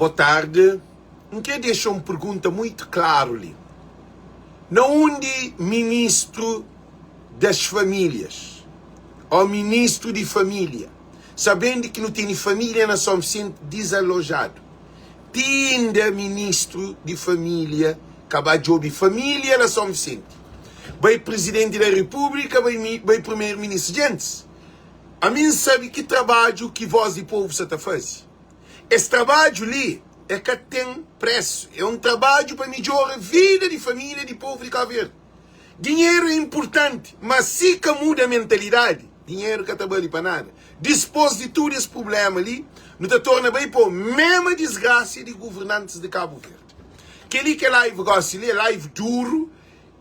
Boa tarde. Eu quero deixar uma pergunta muito clara ali. Não onde ministro das famílias, ou ministro de família, sabendo que não tem família na São Vicente desalojado, tinha ministro de família, acabou de família na São Vicente, vai presidente da República, vai primeiro-ministro. Gente, a mim sabe que trabalho que voz de povo você está fazendo. Esse trabalho ali é que tem preço. É um trabalho para melhorar a vida de família de povo de Cabo Verde. Dinheiro é importante, mas se que muda a mentalidade, dinheiro que trabalha para nada. Depois de todo esse problema ali, não te torna bem por mesma desgraça de governantes de Cabo Verde. Aquele que é live gosta ali, é live duro,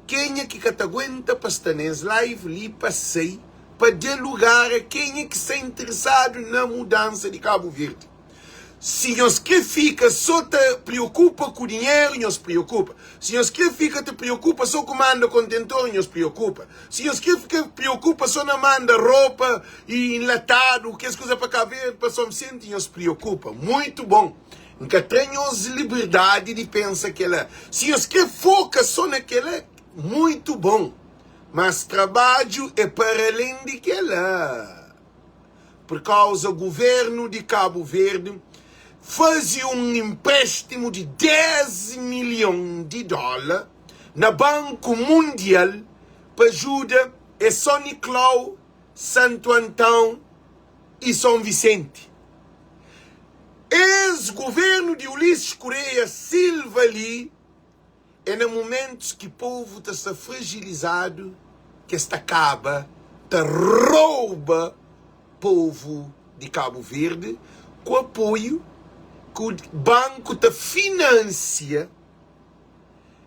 quem é que te aguenta para estar nesse live ali, passei, para dialogar a quem é que está interessado na mudança de Cabo Verde. Se nós que fica só te preocupa com o dinheiro, nós preocupa. Se nós que fica te preocupa só com manda contentor, nós preocupa. Se nós que fica preocupa só na manda roupa e enlatado, que as coisas para cá ver, para São Vicente, nós preocupa. Muito bom. Nunca tenhamos liberdade de pensar que ela. Se nós que foca só naquela, muito bom. Mas trabalho é para além de que ela. Por causa do governo de Cabo Verde fazia um empréstimo de 10 milhões de dólares na Banco Mundial para ajudar a São Nicolau, Santo Antão e São Vicente. Ex-governo de Ulisses Correia Silva ali é no momento que o povo está fragilizado, que esta acaba, rouba o povo de Cabo Verde com apoio que o banco te financia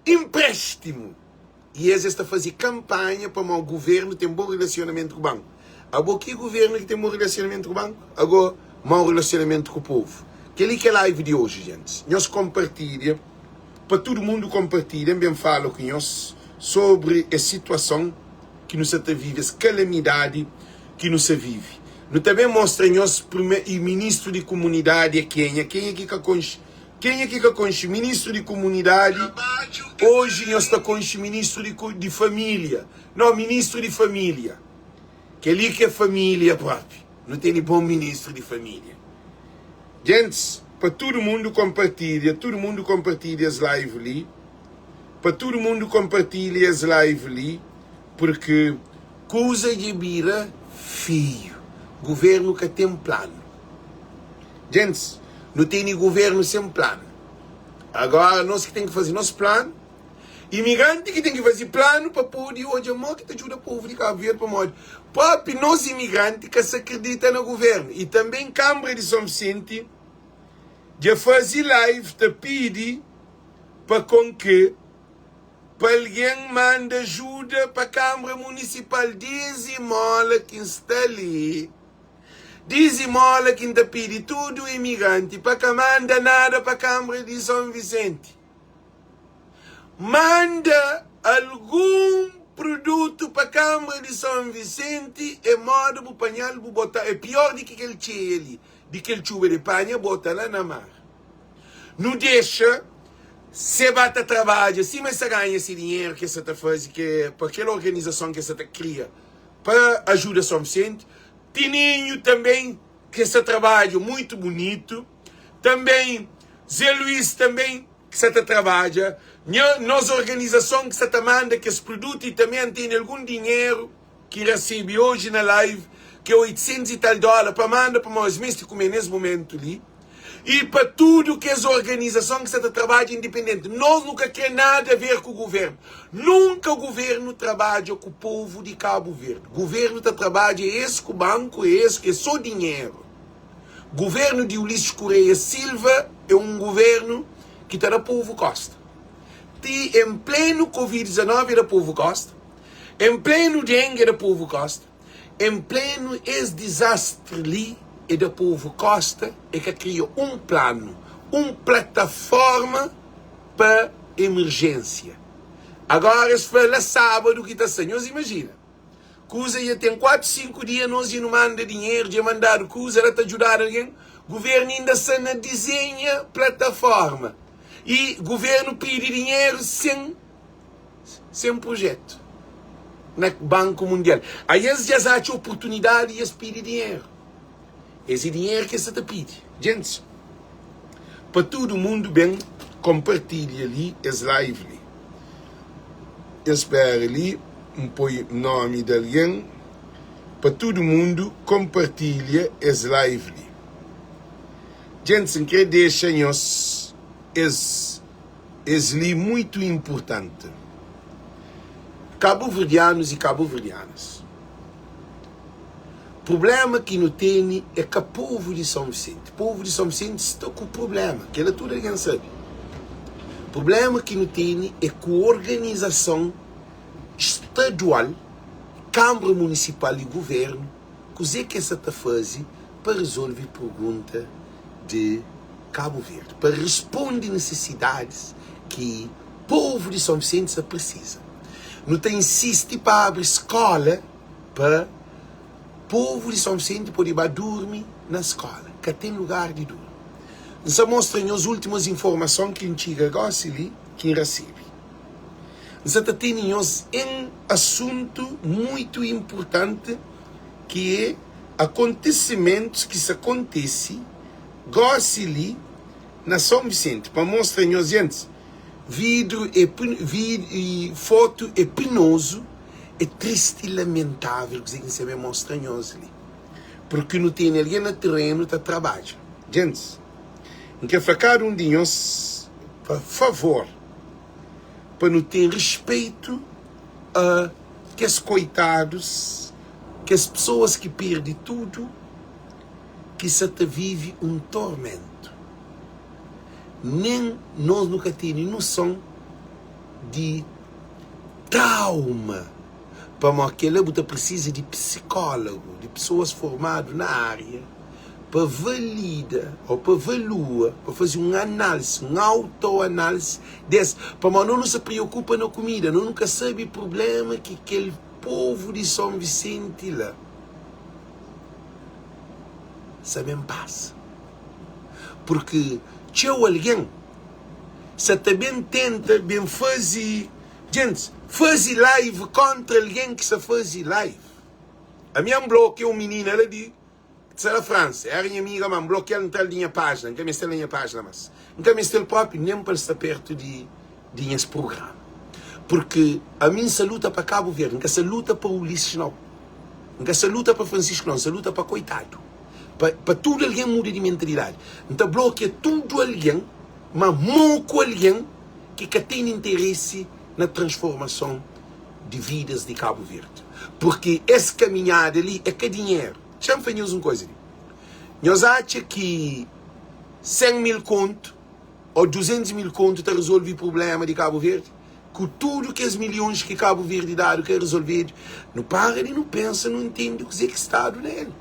empréstimo. E eles estão a fazer campanha para o governo ter um bom relacionamento com o banco. Agora, que governo que tem um bom relacionamento com o banco? Agora, mau relacionamento com o povo. Aquele que é a live de hoje, gente. Nós compartilhamos, para todo mundo compartilhar, bem falo com nós sobre a situação que nos vive, a calamidade que nos vive. Nós também mostramos o ministro de comunidade é quem é que com ministro de comunidade. Hoje nós estamos com o ministro de família. Não, ministro de família. Aquele que é família própria. Não tem bom ministro de família. Gente, para todo mundo compartilha as lives ali. Para todo mundo compartilha as lives ali. Porque coisa de bira fio. Governo que tem plano. Gente, não tem governo sem plano. Agora, nós que temos que fazer nosso plano. Imigrante que tem que fazer plano para poder hoje amor que te ajuda o povo de Cabo Verde para morrer. Papi, nós imigrantes que se acreditam no governo. E também Câmara de São Vicente de fazer live te pede para com que para alguém manda ajuda para a Câmara Municipal dizimola que está ali. Dizimola que ainda pede tudo imigrante para que manda nada para a Câmara de São Vicente. Manda algum produto para a Câmara de São Vicente e moda para panhal para botar. É pior do que aquele cheio ali. De que ele chuva de panha, bota lá na mar. Não deixa. Se bata trabalho, se você ganha esse dinheiro que você está fazendo, que para aquela organização que você cria para ajudar São Vicente. Tininho também, que esse trabalho muito bonito. Também, Zé Luiz também, que você trabalha. Nossa organização que você manda, que esse produto e também tem algum dinheiro que recebe hoje na live, que é 800 e tal dólares, para mandar para nós mesmos comer nesse momento ali. E para tudo que essa organização que você trabalha independente. Nós nunca queremos nada a ver com o governo. Nunca o governo trabalha com o povo de Cabo Verde. O governo trabalha esse com o banco, esse que é só dinheiro. O governo de Ulisses Correia Silva é um governo que está no povo Costa. Em pleno Covid-19 é do povo Costa. Em pleno dengue é do povo Costa. Em pleno esse desastre ali e do povo Costa é que criou um plano, uma plataforma para emergência. Agora, se for lá sábado que está assim, nós imagina. Coisa ia ter 4, 5 dias, nós ia não manda dinheiro, ia mandar coisa, ela te ajudar alguém. governo ainda se desenha plataforma. E o governo pede dinheiro sem projeto. No Banco Mundial. Aí eles já acham oportunidade e eles pedem dinheiro. Esse dinheiro que você te pede. Gente, para todo mundo bem, compartilhe ali as lives. Espero ali, põe o nome de alguém. Para todo mundo, compartilhe as lives. Gente, que deixa-nos li muito importante. Cabo-verdianos e cabo-verdianas. O problema que não tem é que o povo de São Vicente. O povo de São Vicente está com o problema, que ela tudo ninguém sabe. O problema que não tem é que a organização estadual, Câmara Municipal e Governo, que é que essa está fazendo para resolver a pergunta de Cabo Verde, para responder necessidades que o povo de São Vicente precisa. Não tem insiste para abrir escola para o povo de São Vicente poder dormir na escola, que tem lugar de dormir. Nos mostra as últimas informações que a gente gosta ali, que recebe. Nós temos um assunto muito importante que é acontecimentos que se acontecem ali na São Vicente, para mostrar a gente, vídeo e foto é penoso, é triste e lamentável que você me mostra ali, porque não tem ninguém no terreno que trabalha. Gente, não quer ficar de nós, por favor, para não ter respeito a que os coitados, que as pessoas que perdem tudo, que se te vive um tormento. Nem nós nunca temos noção de trauma. Para aquela você precisa de psicólogo, de pessoas formadas na área, para validar, ou para evaluar, para fazer uma análise, uma autoanálise desse. Para não se preocupa na comida, não nunca sabe o problema que aquele povo de São Vicente lá sabem passa. Porque tinha alguém, se também tenta bem fazer, gente, fazer live contra alguém que se faz live. A minha bloqueou um menino, ela disse, da França, era minha amiga, mas bloqueou na minha página, nunca me está na minha página, mas nunca me está o próprio, nem para estar perto de esse programa. Porque a minha se luta para Cabo Verde, nunca se luta para Ulisses, não. Nunca se luta para Francisco, não, se luta para coitado. Para tudo alguém muda de mentalidade. Então bloqueia tudo alguém, mas pouco alguém que tem interesse na transformação de vidas de Cabo Verde. Porque essa caminhada ali é que dinheiro. Deixa-me fazer uma coisa ali. Nós achamos que 100 mil conto ou 200 mil conto está resolver o problema de Cabo Verde. Com tudo que os milhões que Cabo Verde dá quer resolver, não para e não pensa, não entende o que é que está nele.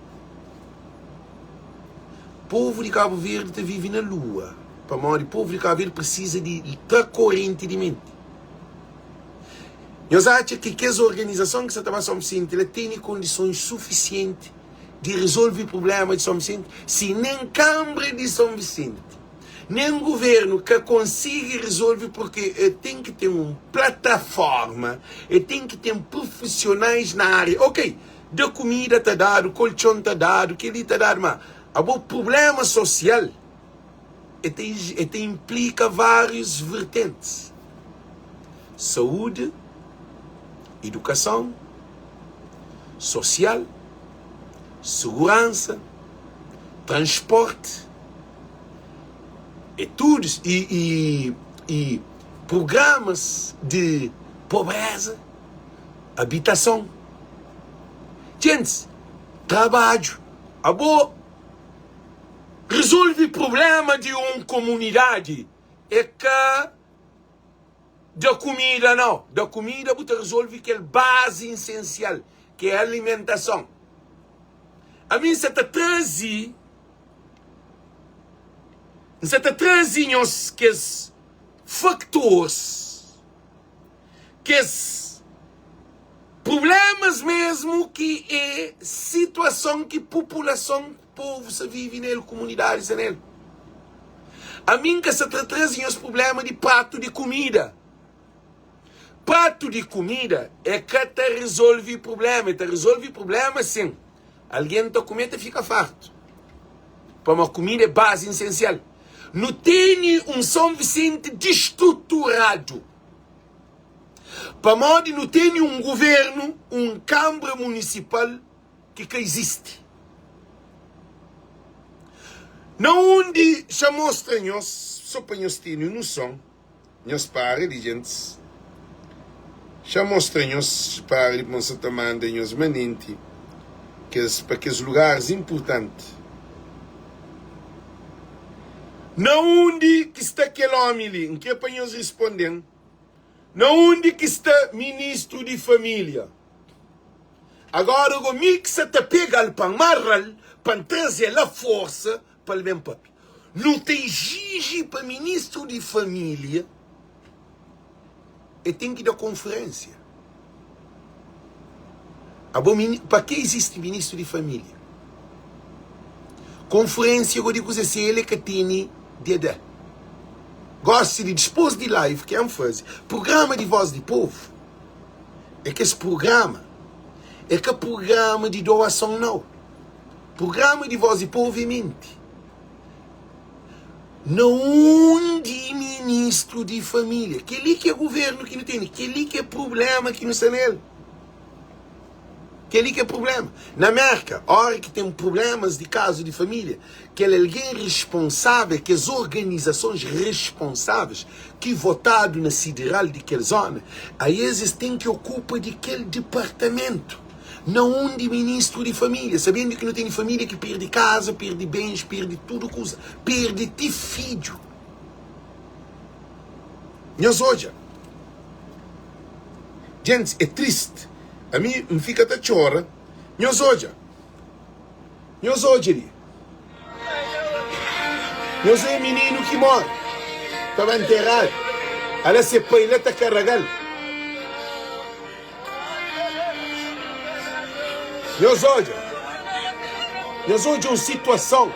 O povo de Cabo Verde vive na lua. Para morrer, o povo de Cabo Verde precisa de estar corrente de mente. Nós achamos que as organizações que estão em São Vicente têm condições suficientes de resolver o problema de São Vicente, se nem Câmara de São Vicente, nem governo que consiga resolver, porque tem que ter uma plataforma, tem que ter profissionais na área. Ok, da comida está dado, colchão está dado, que ele está dado, mas o problema social implica vários vertentes. Saúde, educação, social, segurança, transporte, estudos e programas de pobreza, habitação. Gente, trabalho. Resolve o problema de uma comunidade. É que da comida não. Da comida você resolve aquela base essencial, que é a alimentação. A mim você está trazendo que os factores, que os problemas mesmo, que é situação que a população povo se vive nele, comunidades nele. A mim que se trazem os problemas de prato de comida. Prato de comida é que te resolve problema. Te resolve problema sim. Alguém está comendo e fica farto. Para uma comida é base essencial. Não tem um São Vicente destruturado. Para modo não tem um governo, Câmara Municipal que existe. Não onde já mostra-nos, só para nós terem noção, nós para gente, já mostra-nos para nós também nós manente, para que os lugares importantes. Não onde que está aquele homem ali, em que é para nós responder, não onde que está ministro de família. Agora o mixa te pega para amarrar, para trazer a força para o bem papi. Não tem exige para ministro de família e tem que dar conferência. Para que existe ministro de família? Conferência, eu digo se ele que tem de dar. Gosto de dispor de live, que é um fazer. Programa de voz de povo. É que esse programa é que programa de doação não. Programa de voz de povo e mente. Não de ministro de família. Que ali que é governo que não tem. Que ali que é problema que não está nele. Que ali que é problema. Na América, a hora que tem problemas de caso de família, que é alguém responsável, que as organizações responsáveis, que votado na sideral de aquela zona, aí eles têm que ocupar de aquele departamento. Não um de ministro de família, sabendo que não tem família que perde casa, perde bens, perde tudo coisa, perde de filho. Nós hoje, gente, é triste. A mim me fica até chora. Nós hoje ali. Nós é menino que morre. Estava enterrado. Ela se paileta a carregar. Nós hoje uma situação.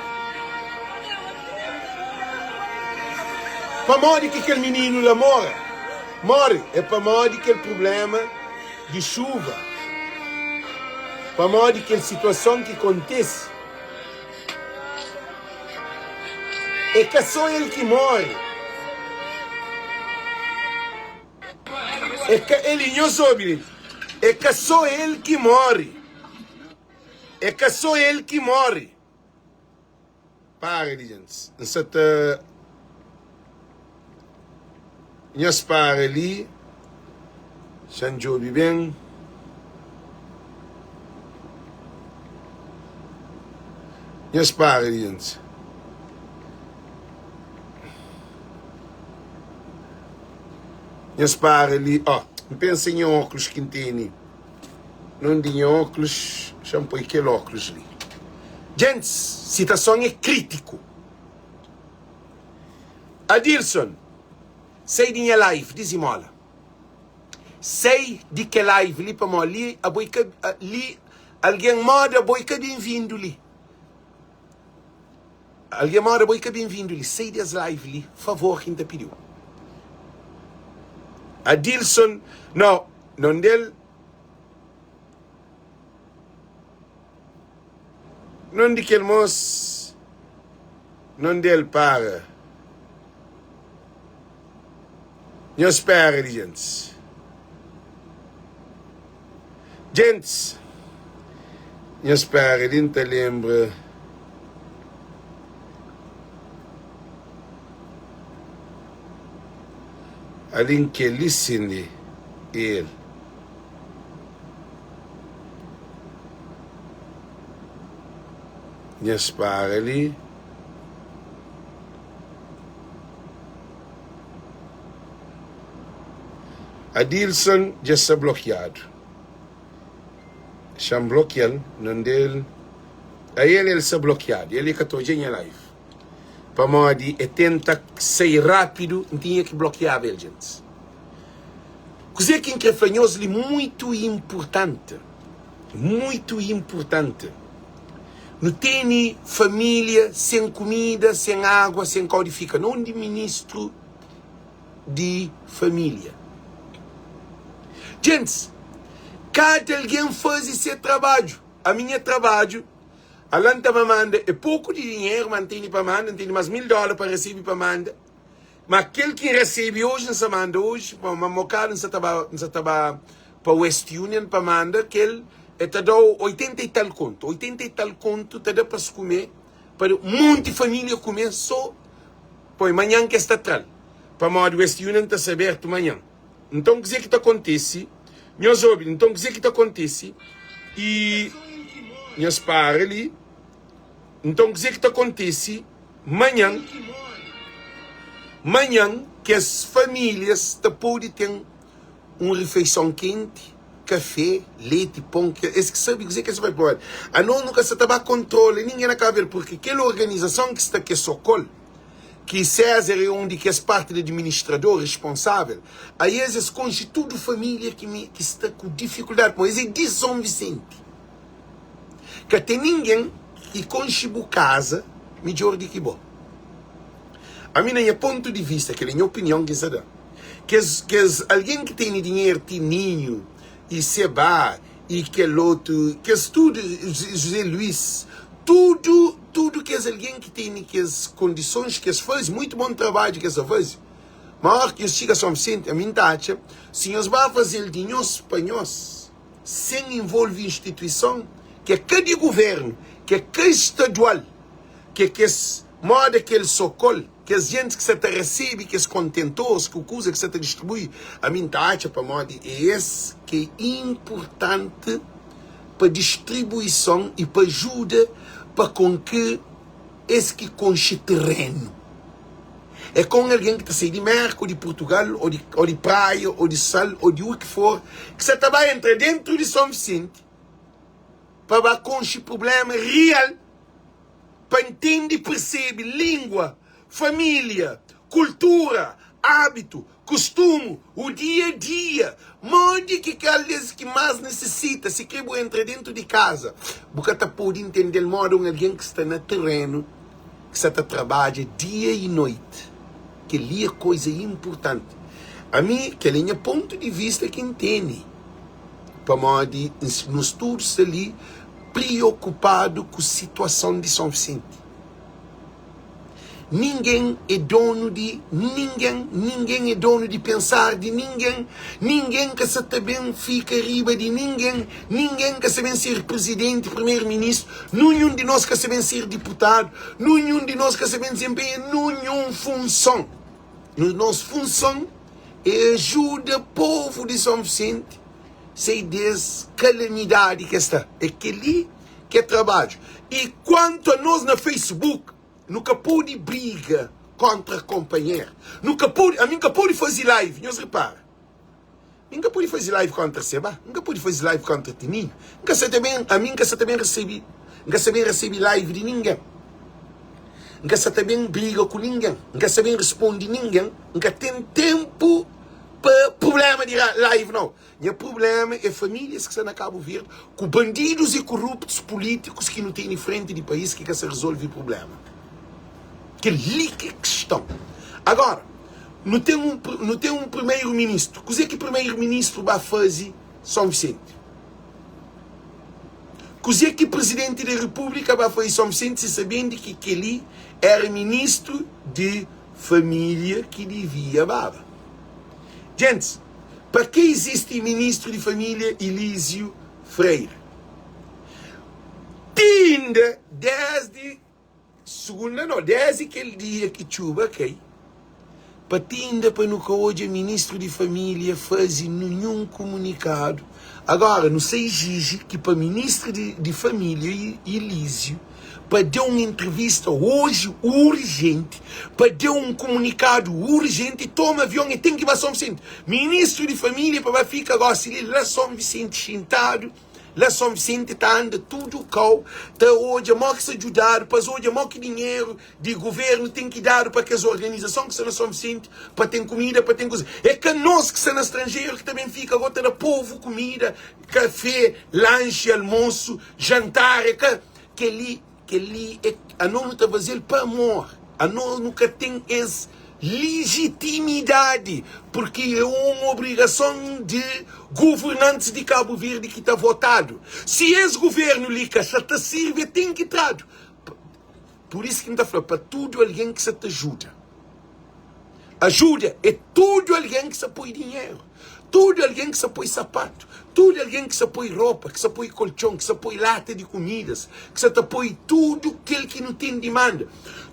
Para morrer que aquele menino lá morre. É para morrer aquele problema de chuva. Para morrer aquela situação que acontece. É que só ele que morre. É que ele não soube. É que só ele que morre. É que só ele que morre. Para, gente. Nós para ali. Sanjobi bem. Nós para, gente. Nós para ali. Ó, pensa em óculos que tem. Não tinha óculos, shampoo aquele óculos ali. Gente, situação é crítico. Adilson, sei de minha live, dizimola. Sei de que live ali para ali, a boica ali, alguém mora, a boica bem-vindo ali. Alguém mora, a boica bem-vindo ali. Sei das live ali, favor, quem te pediu. Adilson, não dele. Não de que ele não dele para. Não espera, gente. Gente, não espera, não te lembra. Ali que listen ele. Não espera ali. Adilson já está bloqueado. Já bloqueado, não dele. Aí ele está bloqueado. Ele que estou em live. Para modo tenta sair rápido, não tinha que bloquear ele, gente. Coisa que é muito importante. Muito importante. Não tem família sem comida, sem água, sem codifica. Não de ministro de família. Gente, cada alguém faz esse trabalho. A minha trabalho, a lanta me manda, é pouco de dinheiro, mantém para mandar, tem mais $1000 para receber para mandar. Mas aquele que recebe hoje, não se manda hoje, para uma mocada, não se estava para West Union para mandar, que ele está dando 80 e tal conto. 80 e tal conto está dando para se comer, para um monte de família comer só, pois amanhã que está atrás. Para o West Union está aberto amanhã. Então, o que está acontece? Nós ouvimos, então, o que está acontece? E nós para ali. Então, o que está acontece? Amanhã, que as famílias podem ter uma refeição quente, café, leite, pão, esse que sabe dizer que você vai pôr. A nós nunca se estava controle, ninguém acaba ver, porque aquela organização que está aqui é Socol, que César é onde que é parte do administrador responsável, aí eles constituem família que está com dificuldade, mas é de São Vicente. Que tem ninguém que constitui casa melhor do que bom. A minha ponto de vista, que é a minha opinião que se dá, que alguém que tem dinheiro, Tininho, e Seba, e que outro, que tudo, José Luiz, tudo que é alguém que tem que as condições que faz, muito bom trabalho que faz. Mas que chega a São Vicente, a minha taxa, se nós vamos fazer dinheiro espanhóis, sem envolver instituição, que é cada governo, que é cada estadual, que é moda que ele socorre, que as gente que você recebe, que os contentores, que o coisa que você distribui, a minha taxa para moda é esse que é importante para distribuição e para ajuda para com que esse que conche terreno. É com alguém que está saindo de Merco, ou de Portugal, ou de praia, ou de sal, ou de o que for, que você vai entrar dentro de São Vicente para conche problema real, para entender e perceber língua, família, cultura, hábito, costume, o dia a dia, modo que aqueles que mais necessita, se quer entrar dentro de casa, porque está pode entender o modo de alguém que está no terreno, que está trabalha dia e noite, que ali é coisa importante. A mim, que é o meu ponto de vista que entende, para modo nos estudos ali, preocupado com a situação de São Vicente. Ninguém é dono de ninguém é dono de pensar de ninguém que se também fica riba de ninguém que se vem ser presidente, primeiro-ministro, nenhum de nós que se vem ser deputado, nenhum de nós que se vem desempenhar nenhuma função. Nossa função é ajudar o povo de São Vicente sei das calamidades que está. É aquele que é trabalho. E quanto a nós na Facebook, nunca pode briga contra companheiro. A mim nunca pode fazer live. Nós repara. Nunca pode fazer live contra Seba. Nunca pode fazer live contra Tininho. A mim nunca também recebi live de ninguém. Nunca também briga com ninguém. Nunca também responde ninguém. Nunca tem tempo para problema de live, não. O problema é famílias que estão a Cabo Verde com bandidos e corruptos políticos que não têm em frente de país que se resolve o problema. Que ali que é questão. Agora, não tem um primeiro-ministro. O que é que o primeiro-ministro vai fazer São Vicente? O que é que o presidente da República vai fazer São Vicente se sabendo que ele era ministro de família que devia baba? Gente, para que existe ministro de família Elísio Freire? Tinda desde aquele dia que chuva, ok? Para tinda para nunca hoje ministro de família fazer nenhum comunicado. Agora, não se exige que para ministro de família Elísio para dar uma entrevista hoje urgente, para dar um comunicado urgente, toma avião e tem que ir para São Vicente. Ministro de família para ficar agora, se ele lá São Vicente sentado, lá São Vicente está andando tudo cal, está hoje a maior que se ajudar, depois hoje a maior que dinheiro de governo tem que dar para que as organizações que estão na São Vicente, para ter comida, para ter coisa. É que nós que estamos no estrangeiro que também fica agora da povo, comida, café, lanche, almoço, jantar, é que ali que ali a não está fazendo para amor. A não nunca tem essa legitimidade, porque é uma obrigação de governantes de Cabo Verde que está votado. Se esse governo lhe que te serve, tem que trazer. Por isso que me está falando, para tudo alguém que se te ajuda. Ajuda é tudo alguém que se põe dinheiro. Tudo alguém que se põe sapato. Tudo alguém que se põe roupa, que se põe colchão, que se põe lata de comidas, que se te põe tudo aquele que não tem demanda.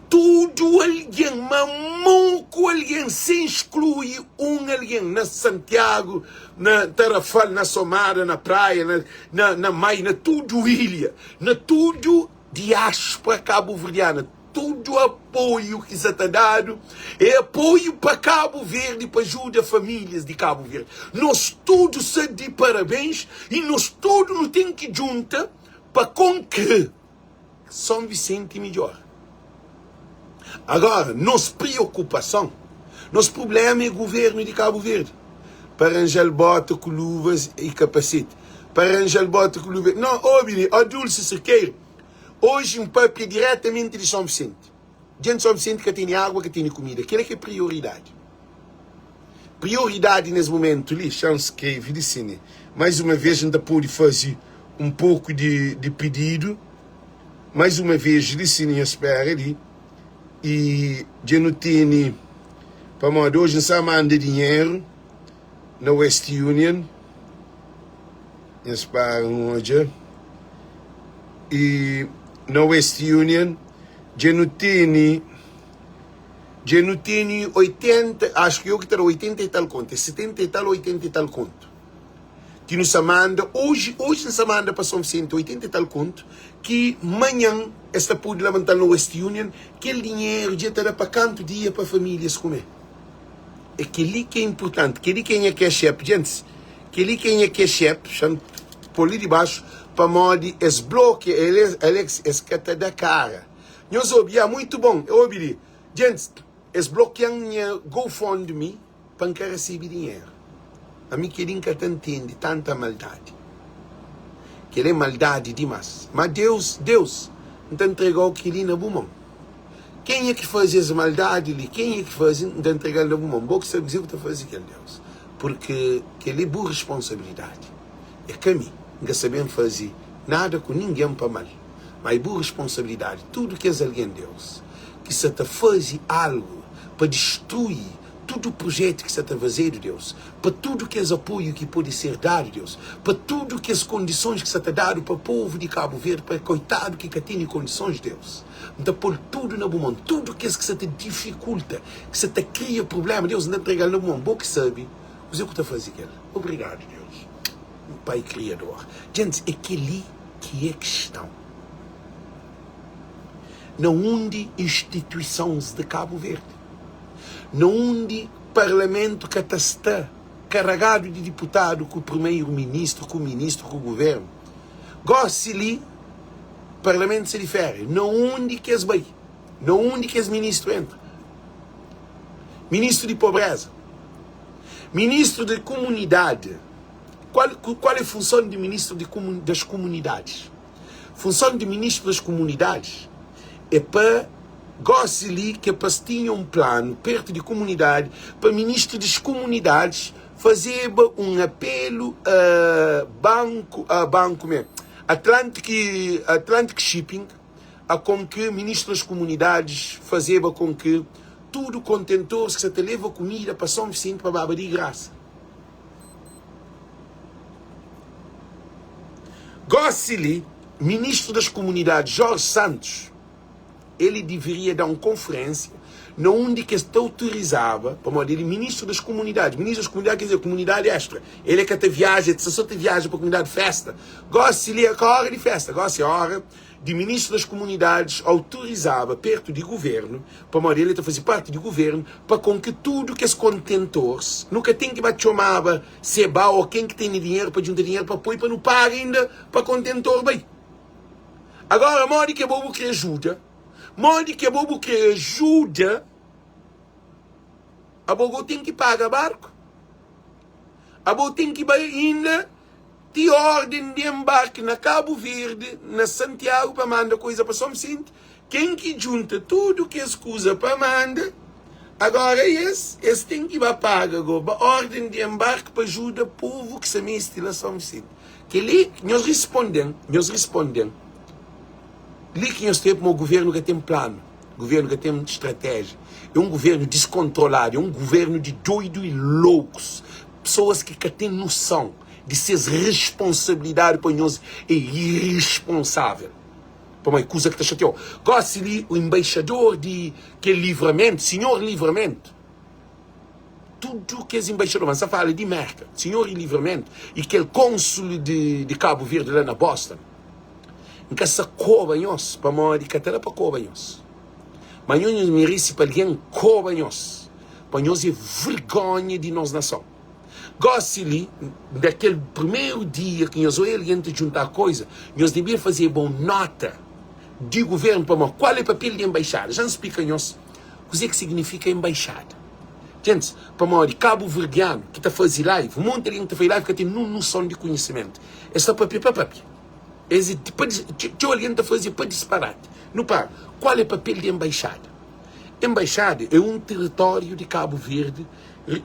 Tudo alguém, mamuco alguém, se exclui alguém na Santiago, na Tarrafal, na Somara, na praia, na Maia, tudo ilha, na tudo diáspora cabo-verdiana. Todo apoio que se está dado é apoio para Cabo Verde, para ajudar famílias de Cabo Verde. Nós todos se de parabéns e nós todos nos temos que juntar para com que São Vicente melhor. Agora, nossa preocupação, nosso problema é o governo de Cabo Verde. Para arranjar bota com luvas e capacete. Para arranjar bota com luvas. Não, óbvio, a Dulce Cerqueiro. Hoje um papo é diretamente de São Vicente. Gente de São Vicente que tem água, que tem comida. Aquilo que é prioridade. Prioridade nesse momento ali, chance que disse, mais uma vez ainda pode fazer um pouco de pedido. Mais uma vez, disse, espera ali. E já não tem, para modo hoje, não sabe mandar dinheiro na West Union. Espera hoje. E na West Union, já não tem 80, acho que eu que tenho 80 e tal conto, 70 e tal, 80 e tal conto. Que nos manda, hoje nos manda para São Vicente 80 e tal conto, que amanhã esta pode levantar no West Union, aquele dinheiro já está para quanto dia para famílias comer. É aquele que é importante, aquele que é que é chefe, gente, aquele que é que é chefe, por ali de baixo, para modo esse bloco, Alex, esse que está da cara. Nós ouvimos, muito bom, eu ouvi, gente, esse bloco é GoFundMe para não receber dinheiro. A mim que nunca entende tanta maldade. Que é maldade demais. Mas Deus não entregou o que ele na mão. Quem é que faz essa maldade ali? Quem é que faz não entregar na mão? Bom que sabe dizer o que está fazendo aquele Deus. Porque ele é boa responsabilidade. É que a mim, não sabemos fazer nada com ninguém para mal. Mas é boa responsabilidade. Tudo que é alguém Deus. Que se te faz algo para destruir todo o projeto que você está fazendo, Deus, para tudo que é apoio que pode ser dado, Deus, para tudo que as condições que você está dando para o povo de Cabo Verde, para coitado que tem condições, Deus. Então, pôr tudo na mão, tudo que você te dificulta, que você te cria problema, Deus, não entrega na mão, bom que sabe, o que está fazendo. Obrigado, Deus, o Pai Criador. Gente, é aquele que é questão. Não onde instituições de Cabo Verde, onde parlamento que está carregado de deputado com o primeiro-ministro, com o ministro, com o governo. Gosta ali, parlamento se difere. Não onde que es bem. Não onde que es ministro entra. Ministro de pobreza. Ministro de comunidade. Qual é a função de ministro das comunidades? Função de ministro das comunidades é para gosto ali que tinha um plano perto de comunidade para ministro das comunidades fazer um apelo a banco mesmo, Atlantic Shipping, a com que ministro das comunidades fazer com que tudo contentores que se te leva comida para São Vicente para Baba de graça. Gosto ali, ministro das comunidades Jorge Santos, ele deveria dar uma conferência onde que está autorizava, para modo ele ministro das comunidades quer dizer comunidade extra, ele é que até viaja, só te viaja para a comunidade de festa, gosta de a hora de festa, gosta a hora de ministro das comunidades autorizava perto de governo, para modo ele está fazendo parte de governo, para com que tudo que os contentores, nunca tem que chamava seba ou quem que tem dinheiro para juntar dinheiro para apoio, para não pagar ainda para contentor bem. Agora, modo que é bobo que ajuda, modo que é bobo que ajuda, a bobo tem que pagar barco. A bobo tem que ainda de ordem de embarque na Cabo Verde, na Santiago, para mandar coisa para São Vicente. Quem que junta tudo que escusa para mandar, agora esse tem que ir pagar a ordem de embarque para ajudar o povo que se mete lá São Vicente. Que ali, nós respondemos, ali que nós temos um governo que tem plano, governo que tem estratégia, é um governo descontrolado, é um governo de doido e loucos, pessoas que têm noção de suas responsabilidades para nós é irresponsável. Para uma coisa que está chateou. Gosto ali o embaixador de que é Livramento, senhor Livramento. Tudo que é embaixador, mas fala de merda, senhor Livramento, e aquele cônsul de Cabo Verde lá na Boston. Em que essa cobra nós, para uma de catela para cobra nós. Mas nós merece para alguém cobra nós. Para nós é vergonha de nós nação. Gosto ali, daquele primeiro dia que nós olhamos juntar coisa, nós devíamos fazer boa nota de governo para qual é o papel de embaixada. Já nos explica-nos o que significa embaixada. Gente, para uma de Cabo Verdeano, que está fazendo live, um monte de gente que faz live que tem noção de conhecimento. Esse papel para papel. Esse que alguém está fazendo para disparate. Não para. Qual é o papel de embaixada? Embaixada é um território de Cabo Verde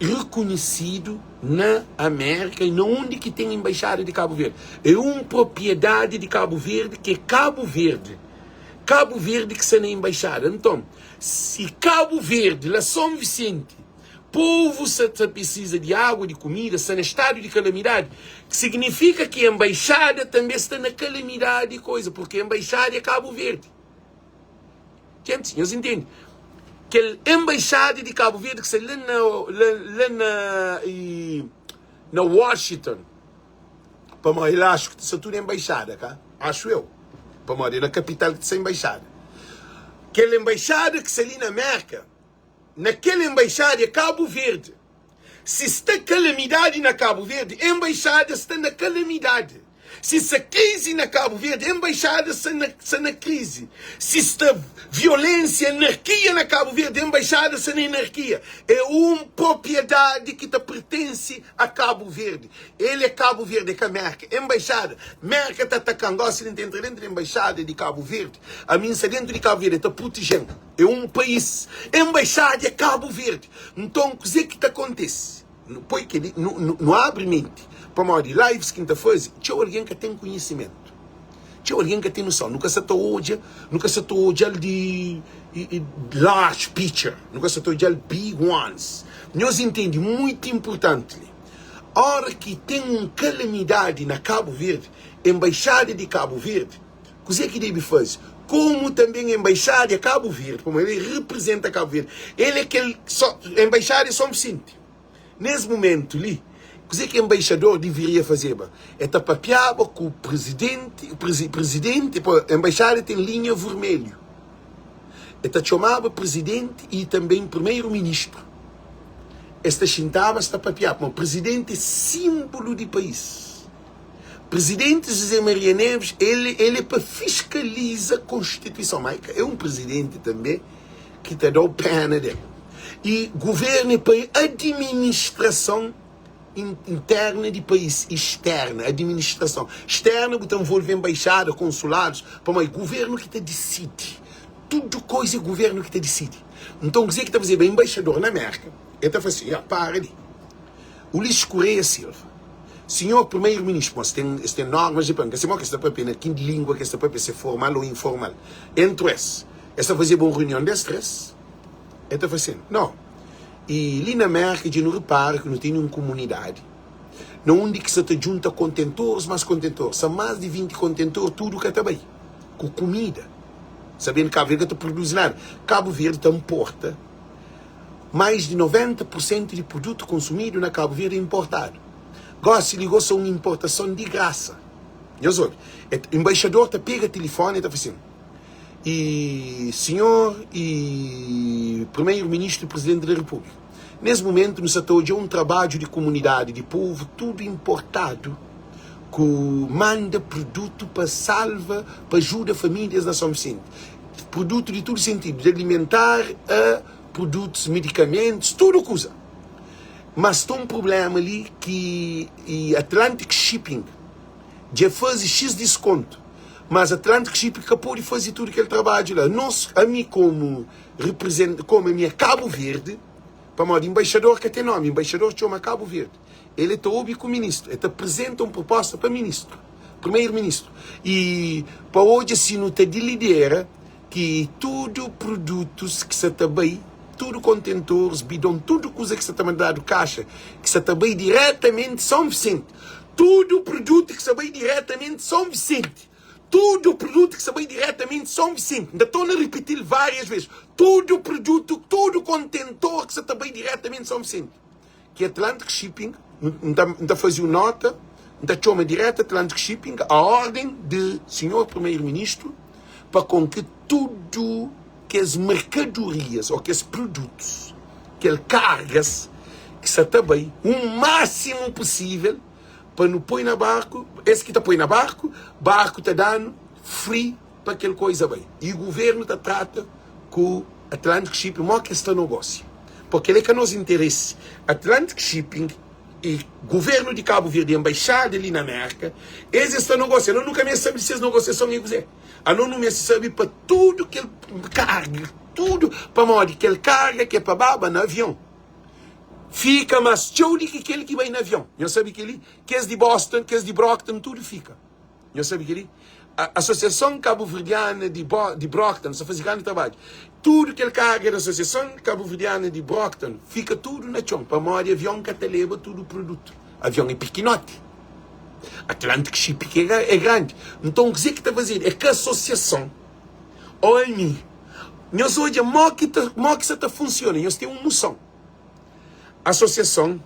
reconhecido na América e não onde que tem embaixada de Cabo Verde. É uma propriedade de Cabo Verde que é Cabo Verde. Cabo Verde que está na embaixada. Então, se Cabo Verde, lá São Vicente, povo precisa de água, de comida, está no estado de calamidade, significa que a embaixada também está na calamidade e coisa, porque a embaixada é Cabo Verde. Gente, vocês entendem? Que a embaixada de Cabo Verde, que está lá na Washington, para morrer lá, acho que isso tudo é embaixada, cá? Acho eu. Para morrer na capital que está embaixada. Aquela embaixada que está ali na América, naquela embaixada é Cabo Verde. Se está calamidade na Cabo Verde, a embaixada está na calamidade. Se está crise na Cabo Verde, a embaixada está na crise. Se está violência, anarquia na Cabo Verde, a embaixada está na anarquia. É uma propriedade que pertence a Cabo Verde. Ele é Cabo Verde, é que a América. A embaixada, a América está atacando, se ele entra dentro da embaixada de Cabo Verde, a minha está dentro de Cabo Verde, está protegendo. É um país. A embaixada é Cabo Verde. Então, o que é que acontece? Não abre mente. Para uma de lives que a gente faz, tinha alguém que tem conhecimento. Tinha alguém que tem noção. Nunca se estou de large picture. Nunca se estou de big ones. Nós entendemos muito importante. A hora que tem uma calamidade na Cabo Verde, a embaixada de Cabo Verde, o que é que deve fazer? Como também a embaixada de Cabo Verde, como ele representa Cabo Verde, ele é a embaixada de São Vicente. Nesse momento ali, o que o embaixador deveria fazer? É tapapear com o presidente, a embaixada tem linha vermelha. É chamar o presidente e também o primeiro-ministro. Esta chintava está tapapear, mas o presidente é símbolo do país. O presidente José Maria Neves, ele é para fiscalizar a Constituição. Mas é um presidente também que está dando pena dele. E governo é para administração interna de país, externa, administração. Externa, que envolve embaixada, consulados, para o governo que te decide. Tudo coisa é o governo que te decide. Então, o que está fazendo? O embaixador na América, ele está fazendo assim, para ali. O Ulisses Correia Silva, senhor primeiro-ministro, mas tem normas de banca, que está para na quinta língua, que está para ser formal ou informal. Entre essa está fazendo uma reunião de estresse, ele está fazendo, não. E ali na América, a gente não repara que não tem uma comunidade. Não onde que se junta contentores, mas contentores. São mais de 20 contentores, tudo que está bem. Com comida. Sabendo que Cabo Verde está produzindo nada. Cabo Verde importa. Mais de 90% de produto consumido na Cabo Verde é importado. Agora se ligou só uma importação de graça. O embaixador pega o telefone e está assim. E senhor e primeiro-ministro e presidente da República, nesse momento nos está de um trabalho de comunidade, de povo, tudo importado, que manda produto para salva, para ajudar famílias na São Vicente. Produto de todo sentido, de alimentar a produtos, medicamentos, tudo que usa. Mas tem um problema ali que Atlantic Shipping já faz X desconto, mas Atlantic Shipping acabou de fazer tudo aquele trabalho lá. Nós, a mim como a minha Cabo Verde, para modo embaixador que tem nome, embaixador chama Cabo Verde, ele está ouvindo com o ministro, ele apresenta uma proposta para o ministro, primeiro-ministro, e para hoje assim não te lidera que tudo produtos que se está bem, tudo contentores, bidão, tudo coisa que se está mandando caixa, que se está bem diretamente de São Vicente, tudo produto que se bem diretamente de São Vicente, tudo produto que se bem diretamente de São Vicente, ainda estou a repetir várias vezes, tudo produto, tudo contentor que se está bem diretamente de São Vicente, que Atlantic Shipping, ainda fazia nota, ainda chama direto Atlantic Shipping, a ordem de senhor primeiro-ministro, para com que tudo que as mercadorias ou que os produtos, que ele cargas, que se está bem, o máximo possível, para não pôr na barco, esse que está põe na barco está dando free para aquela coisa bem. E o governo está trata com o Atlantic Shipping, uma questão de negócio. Porque ele é que nos interessa. Atlantic Shipping e governo de Cabo Verde, embaixada ali na América, eles estão negociando. Eu nunca me sabe se as negociações é fazer. Eu não me sabe para tudo que ele carga, tudo para modo que ele carga, que é para baba no avião. Fica mais show do que aquele que vai no avião. Eu sabe que ele, que é de Boston, que é de Brockton, tudo fica. Eu sabe que ele, a Associação Cabo-Verdiana de Brockton, só faz grande trabalho. Tudo que ele carga da Associação Cabo-Verdiana de Brockton, fica tudo na chão. Para modo de avião que te leva tudo o produto. Avião é pequenote. Atlantic Shipping é grande. Então, o que está fazendo é que a associação, olha mim, nós hoje, que está funcionando, nós temos uma noção. A associação,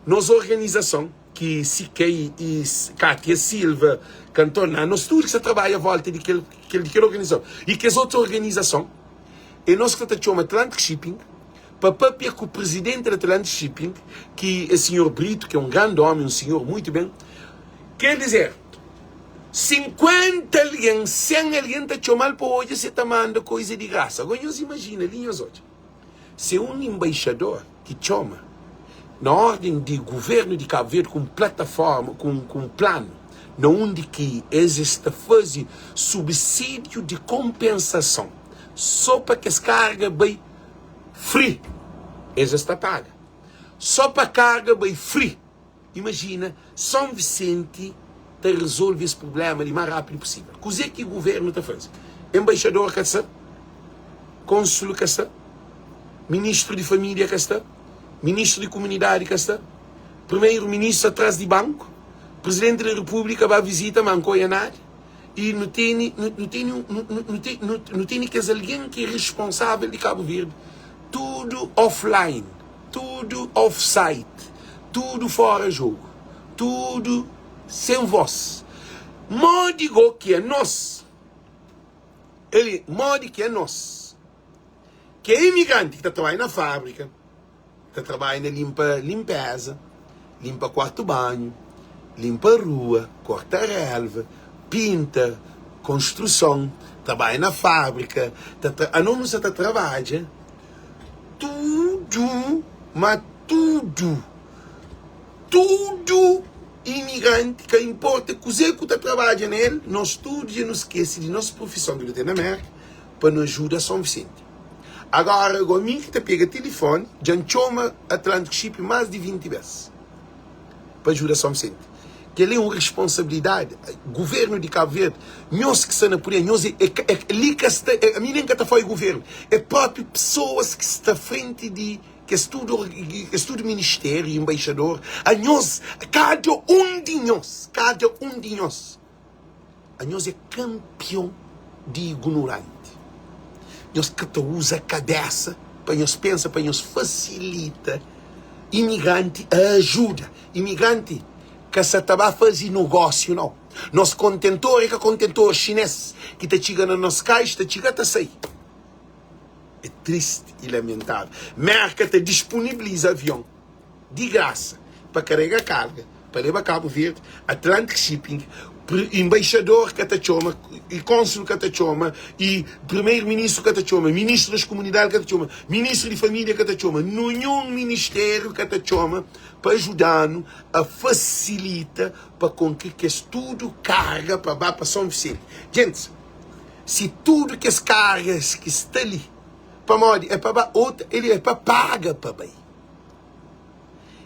nossa organização, que Siquei e Cátia Silva, Cantona, nós tudo que se trabalha à volta daquela organização. E que as outras organizações, e nós que estamos Atlantic Shipping, para papiar com o presidente da Atlantic Shipping, que é o senhor Brito, que é um grande homem, um senhor muito bem, quer dizer, 50 alguém, 100 alguém está chamando para hoje, você está mandando coisa de graça. Agora, nós imagina, linhas hoje, se um embaixador que chama, na ordem de governo de Cabo Verde, com plataforma, com plano, na onde que existe fazer subsídio de compensação, só para que as cargas bem free, existe paga. Só para carga bem free. Imagina, São Vicente te resolve esse problema o mais rápido possível. O que é que o governo está fazendo? Embaixador que está, cônsul que está, ministro de família que está, ministro de comunidade que está, primeiro-ministro atrás de banco, presidente da república vai visitar Mancoianari e não tem que ser alguém que é responsável de Cabo Verde. Tudo offline, tudo off-site, tudo fora jogo, tudo sem voz. Modo que é nós, modo que é nós, que é imigrante que está trabalhando na fábrica, está trabalhando limpeza, limpa quarto banho, limpa a rua, corta a relva, pinta, construção, trabalha na fábrica, a não está trabalhando, tudo, mas tudo imigrante que importa que você que está trabalhando nele, nós tudo já não esquece de nossa profissão que tem na América para nos ajudar a São Vicente. Agora, o mim que te pega o telefone, já chama Atlantic Shipping mais de 20 vezes para ajudar a São Vicente. Que ele é uma responsabilidade. O governo de Cabo Verde, nós que estamos por aí, nós a mim nem que foi o governo, é próprio pessoas que estão à frente de que estudo ministério, embaixador, a nós, cada um de nós, a nós é campeão de ignorante. Nós que usa a cabeça, para nós pensa, para nós facilita, imigrante ajuda, imigrante que se está a fazer negócio, não. Nosso contentor é que contentor chinês, que está chegando na nossa caixa, está chegando a sair. É triste e lamentável. Merca te disponibiliza avião de graça para carregar carga, para levar a Cabo Verde, Atlantic Shipping, embaixador que te chama, e cônsul que te chama, e primeiro-ministro que te chama, ministro das comunidades que te chama, ministro de família que te chama, nenhum ministério que te chama para ajudar-nos a facilitar para com que tudo carga para São Vicente. Gente, se tudo que as cargas que está ali, para morrer, é para outra, ele é para pagar para bem.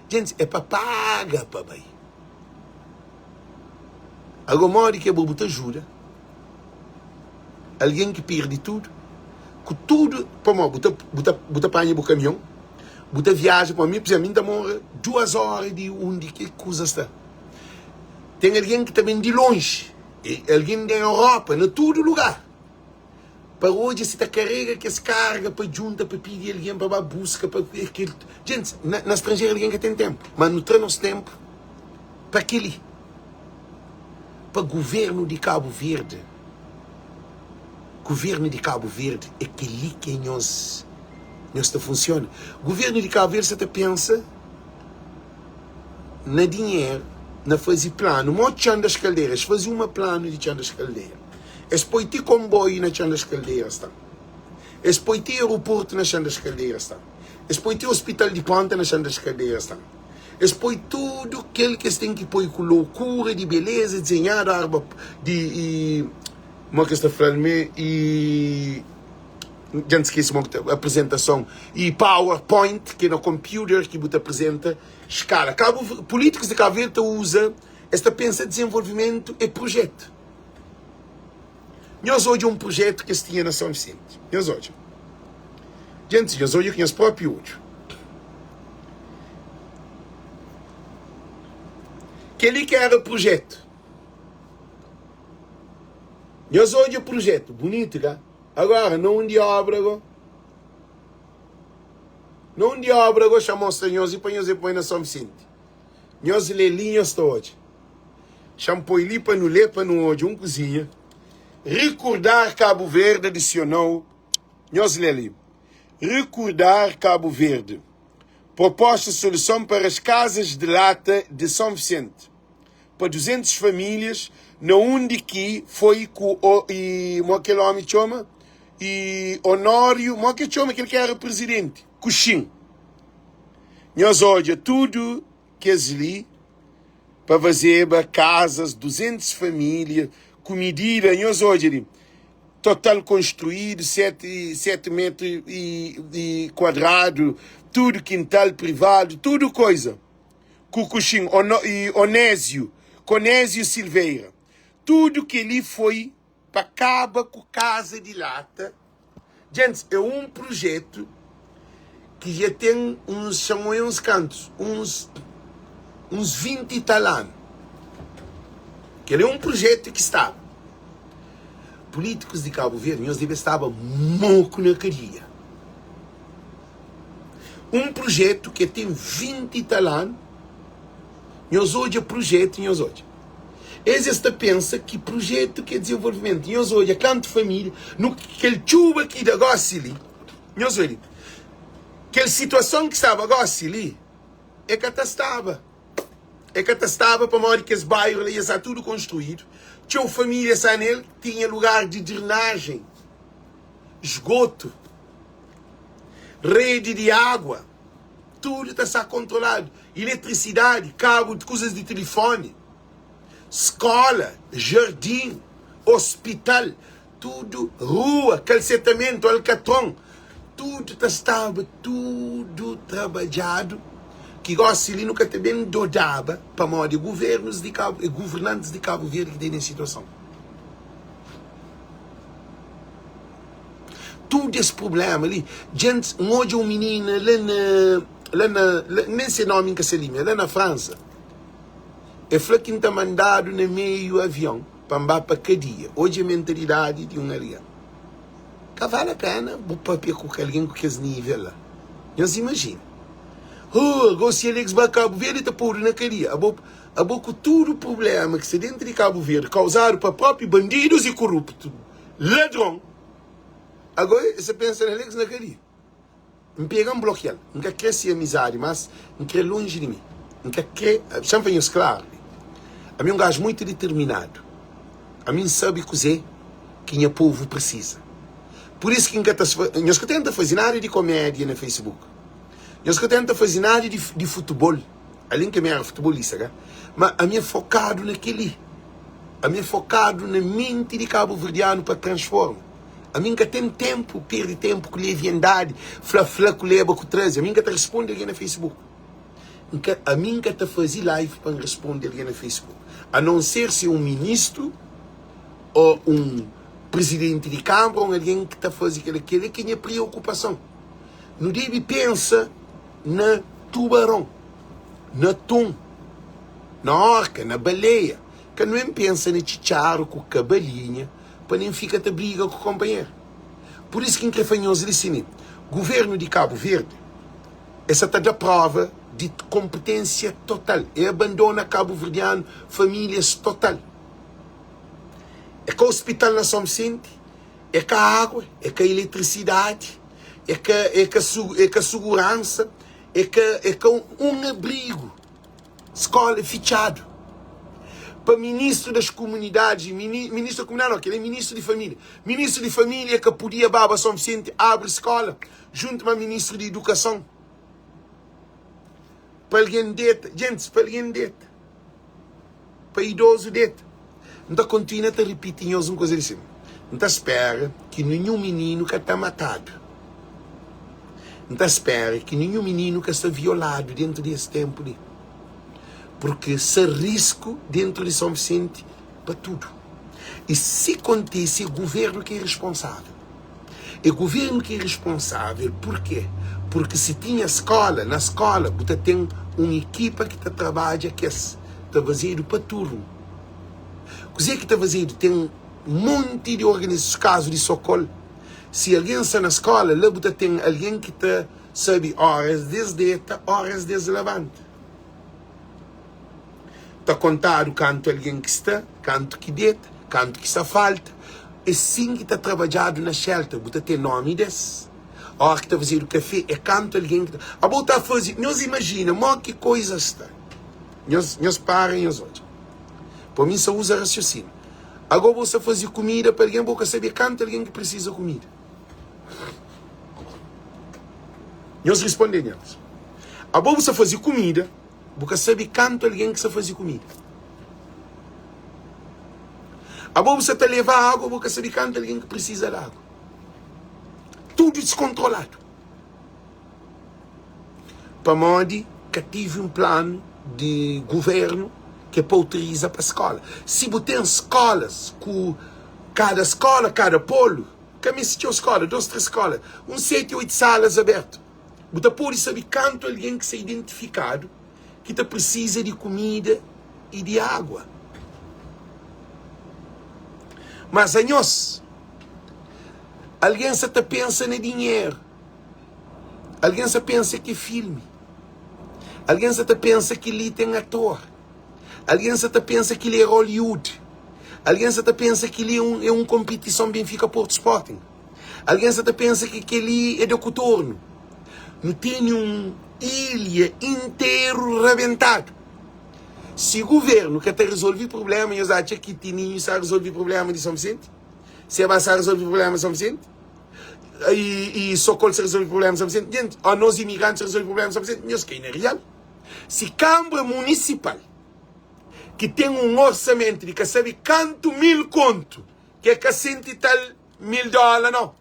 Gente, é para pagar para bem. Agora morre que é bobo te ajuda. Alguém que perde tudo, com tudo, para morrer, bota apanha o caminhão, bota viagem para mim, por exemplo, demora 2 horas de onde que coisa está. Tem alguém que também de longe, e alguém da Europa, em todo lugar. Para hoje, se está carrega que se carga para junta, para pedir alguém para busca, para aquilo. Gente, na estrangeira alguém que tem tempo, mas não tem nosso tempo para aquele. Para o governo de Cabo Verde. Governo de Cabo Verde é aquele que nós funciona. O governo de Cabo Verde, você pensa na dinheiro, na fazer plano. Não tinha das caldeiras, fazia uma plano de tinha das caldeiras. Eles põem comboio na Chão das Caldeiras, tá? Eles põem aeroporto na Chão das Caldeiras, tá? Eles põem hospital de ponta na Chão das Caldeiras, tá? Eles põem tudo aquilo que eles têm que pôr com loucura de beleza, desenhar a árvore de... Como é que está falando? E... Já não esqueci a apresentação. E PowerPoint, que é no computer que você apresenta. Escala. Políticos de Cabo Verde usam esta pensa desenvolvimento e projeto. Nós hoje um projeto que se tinha na São Vicente. Nós hoje. Gente, nós hoje com os próprios olhos. Aquele que era o projeto. Nós hoje o projeto. Bonito, cara. Agora, não de obra, agora. Não de obra, agora chamamos nós e põe na São Vicente. Nós lelinhos hoje. Chamou ali para no ler para no hoje, cozinha. Recordar Cabo Verde adicionou, nós lemos, recordar Cabo Verde, proposta de solução para as casas de lata de São Vicente, para 200 famílias, na onde que foi com aquele homem chama, e Honório, que chama aquele que era presidente, Cuxim. Nós olha tudo que ali, para fazer casas, 200 famílias, com medida, nós hoje, total construído, 7 metros e quadrado, tudo quintal privado, tudo coisa. Cucuxim, e Conésio Silveira. Tudo que ali foi para acabar com casa de lata. Gente, é um projeto que já tem uns cantos, uns 20 e tal anos. Que ele é um projeto que estava. Políticos de Cabo Verde, nós estavam moco na caria. Um projeto que tem 20 e tal anos, nós hoje é projeto, nós hoje. Esta pensa que projeto que é desenvolvimento, nós hoje é canto família, no aquele chuva aqui da Gossili, nós hoje, aquela situação que estava Gossili, é que estava. É que estava para morrer que os bairros ali está tudo construído. Tinha família nele, tinha lugar de drenagem, esgoto, rede de água, tudo está controlado. Eletricidade, cabo de coisas de telefone, escola, jardim, hospital, tudo, rua, calcetamento, alcatrão, tudo estava tudo trabalhado. Que Gossili nunca também dodava para morrer governantes de Cabo Verde que tem nessa situação. Tudo esse problema ali. Gente, hoje um menino nem sei nome que se lima, lá na França. É falou que está mandado no meio avião para andar para cadeia. Hoje é a mentalidade de um aliado. Que vale a pena o papel com alguém com esse nível lá. Nós imaginamos. Agora se eles vão a Cabo Verde está por na cadeia. A boca todo o problema que se dentro de Cabo Verde causaram para próprios bandidos e corruptos. Ladrão. Agora você pensa neles na cadeia. Me pegam bloqueado. Não quer crescer amizade, mas não quer longe de mim. Não quer sempre venho claro. A mim é um gajo muito determinado. A mim sabe cozer que o povo precisa. Por isso que nós que tenta fazer nada de comédia no Facebook. Nós que tenta fazer nada de futebol. Além que eu era futebolista, né? Mas a minha focado naquele. A minha focado na mente de Cabo Verdeano para transformar. A mim que tem tempo, perde tempo com leviandade, flá com leba com trânsito. A mim que te responde alguém no Facebook. A mim que te fazer live para responder alguém no Facebook. A não ser se um ministro ou um presidente de Câmara ou alguém que está fazendo aquilo que é preocupação. Não deve pensar na tubarão, na atum, na orca, na baleia. Que não pensa na chicharo com cabalinha para nem ficar a briga com o companheiro. Por isso que entrefanhoso lhe governo de Cabo Verde, essa está da prova de competência total. E abandona Cabo Verdeano famílias total. É com o hospital na São Vicente, é com a água, é com a eletricidade, é com a segurança, é com um abrigo, escola fechado. Para ministro das comunidades, ministro da comunidade não, que ele é ministro de família. Ministro de família que podia Baba São Vicente abre escola, junto com o ministro de educação. Para alguém deta, gente, para alguém deta. Para idoso deta. Então continua a repetir uma coisa assim. Então espera que nenhum menino que está matado. Então espera que nenhum menino que está violado dentro desse tempo ali. Porque se risco dentro de São Vicente para tudo. E se acontece, é o governo que é responsável. É o governo que é responsável. Por quê? Porque se tinha escola, na escola, você tem uma equipa que trabalha, que está fazendo para turno. Coisa que está fazendo, tem um monte de organizações, casos de socorro. Se alguém está na escola, lá você tem alguém que está, sabe, horas desde horas desde levante. Está contado quanto alguém que está, quanto que deita, quanto que está falta. É assim que está trabalhado na shelter. Você tem nome desse. A hora que está fazendo o café, é quanto alguém que está. A voltar a fazer, nós imaginamos que coisa está. Nós parem e nós olhamos. Para mim só usa raciocínio. Agora você fazer comida para alguém, você saber quanto alguém que precisa de comida. Nós respondemos. Agora você fazer comida, você sabe quanto alguém que você fazer comida. Agora você te levar água, você sabe quanto alguém que precisa de água. Tudo descontrolado. Para modo que tive um plano de governo que é para utilizar para a escola. Se você tem escolas, com cada escola, cada polo, que me assistiu a escola, 2, 3 escolas, 7, 8 salas abertas. Você pode saber quanto alguém que se é identificado, que precisa de comida e de água. Mas a nós, alguém só pensa no dinheiro. Alguém só pensa que é filme. Alguém só pensa que ali tem ator. Alguém só pensa que ele é Hollywood. Alguém só pensa que ele é uma competição Benfica Porto Sporting. Alguém só pensa que ele é do Cotorno. Não tem uma ilha inteiro rebentado. Se o governo quer resolver o problema, eu acho que Tininho sabe resolver o problema de São Vicente. Se vai resolver o problema de São Vicente. E Socorro se resolve o problema de São Vicente. Gente, a nós imigrantes resolver o problema de São Vicente. Nós que é real. Se Câmara Municipal que tem um orçamento de que sabe quanto mil conto, que é que $100 e tal mil, não.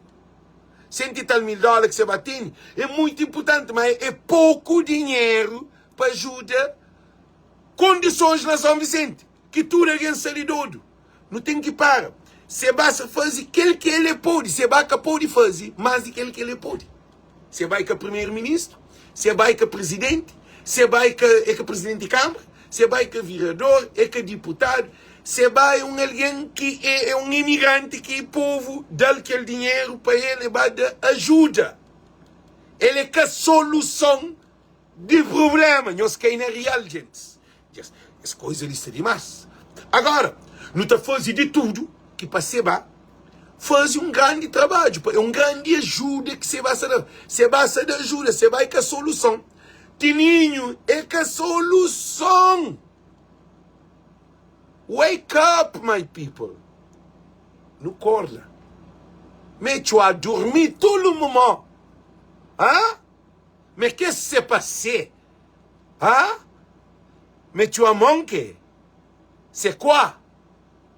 $100 e tal mil que você batene, é muito importante, mas é pouco dinheiro para ajudar condições na São Vicente, que tudo alguém sai todo. Não tem que parar. Você basta fazer aquilo que ele pode, você vai que pode fazer mais do que ele pode. Você vai que é primeiro-ministro, você vai que é presidente, você vai que é presidente de Câmara, você vai que é vereador, é que é deputado, você vai alguém que é um imigrante que é povo, dá aquele dinheiro para ele, vai dar ajuda. Ele é que a solução de problema. Nós que é real, gente. As coisas ali são demais. Agora, não está fazendo de tudo que para você vai fazer um grande trabalho, é um grande ajuda que você vai dar. Você vai dar ajuda, você vai com a solução. Tininho é que a solução. Wake up, my people. no corla. Mais tu as dormi tout le moment. Hein? Mais qu'est-ce qui s'est passé? Hein? Mais tu as manqué. C'est quoi?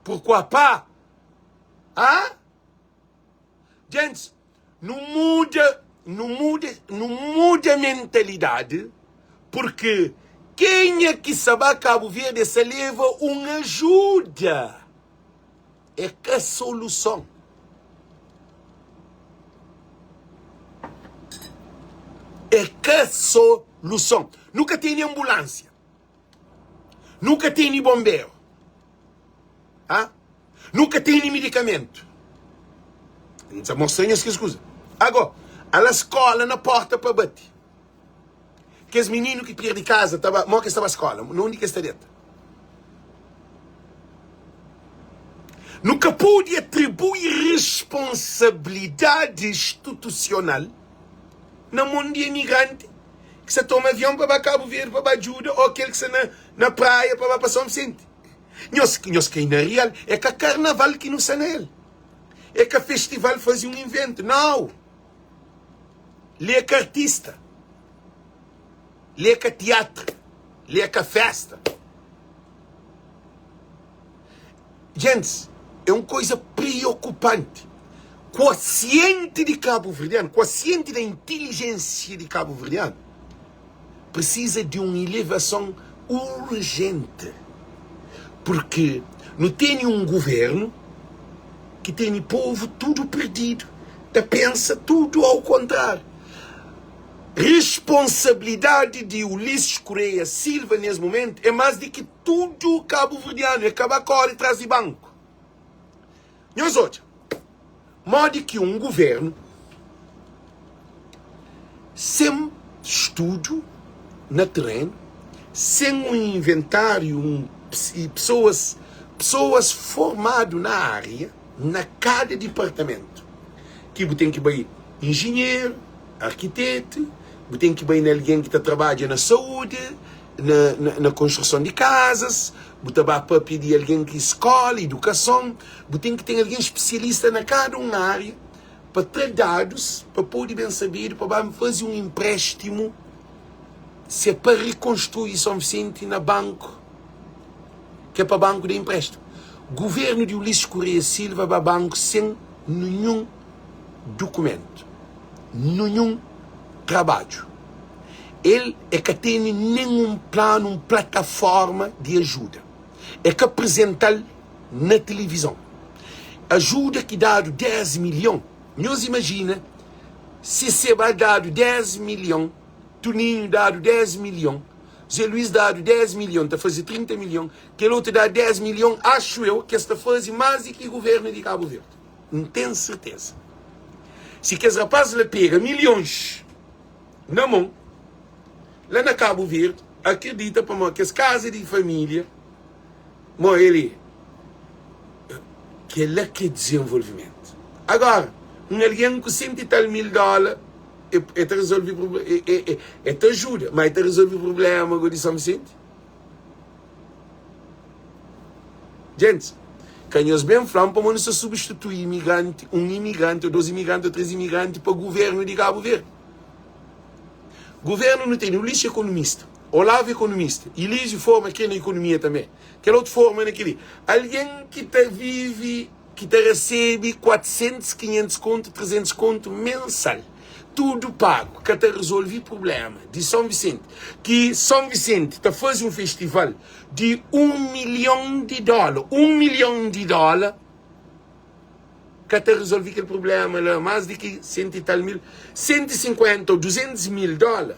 Pourquoi pas? Hein? Gente, não muda a mentalidade, porque quem é que sabe Cabo Verde se leva uma ajuda? É que a solução. É que a solução. Nunca tem ambulância. Nunca tem bombeiro. Ah? Nunca tem medicamento. Não mostra que escusa. Agora, a escola na porta para bater. Que os meninos que perdem casa, mal que estava a escola, não onde que está dentro. Nunca pode atribuir responsabilidade institucional na mão de imigrante que se toma avião para Cabo Verde, para ajuda, ou aquele que está na praia para São Vicente. Nós que na real é que a carnaval que não está nele. É que a festival fazia um evento. Não. Lê que artista. Lê que teatro. Lê que festa. Gente, é uma coisa preocupante. Quociente de Cabo Verdeano, quociente da inteligência de Cabo Verdeano, precisa de uma elevação urgente. Porque não tem um governo que tem o povo tudo perdido, que pensa tudo ao contrário. Responsabilidade de Ulisses Correia Silva nesse momento é mais do que tudo cabo-verdiano, é Cabacol e traz de banco. Nós outros, modo que um governo sem estudo na terreno, sem um inventário, pessoas formadas na área, na cada departamento, que tem que ir engenheiro, arquiteto, tem que ir alguém que trabalha na saúde, na construção de casas, para pedir alguém que escola, educação, tem que ter alguém especialista na cada uma área, para ter dados, para poder bem saber, para fazer um empréstimo, se é para reconstruir São Vicente na banco, que é para banco de empréstimo. Governo de Ulisses Correia Silva para banco sem nenhum documento, nenhum trabalho. Ele é que tem nenhum plano, uma plataforma de ajuda. É que apresentar na televisão. Ajuda que dado 10 milhões. Nós imagina se você vai dado 10 milhões, Toninho dado 10 milhões, Zé Luís dado 10 milhões, está a fazer 30 milhões, que outro dá 10 milhões, acho eu que está a fazer mais do que o governo de Cabo Verde. Não tenho certeza. Se que os rapazes lhe pegam milhões na mão, lá na Cabo Verde, acredita para mim que as casas de família, ele, que é lá que é desenvolvimento. Agora, alguém com 100 e tal mil dólares, é te resolver o problema, é te ajuda, mas é te resolver o problema de São Vicente. Gente, canhões bem falam para não se substituir imigrante, um imigrante, ou 2 imigrantes, ou 3 imigrantes para o governo de Cabo Verde. O governo não tem um lixo economista, Olavo economista, Elísio forma aqui na economia também, aquela outra forma naquele. Alguém que vive, que recebe 400, 500 conto, 300 conto mensal. Tudo pago, que te resolve o problema de São Vicente. Que São Vicente está fazendo um festival de $1 milhão. $1 milhão, que te resolve aquele problema lá, mais de que 100 e tal mil, 150 ou 200 mil dólares.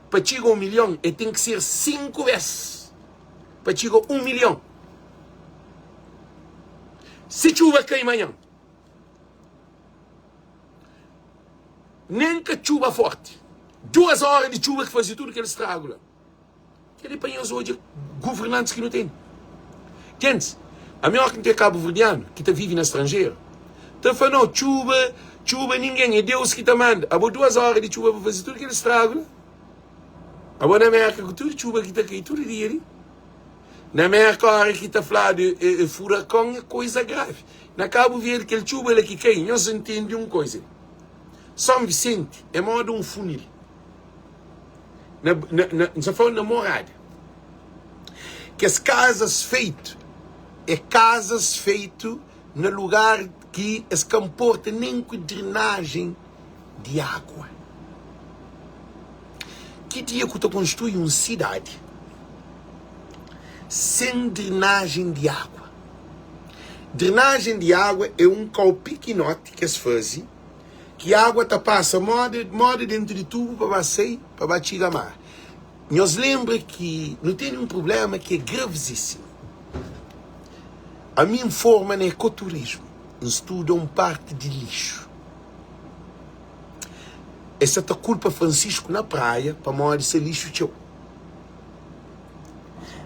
Para chegar a $1 milhão, tem que ser 5 vezes. Para chegar a $1 milhão. Se chuva cai amanhã, nem que chuva forte, 2 horas de chuva que fazia tudo aquele estrago lá. Ele apanhou hoje governantes que não tem. Gente, a melhor que tem cabo-verdiano, que vive no estrangeiro, está falando, chuva ninguém, é Deus que te manda. Há 2 horas de chuva para fazer tudo aquele estrago lá. Há na América, com tudo chuva que está aqui, tudo dia ali. Na América, hora que está falando de furacão é coisa grave. Na Cabo Verde, aquele chuva que cai, nós entendemos uma coisa. São Vicente é modo um funil. Não foi na morada. Que as casas feitas, no lugar que as comportam nem com drenagem de água. Que dia que tu construi uma cidade sem drenagem de água? Drenagem de água é um calpiquinote que se faz, que a água passa moda dentro de tubo para sair, para chegar a mar. Nos lembra que não tem um problema que é gravíssimo. A minha forma no ecoturismo, estudam parte de lixo. Essa é a culpa Francisco na praia para morrer esse lixo teu.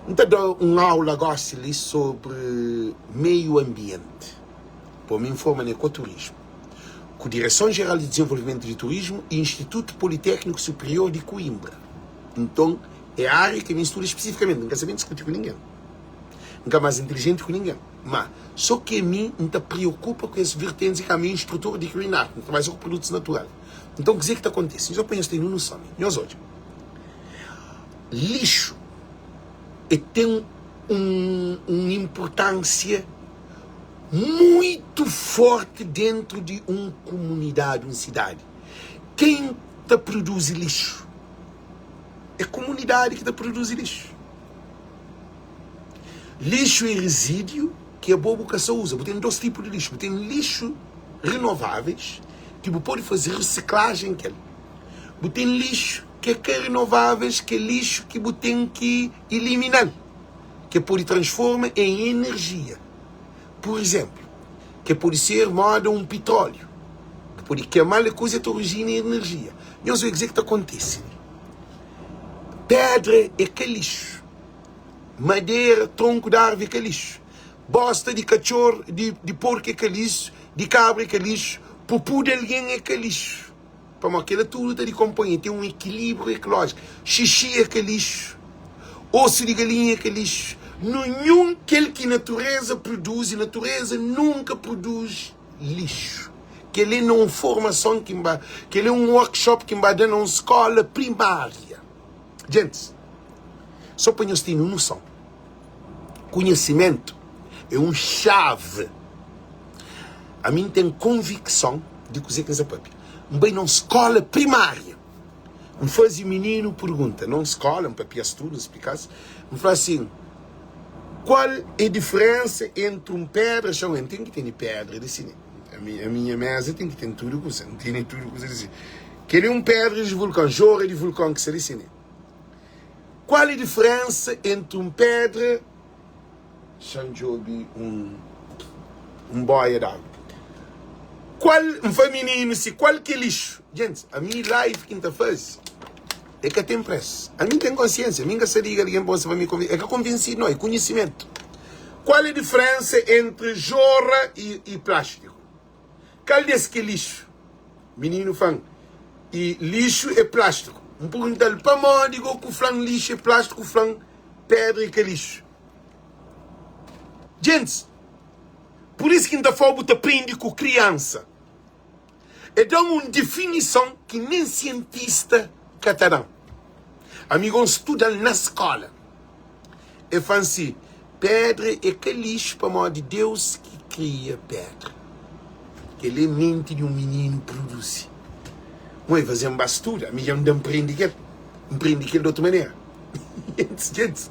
Então dou uma aula agora sobre meio ambiente. Para me informar no ecoturismo. Com a Direção Geral de Desenvolvimento de Turismo e Instituto Politécnico Superior de Coimbra. Então, é a área que me estuda especificamente. Não quero saber discutir com ninguém. Não quero mais inteligente com ninguém. Mas, só que a mim não te preocupa com esses vertentes que a minha estrutura de culinária. Não trabalha só com produtos naturais. Então, o que é que acontece? Nós apenas temos noção. Nós hoje. Lixo tem uma importância muito forte dentro de uma comunidade, uma cidade. Quem te produz lixo? É a comunidade que te produz lixo. Lixo e resíduo, que a boa boca só usa. Tem dois tipos de lixo. Tem lixo renováveis, que você pode fazer reciclagem. Tem lixo que é renováveis, que é lixo que você tem que eliminar, que pode transformar em energia. Por exemplo, que pode ser modo um petróleo, que pode queimar a coisa que origina energia. Nós vamos dizer o que acontece. Pedra é que lixo. Madeira, tronco de árvore é que lixo. Bosta de cachorro, de porco é que lixo. De cabra é que lixo. Pupu de alguém é que lixo. Para aquela tudo está de companhia. Tem um equilíbrio ecológico. Xixi é que lixo. Osso de galinha é que lixo. Nenhum que a natureza produz, e a natureza nunca produz lixo. Que ele não é uma formação, que ele é um workshop que vai dar numa escola primária. Gente, só para nós termos noção. Conhecimento é uma chave. A mim tem convicção de cozer com essa papel. Bem, numa escola primária. Me faz o menino pergunta, não escola, um papel estudo, explicasse. Me fala assim, qual é a diferença entre um pedra e chão? Tem que ter pedra, assim. A minha mesa tem que ter tudo, não tem tudo, assim. Que ele é um pedra de vulcão, jorra de vulcão, que se assim. Qual é a diferença entre um pedra e um boia d'água? Qual um feminino, se qual que é lixo? Gente, a minha live quinta faz é que tem preço. A mim tem consciência, a mim que se diga alguém possa me convencer, é que convenci não, é conhecimento. Qual é a diferença entre jorra e plástico? Qual é que é lixo? Menino fã. E lixo é plástico. Um perguntar para mim, digo que o flan lixo é plástico, o flan pedra e que é lixo. Gente, por isso que ainda fogo te aprende com criança. E dá uma definição que nem cientista catarão. Amigos estudam na escola. E falam assim, pedra é que lixo para mão de Deus que cria pedra. Que ele mente de um menino produz. Mas fazer uma bastura, a minha não empreende aquele de outra maneira. Gente,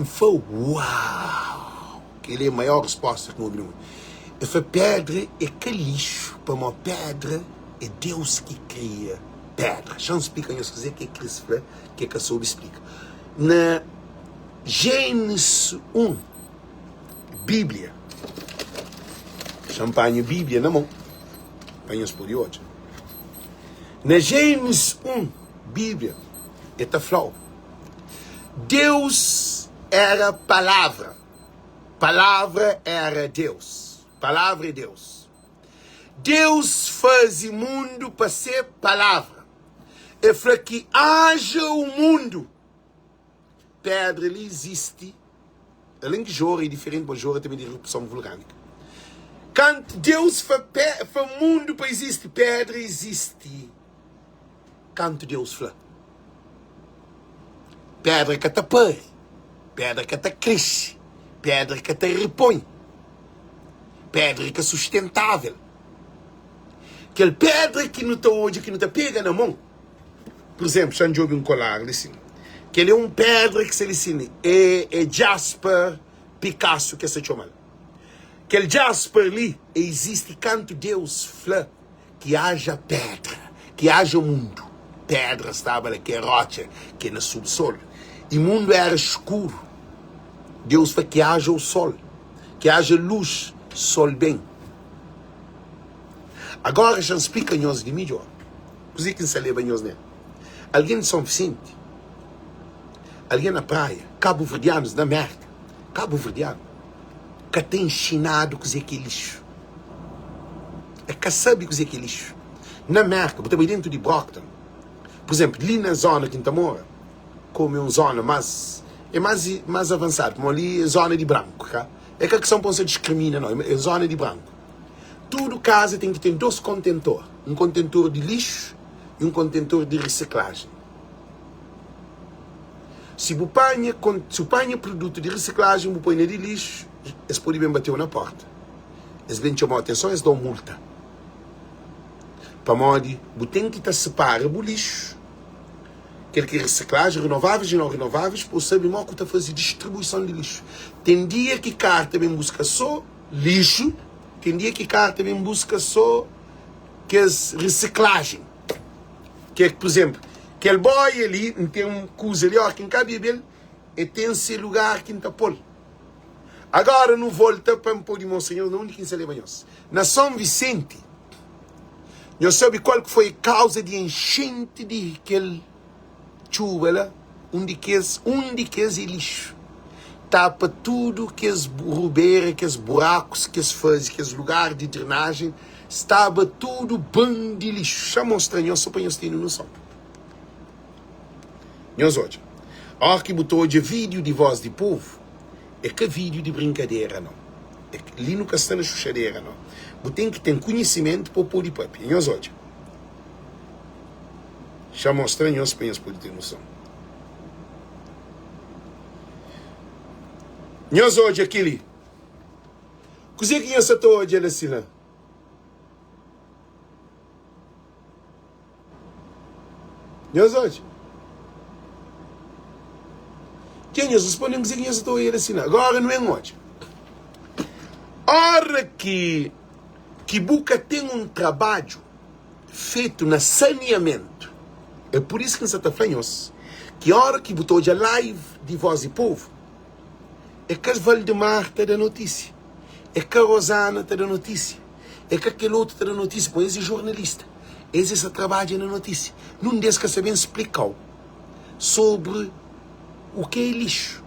foi uau! Que ele é a maior resposta que não ouviu. Eu falei, pedra é que lixo, para uma pedra é Deus que cria pedra. Já não explica isso, dizer que é Cristo, que é que a soube explica. Na Gênesis 1, Bíblia, champanhe Bíblia na mão, apanhas por hoje. Na Gênesis 1, Bíblia, está falando, Deus era palavra, palavra era Deus. Palavra é Deus. Deus faz o mundo para ser palavra. E para que haja o mundo. Pedra ele existe Além que Jora é diferente, mas Jora também de erupção vulcânica. Quando Deus faz o mundo para existir, pedra existe. Quando Deus fala. Pedra que te pare, pedra que te cresce, pedra que te repõe, pedra que é sustentável. Aquela pedra que não está hoje, que não te pega na mão. Por exemplo, se eu um colar, assim, que ele é um pedra que se ele é Jasper Picasso que se chama. Aquele Jasper ali existe quando Deus fala que haja pedra, que haja mundo. Pedra estava ali, que é rocha, que é no subsolo. E o mundo era escuro. Deus fala que haja o sol, que haja luz, sol bem. Agora já explica-nos de melhor. Coisa que se leva-nos, né? Alguém de São Vicente, alguém na praia, Cabo Verdeanos, na merda, Cabo Verdeano, que tem ensinado coisa que é lixo. É que sabe coisa que é lixo. Na merda, também dentro de Brockton, por exemplo, ali na zona que a gente mora, como é uma zona mais avançada, como ali é zona de branco, tá? É que a questão não se discrimina, não, é zona de branco. Tudo casa tem que ter 2 contentores, um contentor de lixo e um contentor de reciclagem. Se você põe produto de reciclagem, você põe de lixo, eles podem bem bater na porta. Eles vêm chamar a atenção, eles dão multa. Para modo, você tem que separar o lixo, que é reciclagem, renováveis e não renováveis, por saber mal que está fazendo distribuição de lixo. Tem dia que cá também busca só lixo, tem dia que cá também busca só que é reciclagem. Que é, por exemplo, aquele boy ali, tem um coisa ali, ó, que não cabe ele, e tem esse lugar que não está pôr. Agora não volta para me pôr de Monsenhor, não único que se leva nós. Na São Vicente, nós sabemos qual que foi a causa de enchente de aquele chuva lá, onde que é lixo. Tapa tudo que as rubeiras, que os buracos, que as fazem, que os lugares de drenagem, estava tudo bem de lixo. Já mostra nós só para nós terem noção. Nós hoje, a hora que botou hoje vídeo de voz de povo, é que vídeo de brincadeira, não. É que ali nunca está na chuchadeira, não. Você tem que ter conhecimento para pôr de papo. Nós hoje, já mostra nós para nós poder ter noção. Nós hoje aquele. Coisa que nós estou hoje assim lá. Nós hoje. Quem nós respondemos que nós estou hoje assim lá. Agora não é hoje. Hora que Buca tem um trabalho feito na saneamento. É por isso que nós estamos falando. Que a hora que botou hoje a live de Voz e Povo, é que a Valdemar está da notícia. É que a Rosana está da notícia. É que aquele outro está da notícia. Pois esse jornalista. Esse trabalha na notícia. Não deixa que saber explicar sobre o que é lixo.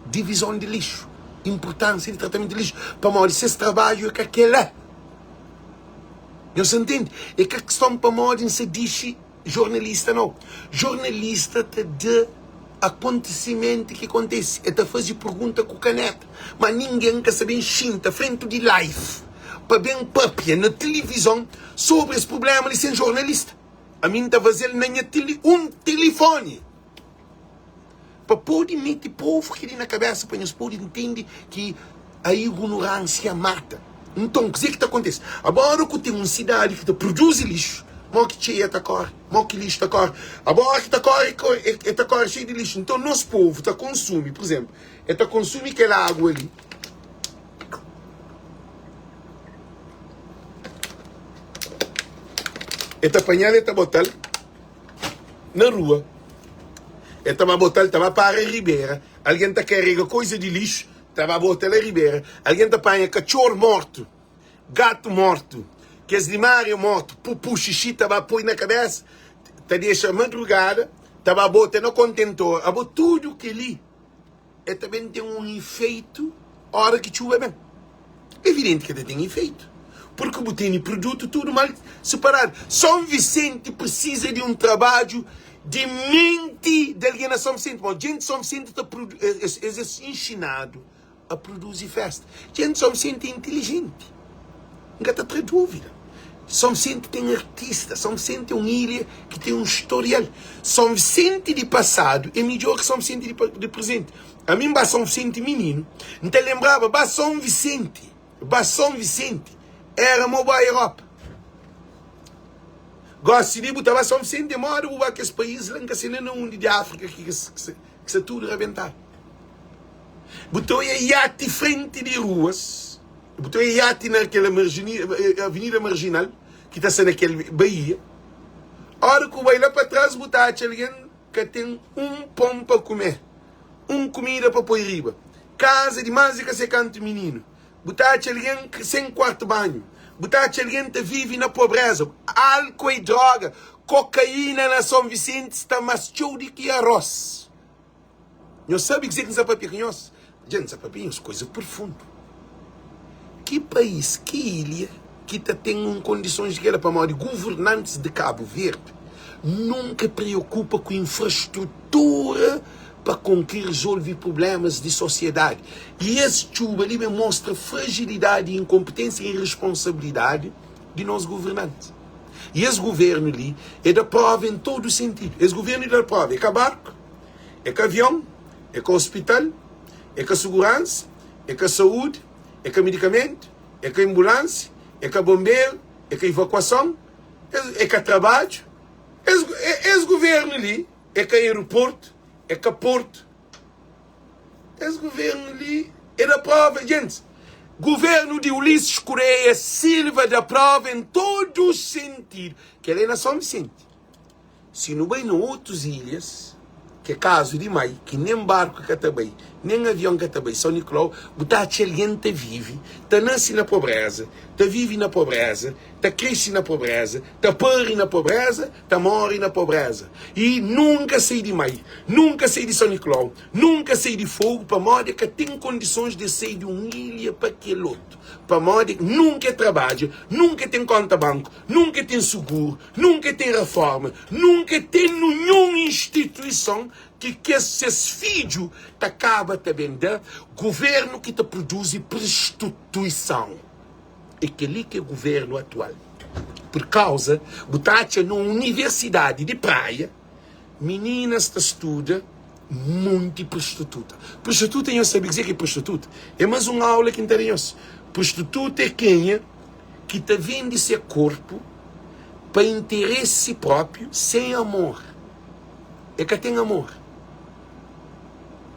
Divisão de lixo. Importância de tratamento de lixo. Para morrer esse trabalho é que aquele é. Não se entende? É que a questão para morrer não se diz jornalista, não. Jornalista está de acontecimento que acontece. É fazer pergunta com caneta. Mas ninguém quer saber enxinta frente de live. Para bem papia na televisão sobre esse problema de ser jornalista. A mim está fazendo na minha um telefone. Para poder meter povo aqui na cabeça, para nós poder entender que a ignorância mata. Então, o que está acontecendo? Agora que tem uma cidade que produz lixo, mal que cheia está corre, mal que lixo está corre. Agora que está corre cheio de lixo. Então, nosso povo está consumindo, por exemplo, está consumindo aquela água ali. Está apanhando, está botando na rua. Estava botando, estava para a ribeira. Alguém está carregando coisa de lixo, estava botando a ribeira. Alguém está apanhando cachorro morto, gato morto, que é de Mário morto, pupu, xixi, estava a pôr na cabeça, está deixando madrugada, estava botando no contentor, a tudo que ali. E também tem um efeito, hora que chuva bem. É evidente que tem efeito. Porque o tem produto tudo mal separado. São Vicente precisa de um trabalho de mente de alguém na São Vicente. Mas gente de São Vicente está ensinado a produzir festa. Gente, somos gente inteligente. Não tem dúvida. São Vicente tem artista, São Vicente é uma ilha que tem um historial. São Vicente de passado é melhor que São Vicente de presente. A mim, São Vicente menino, não te lembrava, São Vicente era uma boa Europa. Gosto de botar São Vicente de modo que esse país lá não de África que se tudo rebentar. Botou iate frente de ruas. Botou iate naquela avenida marginal, que está sendo naquela Bahia. Hora que vai lá para trás, botar alguém que tem pão para comer. Comida para pôr riba. Casa de mais de 50 menino. Botar alguém sem quarto banho. Botar alguém que vive na pobreza. Álcool e droga. Cocaína na São Vicente está mais show do que arroz. Não sabe dizer que não sabe nós. Gente, sabe é coisa profunda. Que país, que ilha, que tem condições de guerra para morrer, governantes de Cabo Verde, nunca preocupa com infraestrutura para conseguir resolver problemas de sociedade. E esse chuva ali mostra fragilidade, incompetência e irresponsabilidade de nós governantes. E esse governo ali é da prova em todo sentido. Esse governo é da prova. É com barco, é com avião, é com hospital, é com segurança, é com saúde, é com medicamento, é com ambulância, é com bombeiro, é com evacuação, é com trabalho. Esse governo ali é com aeroporto, é com porto. Esse governo ali é da prova, gente. Governo de Ulisses Correia Silva da prova em todo sentido. Que ele é na São Vicente. Se não bem em outras ilhas, que é caso de Mai, que nem barco que está bem, nem avião que está bem, São Nicolau, botar alguém que vive, que nasce na pobreza, que vive na pobreza, que cresce na pobreza, que morre na pobreza, que morre na pobreza. E nunca sai de Mai, nunca sai de São Nicolau, nunca sai de Fogo, para modo que tem condições de sair de uma ilha para aquele outro. Para modo que nunca trabalha, nunca tem conta banco, nunca tem seguro, nunca tem reforma, nunca tem nenhuma instituição que esses filhos te acaba também de governo que te produz prostituição. E que ali que é o governo atual. Por causa, botaste numa universidade de praia, meninas que estudam muito prostituta. Prostituta, eu sabia dizer que é prostituta. É mais uma aula que interessa. Prostituta é quem é que te vende seu corpo para interesse próprio, sem amor. É que tem amor.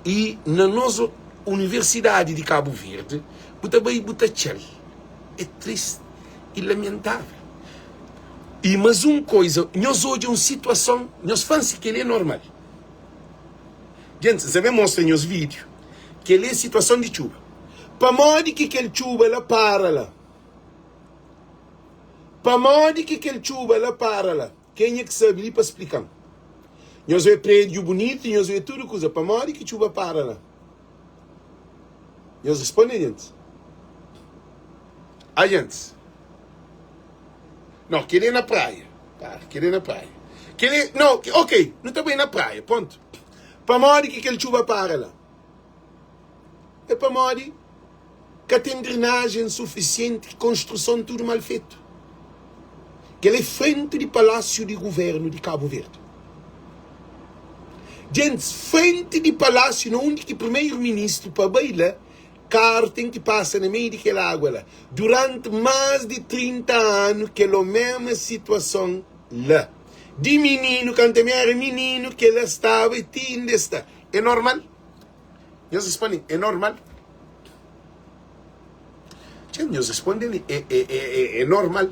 E na nossa Universidade de Cabo Verde, também é triste e lamentável. E mais uma coisa, nós hoje uma situação, nós pensamos que ele é normal. Gente, você vai mostrar nos vídeos que ele é situação de chuva. Para modo que aquele chuva ela para lá. Para modo que aquele chuva ela para lá. Quem é que sabe ali para explicar? Nós vemos prédio bonito, nós vemos tudo coisa. Para modo que chuva para lá. Nós respondemos, gente. A gente. Não, querer na praia. Tá, querer na praia. Querer, não, ok, não está bem na praia, ponto. Para modo que aquele chuva para lá. É para modo que tem drenagem suficiente, construção tudo mal feito. Que ele é frente de Palácio de Governo de Cabo Verde. Gente, frente de Palácio, onde que o primeiro-ministro para bailar, carro tem que passar no meio daquela água lá. Durante mais de 30 anos, que é a mesma situação lá. De menino, quando também era menino, que ela estava e ainda está. É normal? Nós respondemos, é normal? Nós respondemos, é normal.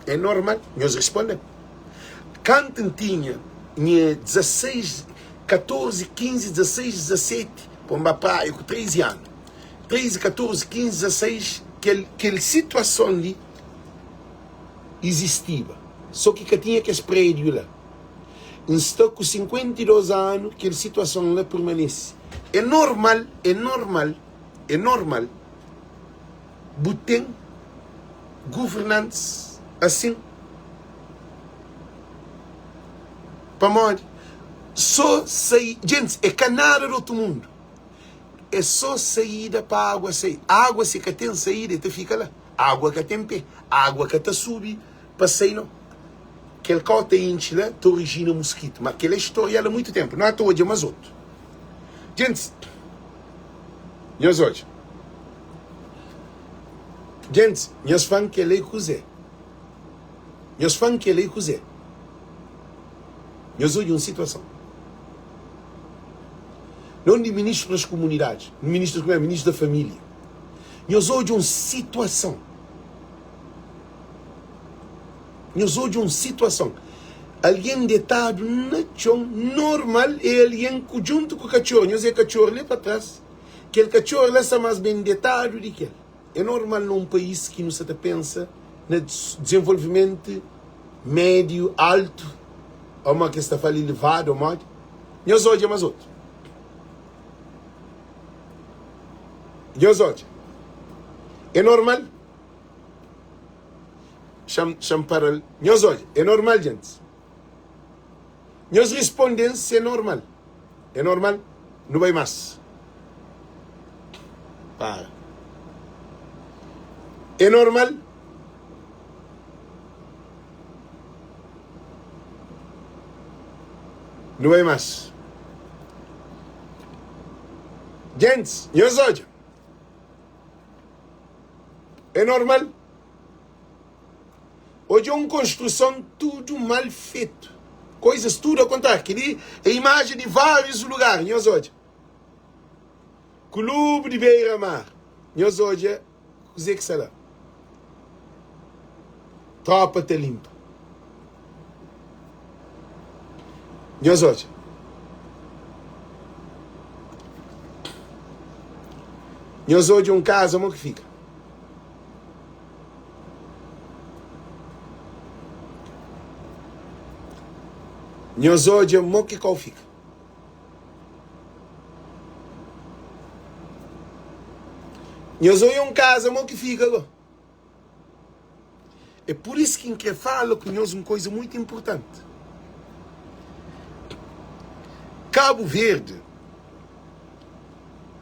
É normal? Nós respondemos. Quando tinha 16, 14, 15, 16, 17, para uma praia com 13 anos. 13, 14, 15, 16, aquela situação ali existia. Só que tinha que prédio lá. Estou com 52 anos, aquela situação lá permanece. É normal, é normal, é normal. Botem governantes assim. Para morrer. Só sair, gente, é canário do outro mundo. É só saída para a água sair. A água, se que tem saída, tu fica lá. A água que tem pé. A água que te sube para sair, não. Aquele que tem enche lá, te origina mosquito. Mas aquela história há muito tempo. Não é toda, mas outro. Gente, nós hoje. Gente, nós fãs que lei cozé. Nós fãs que lei cozé. Nós hoje uma situação. Não de ministro das comunidades, ministro da família. Nós hoje uma situação. Nós hoje uma situação. Alguém deitado no chão, normal, é alguém junto com o cachorro. Nós é cachorro ali para trás. Aquele cachorro lá está mais bem deitado do que ele. É normal num país que não se pensa no desenvolvimento médio, alto, ou uma que está falando elevado, ou mais. Nós hoje é mais outro. Nós hoje. É normal. Champaral. Nós hoje. É normal, gente. Nós respondemos é normal. É normal. Não vai mais. Para. É normal? Não vai mais. Gente, nós hoje. É normal? Hoje é uma construção tudo mal feito. Coisas tudo a contar. Aqui é imagem de vários lugares. Nós hoje. Clube de Beira-Mar. Nós hoje. Dizer que será. Tropa te limpa. Nós hoje. Nós hoje um caso, como que fica? Nós hoje, como que qual fica? Nós hoje um caso, como que fica agora? É por isso que eu falo com nós uma coisa muito importante. Cabo Verde,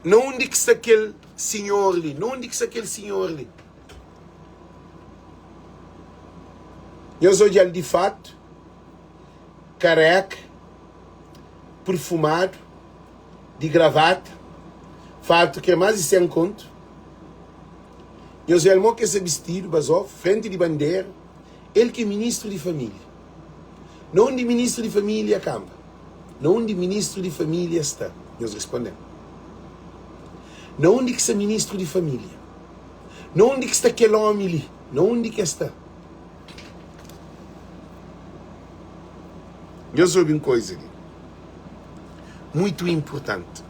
não onde que está aquele senhor ali, não onde que está aquele senhor ali. Nós hoje ele de fato, careca, perfumado, de gravata, fato que é mais de 100 conto. Nós ele que esse vestido, basou, frente de bandeira, ele que é ministro de família. Não de ministro de família acaba. Não de ministro de família está. Nós respondemos. Não onde que está ministro de família. Não onde que está aquele homem ali. Não onde que está. Eu soube uma coisa ali. Muito importante.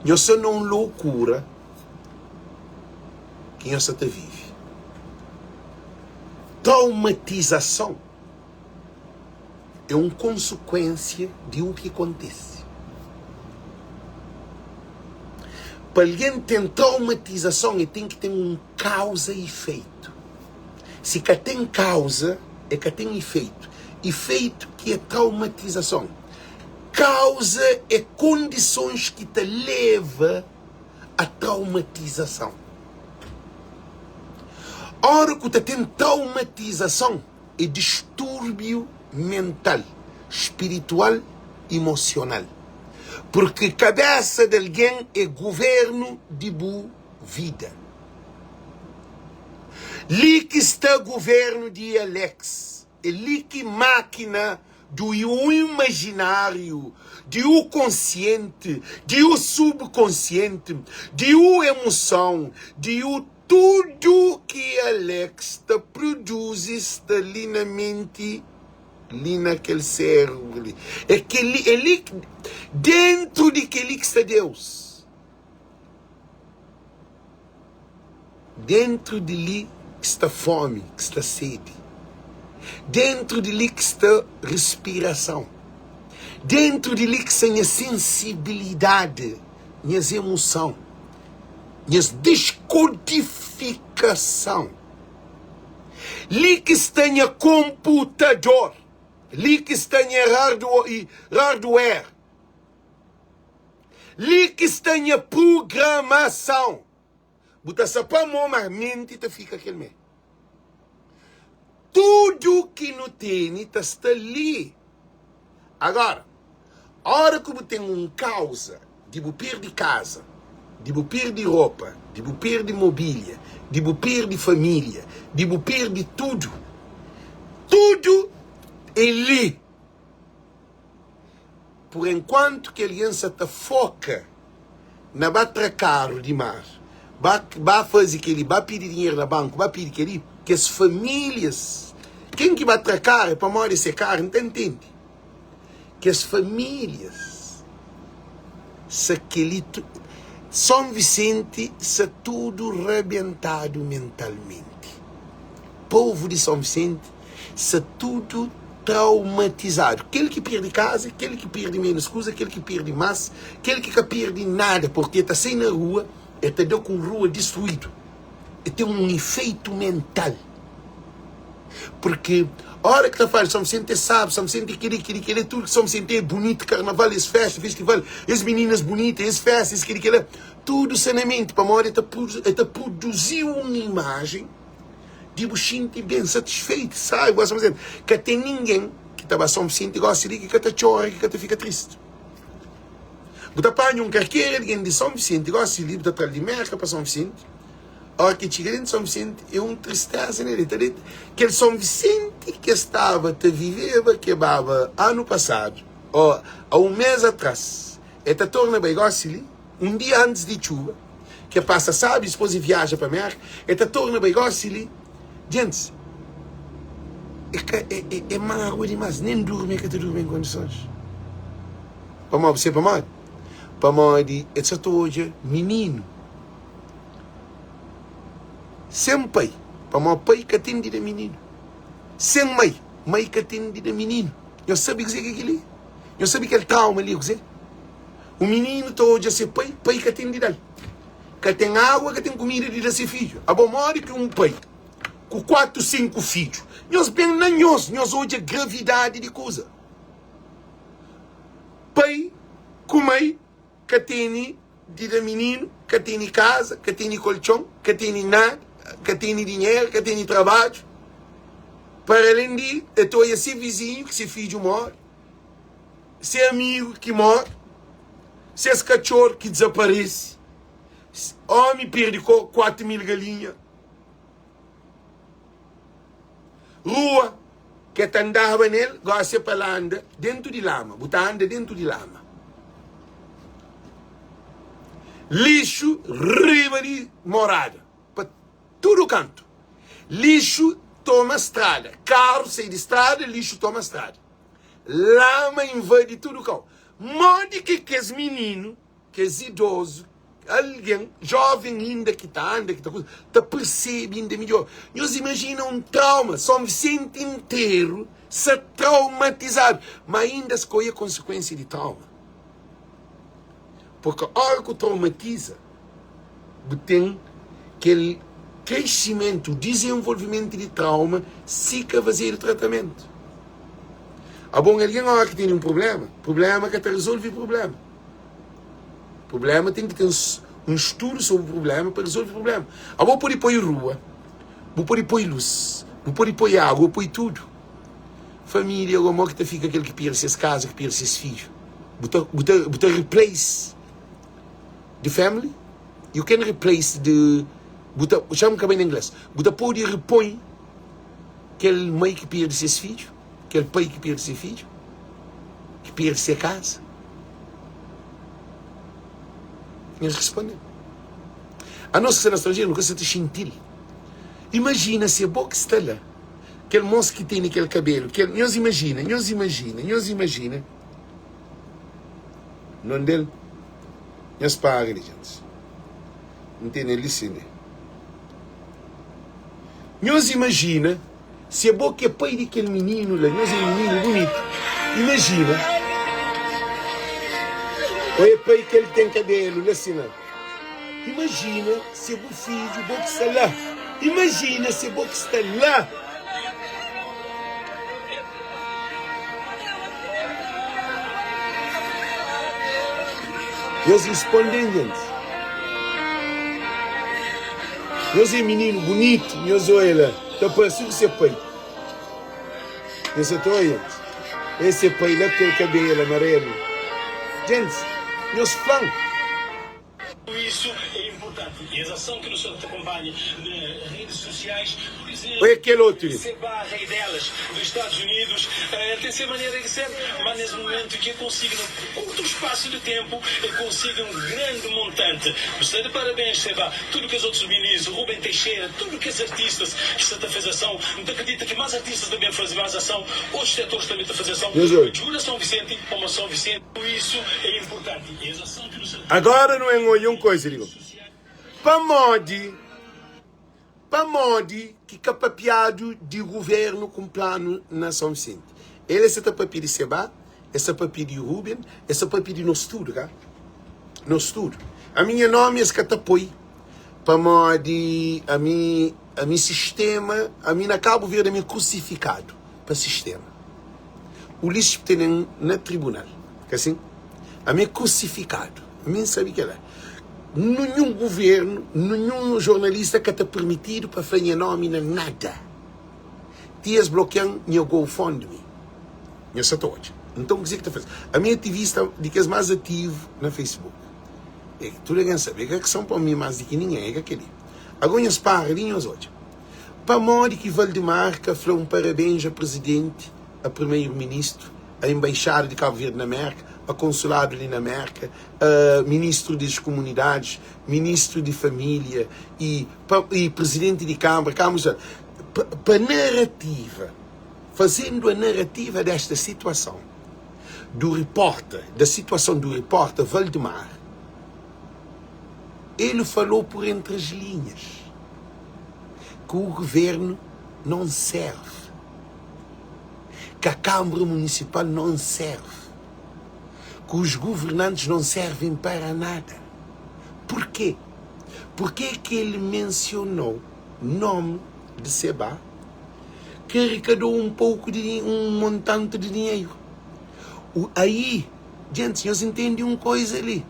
Eu sou não loucura que eu só te vive. Traumatização é uma consequência de o que acontece. Para alguém ter traumatização, ele tem que ter um causa e efeito. Se que tem causa, é que tem efeito. Efeito que é traumatização. Causa é condições que te levam à traumatização. A hora que tu tem traumatização, é distúrbio mental, espiritual, emocional. Porque a cabeça de alguém é governo de boa vida. Ali que está o governo de Alex. É ali que máquina do imaginário, do consciente, do subconsciente, do emoção, do tudo que Alex te produz está ali na mente, ali naquele cérebro ali. É que ali, dentro daquele que está Deus. Dentro de ali que está fome, que está sede. Dentro de ali que está respiração. Dentro de ali que está a sensibilidade, minhas emoções. Minhas descodificação. Ali que está o computador. li que está em hardware, li que está em programação. Buta só para a mente te fica aquele mês. Tudo que não tem está ali. Agora, a hora que você tem causa de você perder casa, de você perder roupa, de você perder mobília, de você perder família, de você perder tudo, tudo é ali. Por enquanto que a aliança te foca na batra caro demais, vai fazer que ele vai pedir dinheiro no banco, vai pedir que as famílias, quem que vai atracar é para morrer esse carro, não entende? Que as famílias, se aquele São Vicente se tudo rebentado mentalmente. Povo de São Vicente se tudo traumatizado. Aquele que perde casa, aquele que perde menos coisa, aquele que perde mais, aquele que perde nada, porque está sem na rua, está com a rua destruído. E tem um efeito mental. Porque a hora que está falando, São Vicente sabe, São Vicente quer tudo que São Vicente é bonito, carnaval, as festas, festival, as meninas bonitas, as festas, tudo sanamente, para a hora está produzir uma imagem de você bem satisfeito, sabe? Que tem ninguém que estava São Vicente gosta de que te chora, que te fica triste. Você apanha qualquer alguém de São Vicente gosta de livro de merda para São Vicente. A hora que chega em São Vicente é uma tristeza, né? Aquele São Vicente que estava a viver, que estava ano passado, ou há um mês atrás, está torna bem ali, um dia antes de chuva, que passa, sabe, depois viaja para a América, está torna bem ali, gente, é mágoa demais, nem dorme que te dorme em condições. Para mim, você para mim, é só hoje, menino. Sem pai, para meu pai que atende de menino. Sem mãe que atende de menino. Eu sabia que aquilo. Eu sabia que ele trauma ali, o menino todo a ser pai que atende dele. Que tem água, que tem comida de ser filho. A bom modo que um pai com 4, 5 filhos. Nós bem na nós hoje a gravidade de coisa. Pai com mãe que tem de menino, que tem casa, que tem colchão, que tem nada, que tem dinheiro, que tem trabalho. Para além de, estou a ser vizinho que se filho morre, ser amigo que morre, ser cachorro que desaparece, homem perde 4.000 galinhas, rua que andava nele, gosta para lá anda dentro de lama, botar anda dentro de lama. Lixo, riba de morada, para todo canto. Lixo toma estrada, carro sai de estrada, lixo toma estrada. Lama invade tudo o carro. Mode que os meninos, que os idosos, alguém jovem ainda que está percebendo melhor. Nós imaginamos um trauma, São Vicente inteiro se traumatizado, mas ainda escolhe a consequência de trauma. Porque a hora que traumatiza, tem aquele crescimento, desenvolvimento de trauma, se que fazer o tratamento. A bom, alguém a hora que tem um problema que te resolve o problema. O problema tem que ter um estudo sobre o problema para resolver o problema. A bom pode pôr rua, pode pôr luz, pode pôr água, pode tudo. Família, o amor que te fica aquele que perde as casas, que perde os filhos. Você replace the family, you can replace the, chama que bem em inglês, você pode repõe aquele mãe que perde seus filhos, aquele pai que perde seu filho, que perde sua casa. Eles respondem. A nossa cena estrangeira nunca se te gentil. Imagina se a boca está lá, aquele moço que tem aquele cabelo, nós imagina, não dele. Nós pagamos, gente. Não tem nem licença. Nós imagina se a boca é pai daquele menino lá, nós é um menino bonito. Imagina. Ou é pai que ele tem cabelo, assim. Imagina se o filho, o boca está lá. Imagina se a boca está lá. Eles respondem, gente. Eles é menino bonito, meus olhos, então parece que você pai. Esse é esse pai lá tem o cabelo amarelo. Gente, meus fãs. Isso é importante. E a ação que nos acompanha nas redes sociais, por exemplo, Olha aquele outro. Seba, rei delas, dos Estados Unidos, tem essa maneira de ser, mas nesse momento que consiga, num curto espaço de tempo, consiga um grande montante. Você de parabéns, Seba. Tudo que os outros ministros, Rubem Teixeira, tudo que os artistas que estão a fazer ação, não acredita que mais artistas também fazem mais ação, outros setores também estão a fazer ação. Jura São Vicente, como São Vicente, isso é importante. E a ação que nos agora não é uma coisa, digo. Para modi que capapiado de governo com plano na São Vicente. Ele está para pedir Seba, esse para pedir Rubem, esse para pedir no estudo, tá? No estudo. A minha nome é que apoio para modi a mim sistema, a mim na Cabo Verde é crucificado para sistema. O lixo tem na tribunal, que assim, a mim crucificado. A mim sabe que é. Nenhum governo, nenhum jornalista que está permitido para fazer nómina nada. Tias bloqueiam meu GoFundMe. Meu satote. Então, o que está fazendo? A minha ativista de que é mais ativo na Facebook. É que tu não sabe que são para mim mais do que ninguém, é aquele. Agora, as parrinhas hoje. Para morrer que Valdemar que falou um parabéns ao presidente, ao primeiro-ministro, à embaixada de Cabo Verde na América, a consulado ali na América, ministro das comunidades, ministro de família e presidente de Câmara, para narrativa, fazendo a narrativa desta situação, da situação do repórter Valdemar, ele falou por entre as linhas que o governo não serve, que a Câmara Municipal não serve, que os governantes não servem para nada. Por quê? Porque que ele mencionou o nome de Seba, que arrecadou um montante de dinheiro. Aí, gente, nós entendemos uma coisa ali.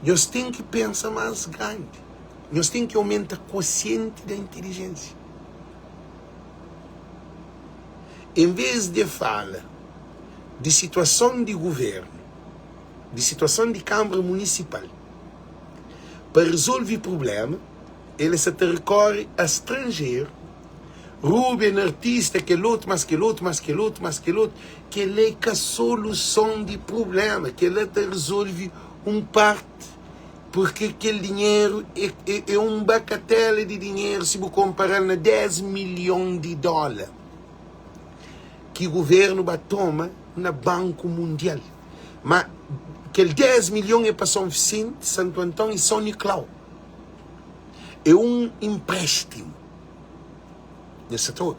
Nós temos que pensar mais grande. Nós temos que aumentar o quociente da inteligência. Em vez de falar de situação de governo, de situação de Câmara Municipal, para resolver o problema, ele se recorre a estrangeiro, Rubem, artista, que outro, mas que outro, mas que outro, mas que outro, que ele é a solução de problema, que ele resolve parte, porque aquele dinheiro é um bacatela de dinheiro, se você comparar na 10 milhões de dólares, que o governo toma na Banco Mundial. Mas aquele 10 milhões é para São Vicente, Santo Antônio e São Nicolau. É um empréstimo. Nessa toda.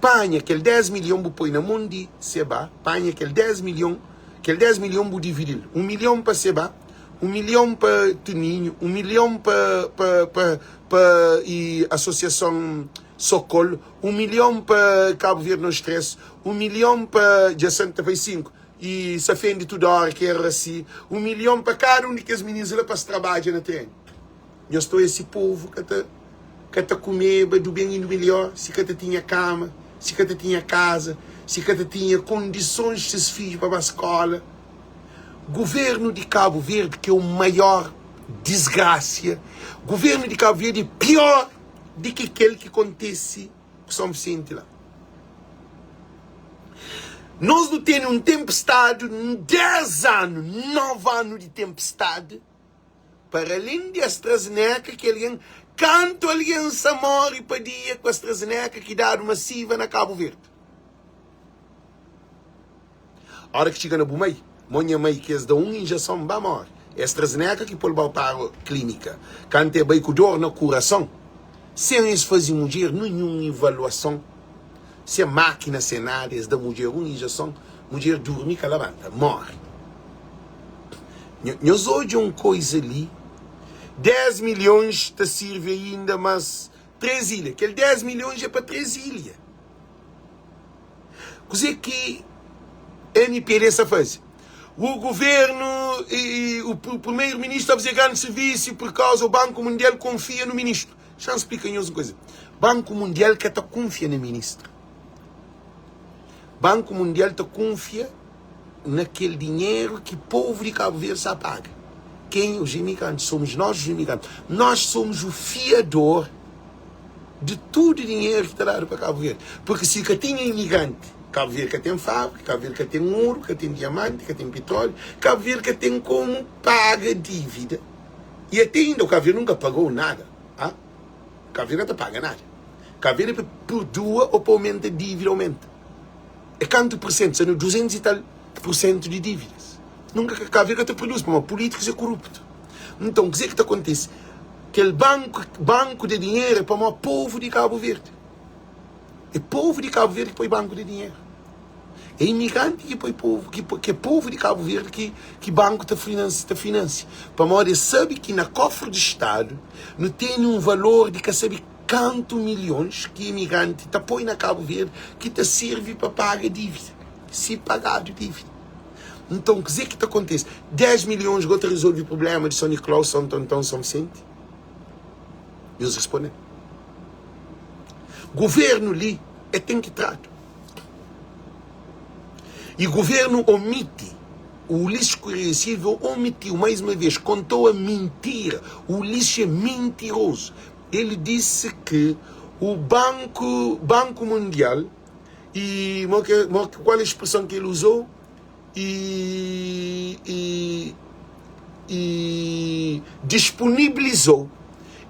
Panha aquele 10 milhões que põe na mão de Seba, panha aquele 10 milhões que dividir. 1 milhão para Seba, 1 milhão para Toninho, 1 milhão para a Associação Socorro, 1 milhão para Cabo Verde no Estresse, 1 milhão para Jacinto Faz 5 e Safende tudo a hora que era assim, 1 milhão para cada um daqueles meninos lá para se trabalhar na terra. Eu estou esse povo que está comer do bem e do melhor, se que tinha cama, se que tinha casa, se que tinha condições de seus filhos para a escola. Governo de Cabo Verde, que é o maior desgraça, governo de Cabo Verde é pior do que aquele que acontece com São Vicente lá. Nós não temos um tempestade, 10 anos, 9 anos de tempestade, para além de AstraZeneca, que alguém, canto alguém se morre para dia com a AstraZeneca que dá uma massiva na Cabo Verde. A hora que chega na Bumei, minha mãe que é da uma injeção, vai morrer. É AstraZeneca que pode para a clínica. Canto é bem com dor no coração. Sem eles fazer mulher nenhuma avaliação, se a máquina cenárias da mulher uma injeção, mulher dorme que levanta, morre. Nós hoje uma coisa ali, 10 milhões te serve ainda, mas 3 ilhas. Aquele 10 milhões é para 3 ilhas. Coisa que a MPD faz. o governo e o primeiro-ministro a fazer grande serviço por causa o Banco Mundial confia no ministro. Já me explica uma coisa. Banco Mundial que confia no ministro. Banco Mundial confia naquele dinheiro que o povo de Cabo Verde se paga. Quem? Os imigrantes. Somos nós os imigrantes. Nós somos o fiador de todo o dinheiro que está dado para Cabo Verde. Porque se que tinha imigrante, Cabo Verde que tem fábrica, Cabo Verde que tem ouro, que tem diamante, que tem petróleo, Cabo Verde que tem como paga dívida. E até ainda o Cabo Verde nunca pagou nada. Cabo Verde não paga nada. Cabo Verde por duas ou por aumento de dívida aumenta. É quanto por cento? São 200 e tal por cento de dívidas. Nunca que Cabo Verde produz, mas políticos é corrupto. Então, o que acontece? Aquele banco de dinheiro é para o povo de Cabo Verde. É povo de Cabo Verde que põe banco de dinheiro. É imigrante que põe povo, que é povo de Cabo Verde que banco te financia. Para modo sabe que na cofre do Estado não tem um valor de que sabe quanto milhões que imigrante te põe na Cabo Verde que te serve para pagar dívida. Se pagar de dívida. Então, o que acontece? 10 milhões agora resolve o problema de São Nicolau, São Antão, São Vicente? E eles respondem. Governo ali é tem que tratar. E o governo omite. O lixo corresivo omitiu, mais uma vez, contou a mentira. O lixo é mentiroso. Ele disse que o Banco Mundial, e qual é a expressão que ele usou? E disponibilizou.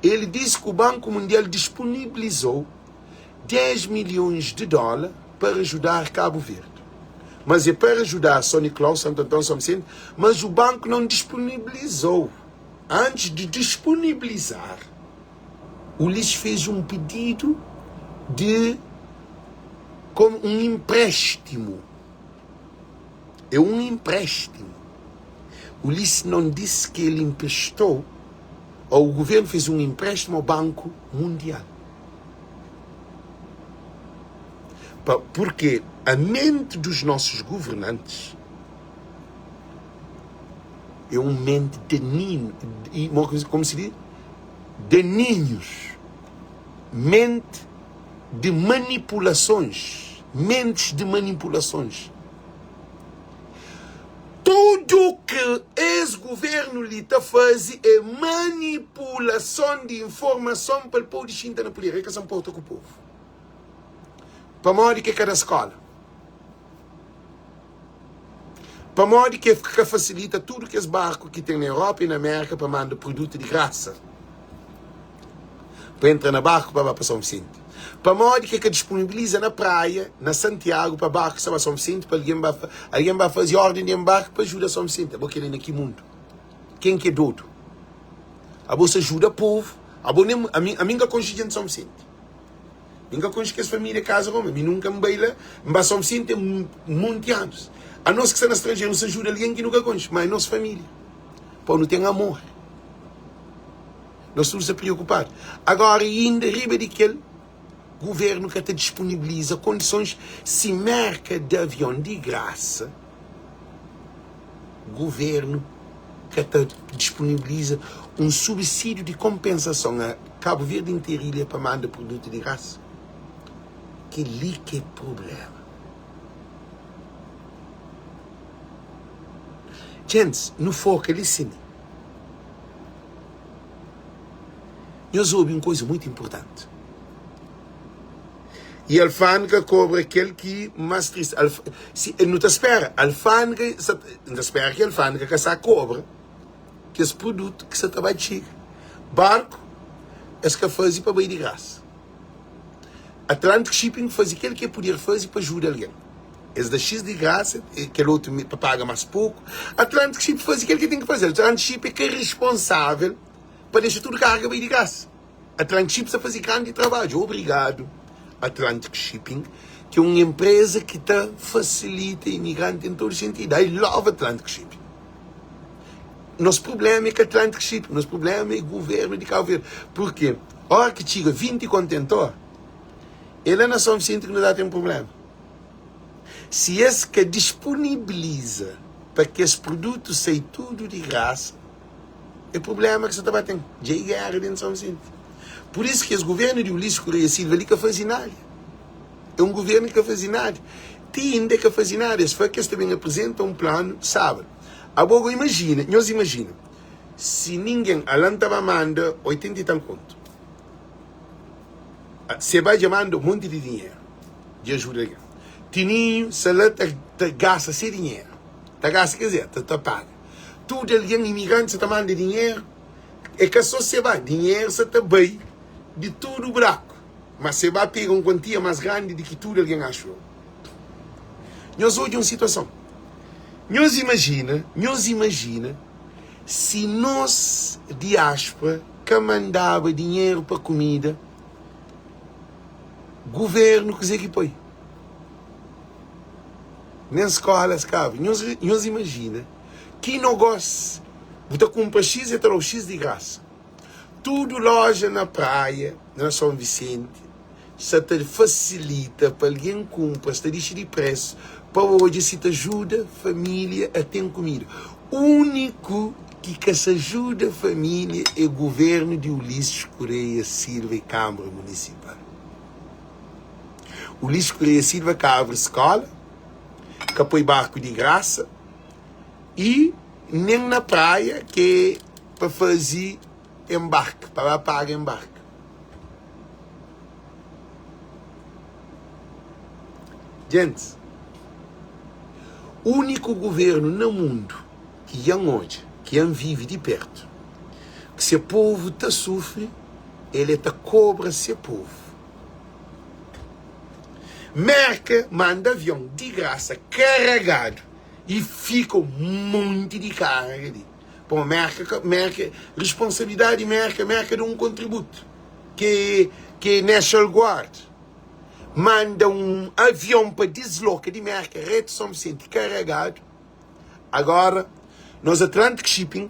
Ele disse que o Banco Mundial disponibilizou 10 milhões de dólares para ajudar Cabo Verde. Mas é para ajudar São Nicolau, Santo Antão, São Vicente, mas o banco não disponibilizou. Antes de disponibilizar, o lixo fez um pedido como um empréstimo. É um empréstimo. O lixo não disse que ele emprestou, ou o governo fez um empréstimo ao Banco Mundial. Porque a mente dos nossos governantes é uma mente de ninho, como se diz? De ninhos. Mente de manipulações. Mentes de manipulações. Tudo que esse governo lhe está fazendo é manipulação de informação para o povo de Chinta na política, que são porta com o povo. Para modo que cada escola. Para modo que facilita tudo que os barcos que tem na Europa e na América para mandar produto de graça. Para entrar no barco para São Vicente. Para modo que disponibiliza na praia, na Santiago, para barco para São Vicente, para alguém vai fazer ordem de embarque para ajudar São Vicente. É porque ele aqui mundo. Quem que é doido? A bolsa ajuda o povo. A minha consciência de São Vicente. Nunca conheço que essa família casa Roma. Eu nunca me baila. Mas São Vicente tem muitos anos. A nós que está no estrangeiro nos ajuda alguém que nunca conhece. Mas a nossa família. Pô, não tem amor. Nós estamos a preocupar. Agora, ainda arriba daquele governo que até disponibiliza condições, se marca de avião de graça. Governo que até disponibiliza um subsídio de compensação a Cabo Verde inteira para mandar produto de graça. Que ali que é problema. Gente, no foco, listen. Eu soube uma coisa muito importante. E a alfândega cobra aquele que mais triste. Não te espera. A alfândega, não te espera que a alfândega que essa cobra, que esse produto que você trabalha chega. Barco, esse que faz para bem de graça. Atlantic Shipping faz aquilo que podia fazer para ajudar alguém. Esse da X de graça, aquele outro paga mais pouco. Atlantic Shipping faz aquilo que tem que fazer. Atlantic Shipping é que é responsável para deixar tudo carga bem de graça. Atlantic Shipping está fazendo grande trabalho. Obrigado, Atlantic Shipping, que é uma empresa que facilita imigrante em todo sentido. I love Atlantic Shipping. Nosso problema é que Atlantic Shipping, nosso problema é o governo de Cabo Verde. Por quê? A hora que chega 20 contentores, ele não São Vicente que não dá um problema. Se esse que disponibiliza para que esse produto saia tudo de graça. É o problema que você está tendo. Já é guerra dentro de São Vicente. Por isso que esse governo de Ulisses Correia Silva ali que faz nada. É um governo que faz nada. Tem ainda que faz nada. Se for que eles também apresentam um plano, sabe? Agora imagina, se ninguém, alantava manda 80 e tal conto. Você vai chamando um monte de dinheiro de ajuda. Tininho, se ela gasta sem dinheiro. Gasta, quer dizer, paga. Tudo alguém imigrante se manda dinheiro. É que só você vai. Dinheiro você está bem de tudo buraco. Mas você vai pegar uma quantia mais grande do que tudo alguém achou. Nós hoje uma situação. Nós imagina se nós, diáspora, que mandava dinheiro para comida, governo que dizer que põe. Nem escola, escravo. Nós imagina que não gosta, você compra X e terá o X de graça. Tudo loja na praia, na São Vicente, se te facilita para alguém comprar, se deixa de preço, para hoje se te ajuda a família a ter comida. O único que se ajuda a família é o governo de Ulisses Correia Silva e Câmara Municipal. Ulisses Correia Silva que abre escola, que põe barco de graça e nem na praia que é para fazer embarque, para pagar embarque. Gente, o único governo no mundo que hoje, que vive de perto, que se o povo te sofre, ele te cobra seu povo. Merca manda avião de graça carregado e fica um monte de carga ali. Bom, Merca, responsabilidade Merca de um contributo que é National Guard. Manda um avião para deslocar de Merca, Rede São Vicente carregado. Agora, nós Atlantic Shipping,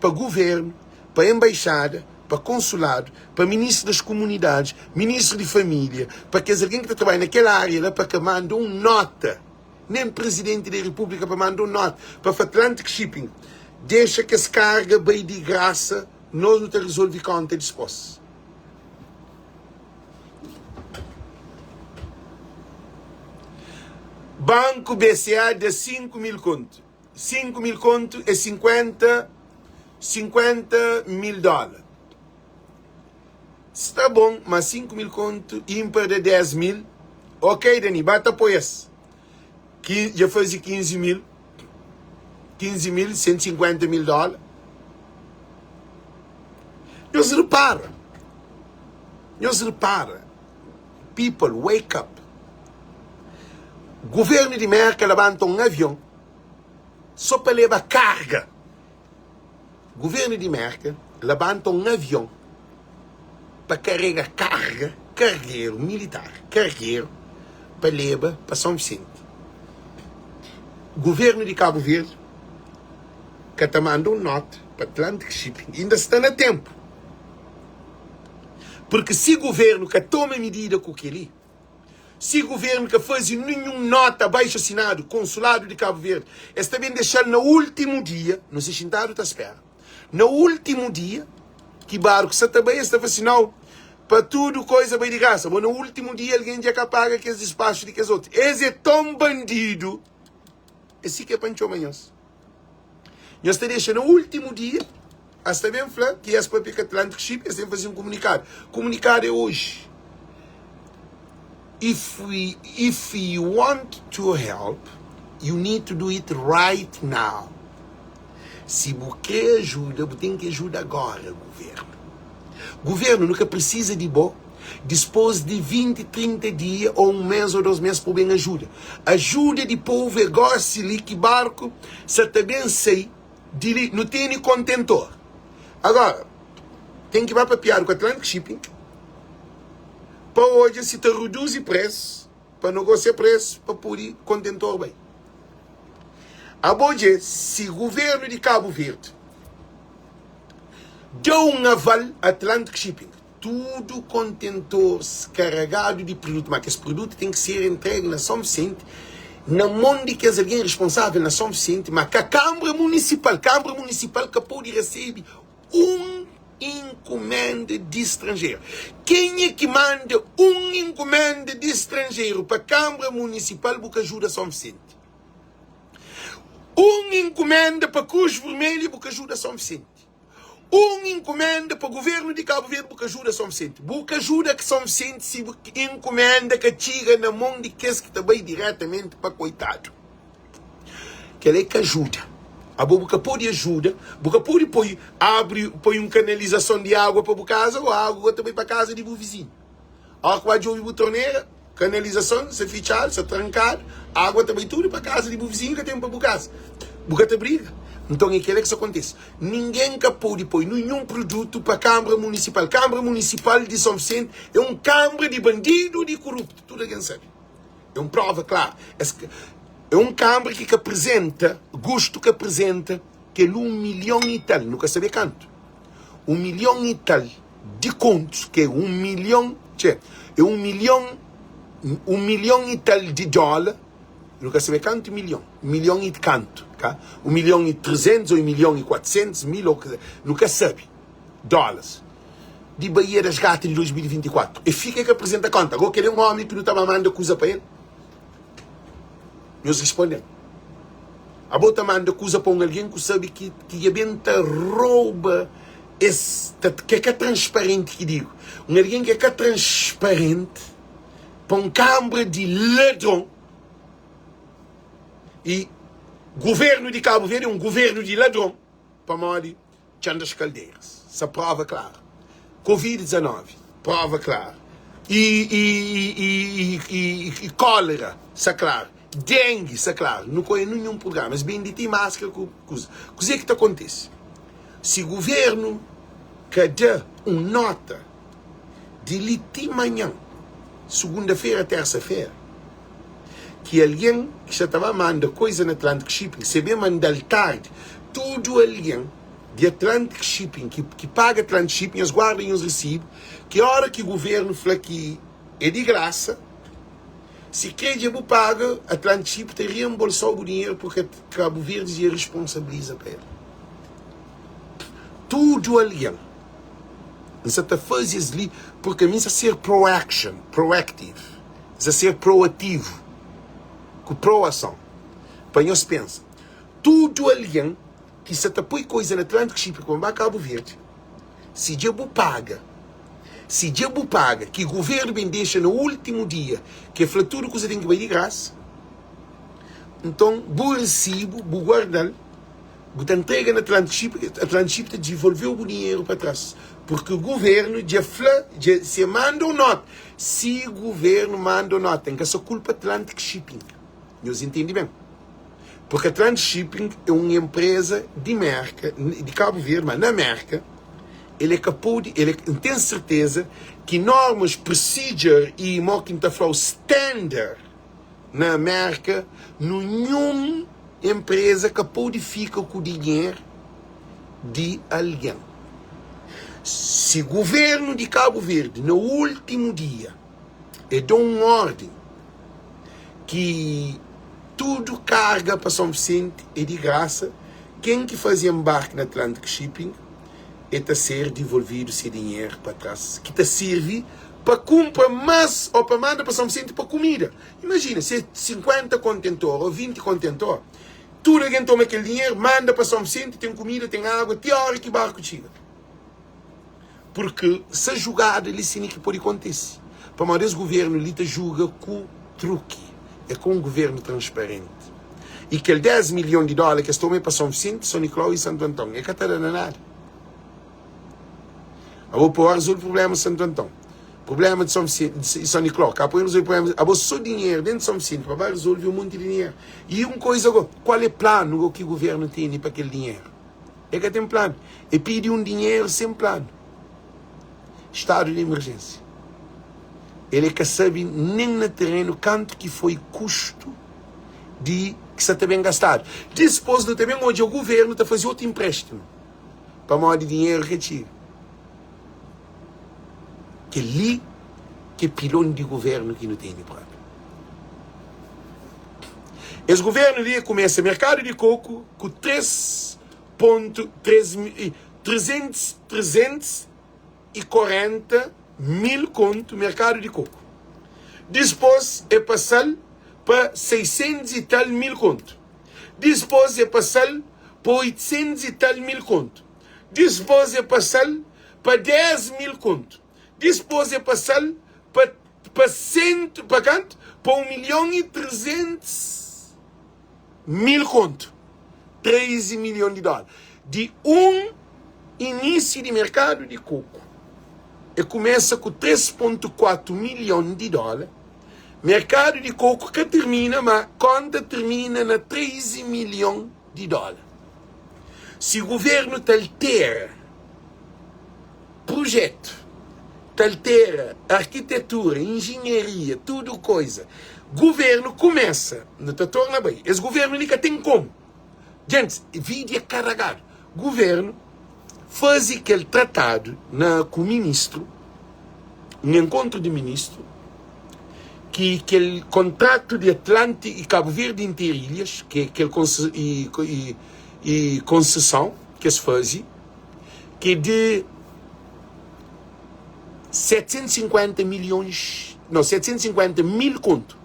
para governo, para embaixada, para consulado, para ministro das comunidades, ministro de família, para que alguém que trabalha naquela área lá, para que mande uma nota, nem presidente da república para mandar uma nota, para o Atlantic Shipping, deixa que as cargas bem de graça, nós não resolvemos conta disposto. Banco BCA de 5 mil conto. 5 mil conto é 50 mil dólares. Está bom, mas 5 mil conto, ímpar de 10 mil. Ok, Dani, bata apoio esse. Já faz 15 mil, 150 mil dólares. Nós repara. People, wake up. Governo de Merca levanta um avião só para levar carga. Governo de Merca levanta um avião para carregar cargueiro militar, para levar para São Vicente. Governo de Cabo Verde que está mandando nota para Atlantic Shipping, ainda está a tempo. Porque se o governo que toma medida com aquele, se o governo que faz nenhuma nota abaixo assinado, consulado de Cabo Verde, está bem deixando no último dia, não se sentado está à espera, no último dia, que barco está também está vacinado para tudo coisa bem de graça, mas no último dia alguém já paga aqueles despachos de que os outros. Esse é tão bandido, esse que é pancho manhãs. Nós te deixa no último dia, hasta bem falar que as próprias Atlantic Ship, eles têm que fazer um comunicado. Comunicado é hoje. If you want to help, you need to do it right now. Se você quer ajuda, você tem que ajudar agora, governo. Governo nunca precisa de bom. Depois de 20, 30 dias, ou um mês ou 2 meses, por bem ajuda. Ajuda de povo é gosto de que barco, se também sei, não tem contentor. Agora, tem que ir para piar com o Atlantic Shipping, para hoje se te reduz o preço, para negociar preço, para pôr contentor bem. Agora, se o governo de Cabo Verde deu um aval Atlantic Shipping, tudo contentor carregado de produto, mas que esse produto tem que ser entregue na São Vicente, na mão de que é alguém responsável na São Vicente, mas que a Câmara Municipal que pode receber encomenda de estrangeiro. Quem é que manda encomenda de estrangeiro para a Câmara Municipal que ajuda São Vicente? Encomenda para Cruz Vermelha que ajuda São Vicente. Encomenda para o governo de Cabo Verde que ajuda São Vicente. Que ajuda que São Vicente se encomenda que chega na mão de que também diretamente para coitado. Que ele que ajuda. A boca pode ajuda, boca pode põe uma canalização de água para a casa ou água também para a casa de o vizinho. A hora que vai ouvir a torneira, canalização, se fechar, se trancar, água também tudo para a casa de o vizinho que tem para a casa. Boca te briga. Então é aquilo que isso acontece. Ninguém que pode pôr nenhum produto para a Câmara Municipal. Câmara Municipal de São Vicente é um câmara de bandido, de corrupto. Tudo alguém sabe. É uma prova, claro. É um câmara que apresenta, gosto que apresenta, que é 1 milhão e tal, nunca sabia quanto. 1 milhão e tal de contos, que é 1 milhão, é 1 milhão e tal de dólar, nunca sabia quanto milhão. 1 milhão e quanto, tá? 1 milhão e 300 ou 1 milhão e 400 mil, nunca sabe, dólares. De Bahia das Gatas de 2024. E fica que apresenta conta. Agora querer um homem que não está mandando coisa para ele. Nós respondemos. A bota manda coisa para alguém que sabe que a benta rouba que é transparente, que digo. Alguém que é transparente para um câmara de ladrão. E governo de Cabo Verde é um governo de ladrão para Mori Chandas Caldeiras. Essa prova clara. Covid-19, prova clara. E cólera, isso é claro. Dengue, isso é claro. Não conheço nenhum programa, mas bem de ter máscara, coisa. O que é que acontece? Se o governo quer dar uma nota de liti manhã, segunda-feira, terça-feira, que alguém que já estava mandando coisa no Atlantic Shipping, se bem mandar tarde, tudo alguém de Atlantic Shipping, que paga Atlantic Shipping, eles guardam os recibos, que a hora que o governo fala que é de graça, se quer que paga, Atlantic Shipping tem reembolsado o dinheiro porque Cabo Verde responsabiliza para ele. Tudo alguém. Isso está fazendo ali, porque a mim é ser proactive, é ser proativo, com proação. Para nós pensar, tudo alguém que se põe coisa na Atlantic Shipping como vai a Cabo Verde, se Diabo paga, que o governo bem deixa no último dia, que é tudo coisa tem que vai de graça, então, o recibo, o guardar, o entrega na Atlantic Shipping devolveu o dinheiro para trás. Porque o governo se manda uma nota. Se o governo manda uma nota, tem que essa culpa Atlantic Shipping. Nós entendemos bem. Porque a Atlantic Shipping é uma empresa de merca, de Cabo Verde, mas na merca, ele tem certeza que normas, procedure e standard na merca, nenhuma empresa que pode ficar com o dinheiro de alguém. Se o governo de Cabo Verde, no último dia, dá uma ordem que tudo carga para São Vicente é de graça, quem que fazia embarque na Atlantic Shipping a ser devolvido esse dinheiro para trás, que te serve para comprar mais ou para mandar para São Vicente para comida. Imagina, se 50 contentores ou 20 contentores, tudo alguém toma aquele dinheiro, manda para São Vicente, tem comida, tem água, tem hora que barco chega. Porque se a jogada ali sim que pode acontecer. Para mais o governo ali te julga com truque. É com um governo transparente. E aquele 10 milhões de dólares que estão para São Vicente, São Nicolau e Santo Antônio. É que está dando nada. Eu vou pôr resolver o problema de Santo Antônio. O problema de São Vicente e São Nicolau. Cá põe resolver o problema. Eu vou só dinheiro dentro de São Vicente para resolver um monte de dinheiro. E uma coisa agora. Qual é o plano que o governo tem para aquele dinheiro? É que tem plano. E pede um dinheiro sem plano. Estado de emergência. Ele é que sabe nem no terreno quanto que foi custo de que está bem gastado. Depois do também onde o governo está fazendo outro empréstimo para maior de dinheiro que tira. Que ali que é pilão de governo que não tem de prata. Esse governo ali começa o mercado de coco com 340 mil conto mercado de coco. Depois é passar para 600 e tal mil conto. Depois é passar para 800 e tal mil conto. Depois é passar para 10 mil conto. Depois é passar para 1.300.000 conto. 13 milhões de dólares. De início de mercado de coco. E começa com 3,4 milhões de dólares. Mercado de coco que termina, mas conta termina na 13 milhões de dólares. Se o governo altera projeto, altera arquitetura, engenharia, tudo coisa, governo começa, não te torna bem. Esse governo nunca tem como. Gente, vídeo é carregado. Governo faz aquele tratado com o ministro, um encontro de ministro, que aquele contrato de Atlântico e Cabo Verde Interilhas, que aquele concessão que se faz, que é de 750 mil conto.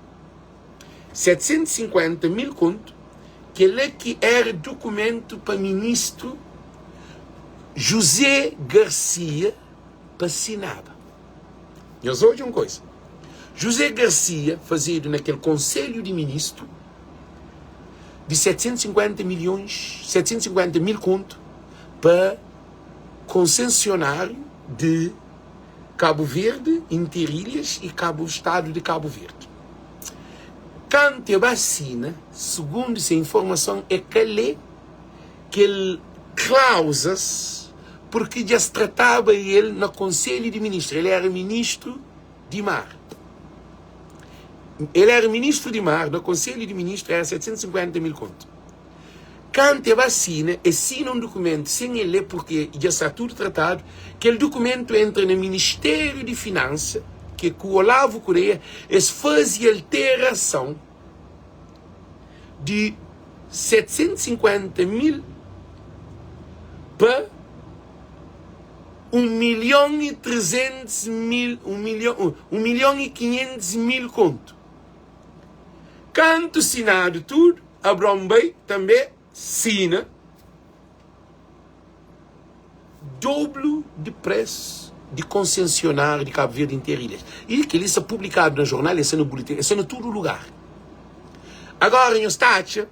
750 mil conto, que é que era documento para ministro José Garcia para assinar. E hoje uma coisa. José Garcia fazia naquele conselho de ministro de 750 mil conto para concessionário de Cabo Verde, Interilhas e Estado de Cabo Verde. Quanto a vacina, segundo essa informação, é que cláusulas, porque já se tratava ele no Conselho de Ministros. Ele era ministro de Mar. Ele era ministro de Mar, no Conselho de Ministros era 750 mil conto. Quanto a vacina, assina um documento sem ele, porque já está tudo tratado, aquele documento entra no Ministério de Finanças, que com o Olavo Correia, eles fazem alteração de 750 mil para 1.500.000 conto. Canto assinado tudo, a Brombay também assina dobro de preço de concessionário de Cabo Verde Interilhas. E que isso é publicado no jornal, isso é no boletim, isso é em todo lugar. Agora, em Estácio,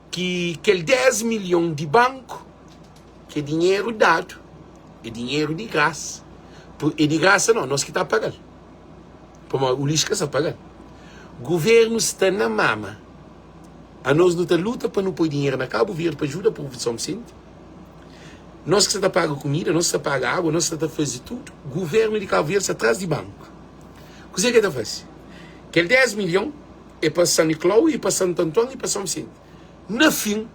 que aquele 10 milhões de banco, que é dinheiro dado, é dinheiro de graça. E de graça não, nós que está pagando. O lixo que está pagando. O governo está na mama. A nós não está luta para não pôr dinheiro na Cabo Verde para ajudar a população decente. Nós que está paga comida, nós que está paga água, nós que está fazendo tudo. O governo de Cabo Verde está atrás de banco. O que está fazendo? Aquele 10 milhões é para São Nicolau e para Santo Antônio e para São Vicente. No fim,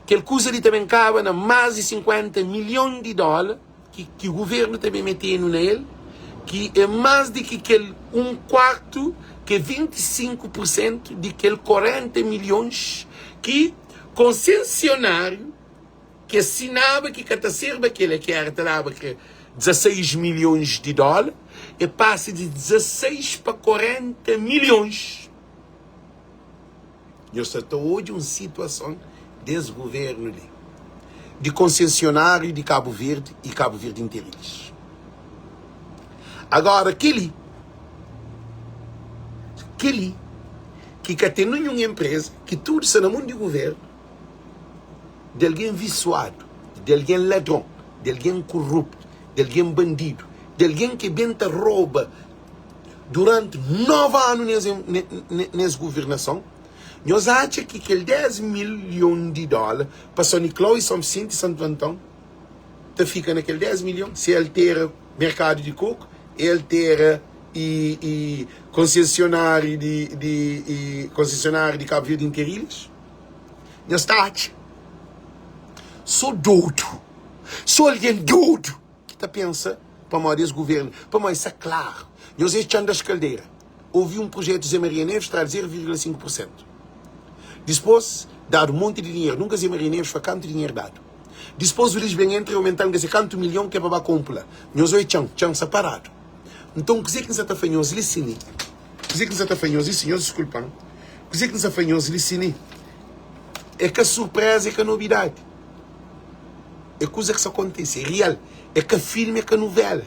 aquele coisa ali também cabe na mais de 50 milhões de dólares que o governo também metendo nele, que é mais do que aquele um quarto, que é 25% de aquele 40 milhões que concessionário que assinava que catacerba aquele que era 16 milhões de dólares e passa de 16 para 40 milhões. Eu estou hoje em uma situação desse governo ali, de concessionário de Cabo Verde e Cabo Verde Interilhas. Agora, aquele que tem nenhuma empresa, que tudo está no mundo do governo, de alguém viciado, de alguém ladrão, de alguém corrupto, de alguém bandido, de alguém que benta rouba durante 9 anos nessa governação. Nós achamos que aquele 10 milhões de dólares para São Nicolau e São Vicente e Santo Antão fica naquele 10 milhões. Se ele ter mercado de coco, ele ter concessionário de Cabo Verde Interilhas. Nós achamos. Sou doido. Sou alguém doido que está pensando para mais esse governo. Para mais, isso é claro. Nós estamos das caldeiras. Houve um projeto de Zé Maria Neves, está a 0,5%. Depois, dar um monte de dinheiro. Nunca se marinheiros foi quanto dinheiro dado. Depois, eles vêm entre aumentando que quanto milhão que é para comprar. Nós oi tchau separado. Então, o que é que nos está fazendo? Listen. O que é que nos está fazendo? Senhor, desculpa. O que é que nos está fazendo? Listen. É que a surpresa, é que a novidade. É coisa que isso acontece, é real. É que filme, é que novela.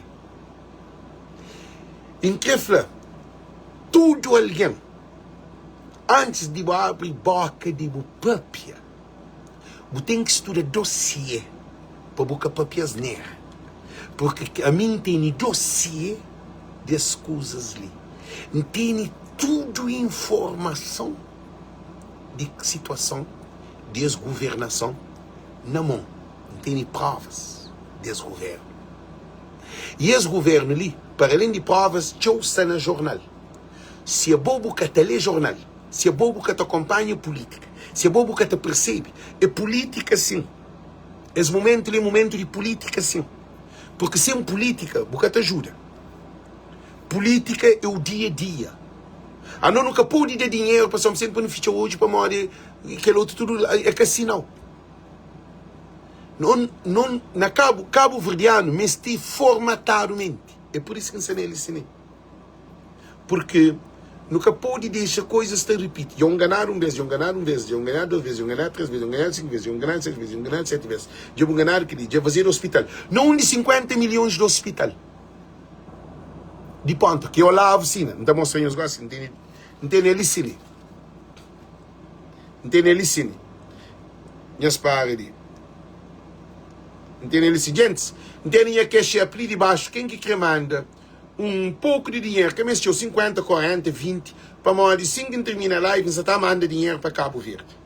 Incrível. Tudo alguém, antes de abrir boca de própria, você tem que estudar dossiê para boca próprias negras. Porque a mim tem dossiê das coisas ali. Tem tudo informação de situação, desgovernação na mão. Tem provas desgoverno. E esse governo ali, para além de provas, já está no jornal. Se é bobo que te lê jornal, se é bobo que te acompanha política, se é bobo que te percebe, é política sim. Esse momento é momento de política sim. Porque sem política, você te ajuda. Política é o dia a dia. A não nunca pode dar dinheiro para sempre beneficiar hoje para morrer, aquele outro tudo é que assim não. Não, na Cabo Verdeano, mas tem formatadamente. É por isso que ensinei ele ensinei. Porque nunca pode deixar coisas se repetir. Eu enganar uma vez, eu enganar 2 vezes, eu enganar 3 vezes, eu enganar 5 vezes, eu enganar 6 vezes, eu enganar 7 vezes. Eu vou enganar aquele dia, fazer hospital. Não de 50 milhões de hospital. De ponta, que eu lá a oficina. Não está mostrando os gostos, não tem ele cine. Não tem ele cine. Minhas pares ali. Não tem ele cine. Gente, não tem ninguém que cheia ali de baixo. Quem que manda um pouco de dinheiro, que mexeu 50, 40, 20, para uma de 5 termina a live, você está mandando dinheiro para Cabo Verde.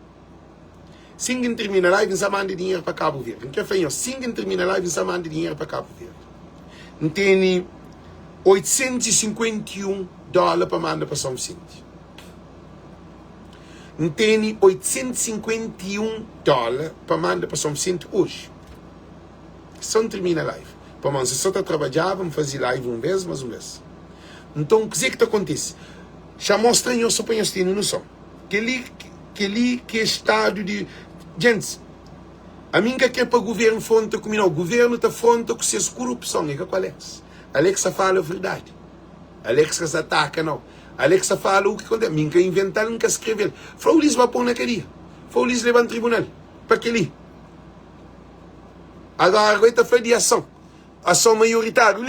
5 termina a live, você manda dinheiro para Cabo Verde. Então, 5 termina a live, você manda dinheiro para Cabo Verde. Não tem $851 para mandar para São Vicente. Não tem $851 para mandar para São Vicente hoje. Só termina a live. Para mim, se só está trabalhando, vamos fazer live uma vez, mais uma vez. Então, o que é que acontece? Já mostra eu só põe assim no som. Que estado de... Gente, a mim que é para o governo fonte comigo, o governo está fonte com suas corrupção, é que com Alex. Alex fala a verdade. Alex se ataca, não. Alex fala o que acontece. Mim que inventar, nunca escrever. Faulis vai pôr na cadeia. Faulis leva no tribunal. Para que ali? Agora está falando de ação. Ação maioritária.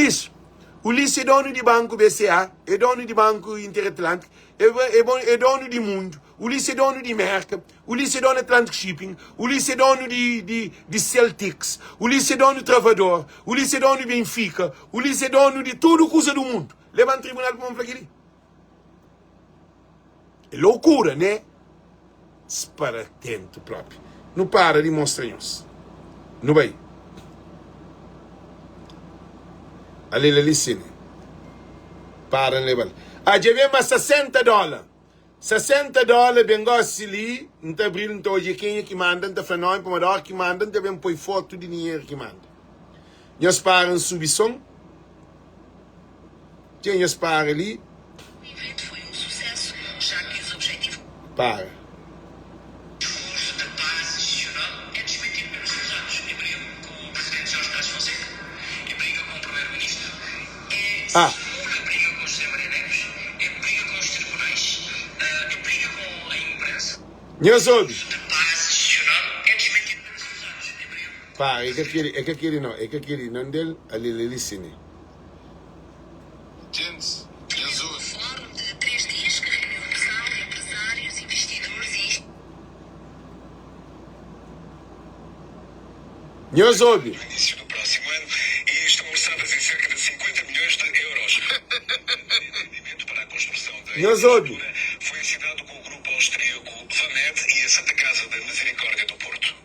Ulisses é dono de banco BCA, é dono de banco Interatlântico, é dono de Mundo, Ulisses é dono de Merca, Ulisses é dono de Atlantic Shipping, Ulisses é dono de Celtics, Ulisses é dono de Travador, Ulisses é dono de Benfica, Ulisses é dono de tudo coisa do mundo. Leva no tribunal para uma aqui. É loucura, né? Para atento próprio. Não para de mostrar-nos. Não vai. Ali sim. Para levar. Já vem mais $60. $60 bengosse ali, não está abrindo hoje quem é que manda, não está falando para mandar que manda, não está põe foto de dinheiro que manda. Nós param subição. Nós param ali. O evento foi um sucesso, já que os objetivos. Para. Hoje a paz institucional é desmentido pelos cruzados. Em briga com o presidente Jorge Tavares Fonseca, em briga com o primeiro-ministro. Em briga com o José Maria Neves, em briga com os tribunais, em briga com a imprensa. Nós ouve. A paz institucional é desmentido pelos cruzados. Em briga. Pá, é que aquele não dele, ali sim. Gente, Jesus. Fórum de 3 dias que reuniu o pessoal, empresários, investidores e... Nós ouve. No início do próximo ano e estão orçadas em cerca de 50 milhões de euros. O entendimento para a construção da infraestrutura foi assinado com o grupo austríaco Vamed e a Santa Casa da Misericórdia do Porto.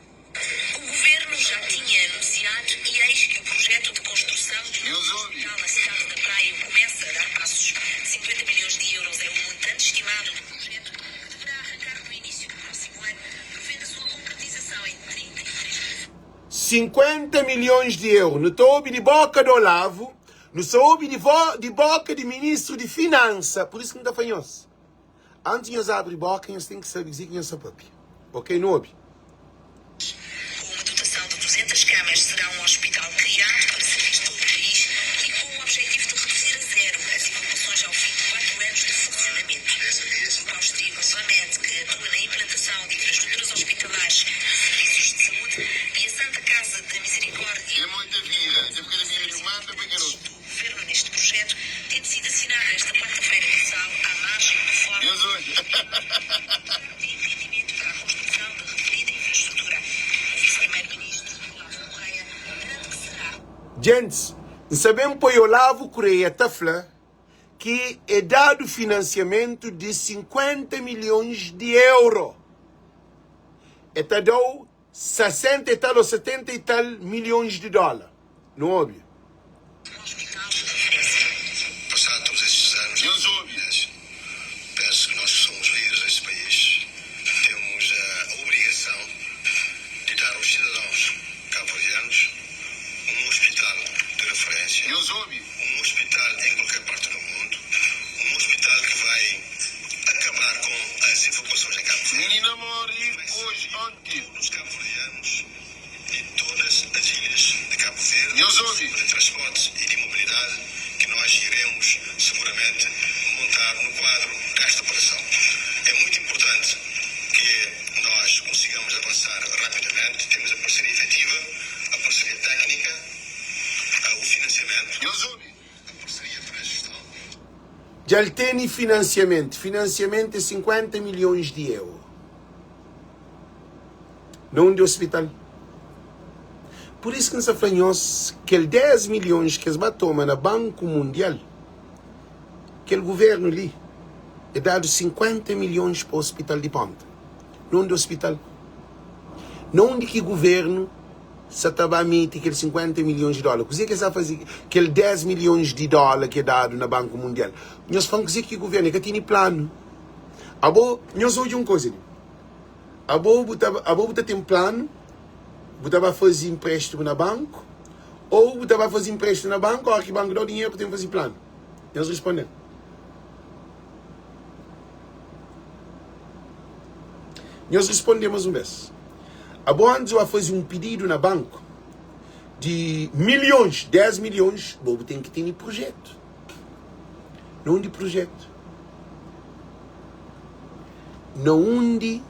O governo já tinha anunciado e eis que o projeto de construção de um hospital na cidade da Praia começa a dar passos. 50 milhões de euros é o montante estimado do projeto que deverá arrancar no início do próximo ano, prevendo a sua concretização em 33 meses. 50 milhões de euros. Não estou de boca do Olavo, não estou de boca de ministro de Finanças. Por isso que não está fanhoso. Antes de nós abrir boca, nós temos que saber que nós papi. Ok, Nobi? Com uma dotação de 200 camas, será um hospital criado para servir todo o país e com o objetivo de reduzir a zero as incubações ao fim de 4 anos de funcionamento. O grupo austríaco Vamed, que atua na implantação de infraestruturas hospitalares e serviços de saúde, e a Santa Casa de Misericórdia, do governo neste projeto, tendo sido assinada esta quarta-feira mensal à margem do Fórum de Entendimento para a construção da referida infraestrutura. O vice-primeiro-ministro, Olavo Correia, garante que será. Gentes, sabemos que o Olavo Correia Tafla que é dado financiamento de 50 milhões de euros. E tá dado 60 e tal ou 70 e tal milhões de dólares. Não óbvio? Passado todos estes anos, penso que nós que somos líderes deste país temos a obrigação de dar aos cidadãos cabo-verdianos um hospital de referência, um hospital em qualquer parte do mundo, um hospital que vai acabar com as evacuações em Cabo Verde. Os cabo-verdianos de todas as ilhas de Cabo Verde, de transporte e de mobilidade, que nós iremos seguramente montar no quadro desta operação. É muito importante que nós consigamos avançar rapidamente. Temos a parceria efetiva, a parceria técnica, o financiamento, a parceria para a gestão. Já ele tem financiamento. Financiamento é 50 milhões de euros. Não de hospital. Por isso que nós falamos que aquele 10 milhões que eles tomam no Banco Mundial, aquele governo ali, é dado 50 milhões para o hospital de ponta. Não de hospital. Não de que governo se estava a emitir aqueles 50 milhões de dólares. Coisa que está a fazer aquele 10 milhões de dólares que é dado no Banco Mundial. Nós falamos que o governo é que tem plano. Nós ouvimos uma coisa ali. A boa tem plano, botava fazer empréstimo na banco, ou botava fazer empréstimo na banco, ou que o banco dá o dinheiro para ter fazer plano. Eles respondem. Nós respondemos uma vez. A boa antes vai fazer um pedido na banco de milhões, 10 milhões, o bobo tem que ter projeto. Não de projeto. Não onde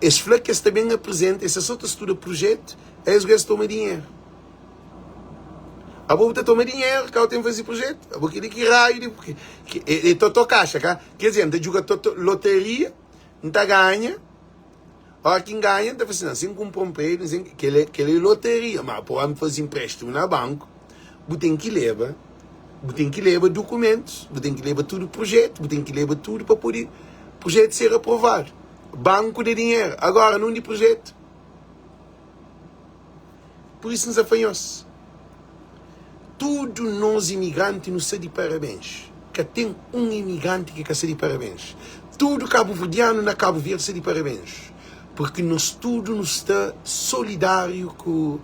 esse fleques também apresenta, essa só estuda projeto, eles gastam dinheiro. A boa toma dinheiro, que eu tenho que fazer projeto. A boa que raio, é toto caixa, cá. Quer dizer, não joga loteria, não ganha. Olha quem ganha, está fazendo assim, compra um prédio, que é loteria. Mas para fazer empréstimo na banco, você tem que levar documentos, você tem que levar tudo projeto, você tem que levar tudo para poder o projeto ser aprovado. Banco de dinheiro, agora não de projeto. Por isso nos afanhamos. Tudo nós imigrantes nos de parabéns. Que tem um imigrante que está de parabéns. Tudo cabo-verdiano na Cabo Verde está de parabéns. Porque nós tudo nos está solidário com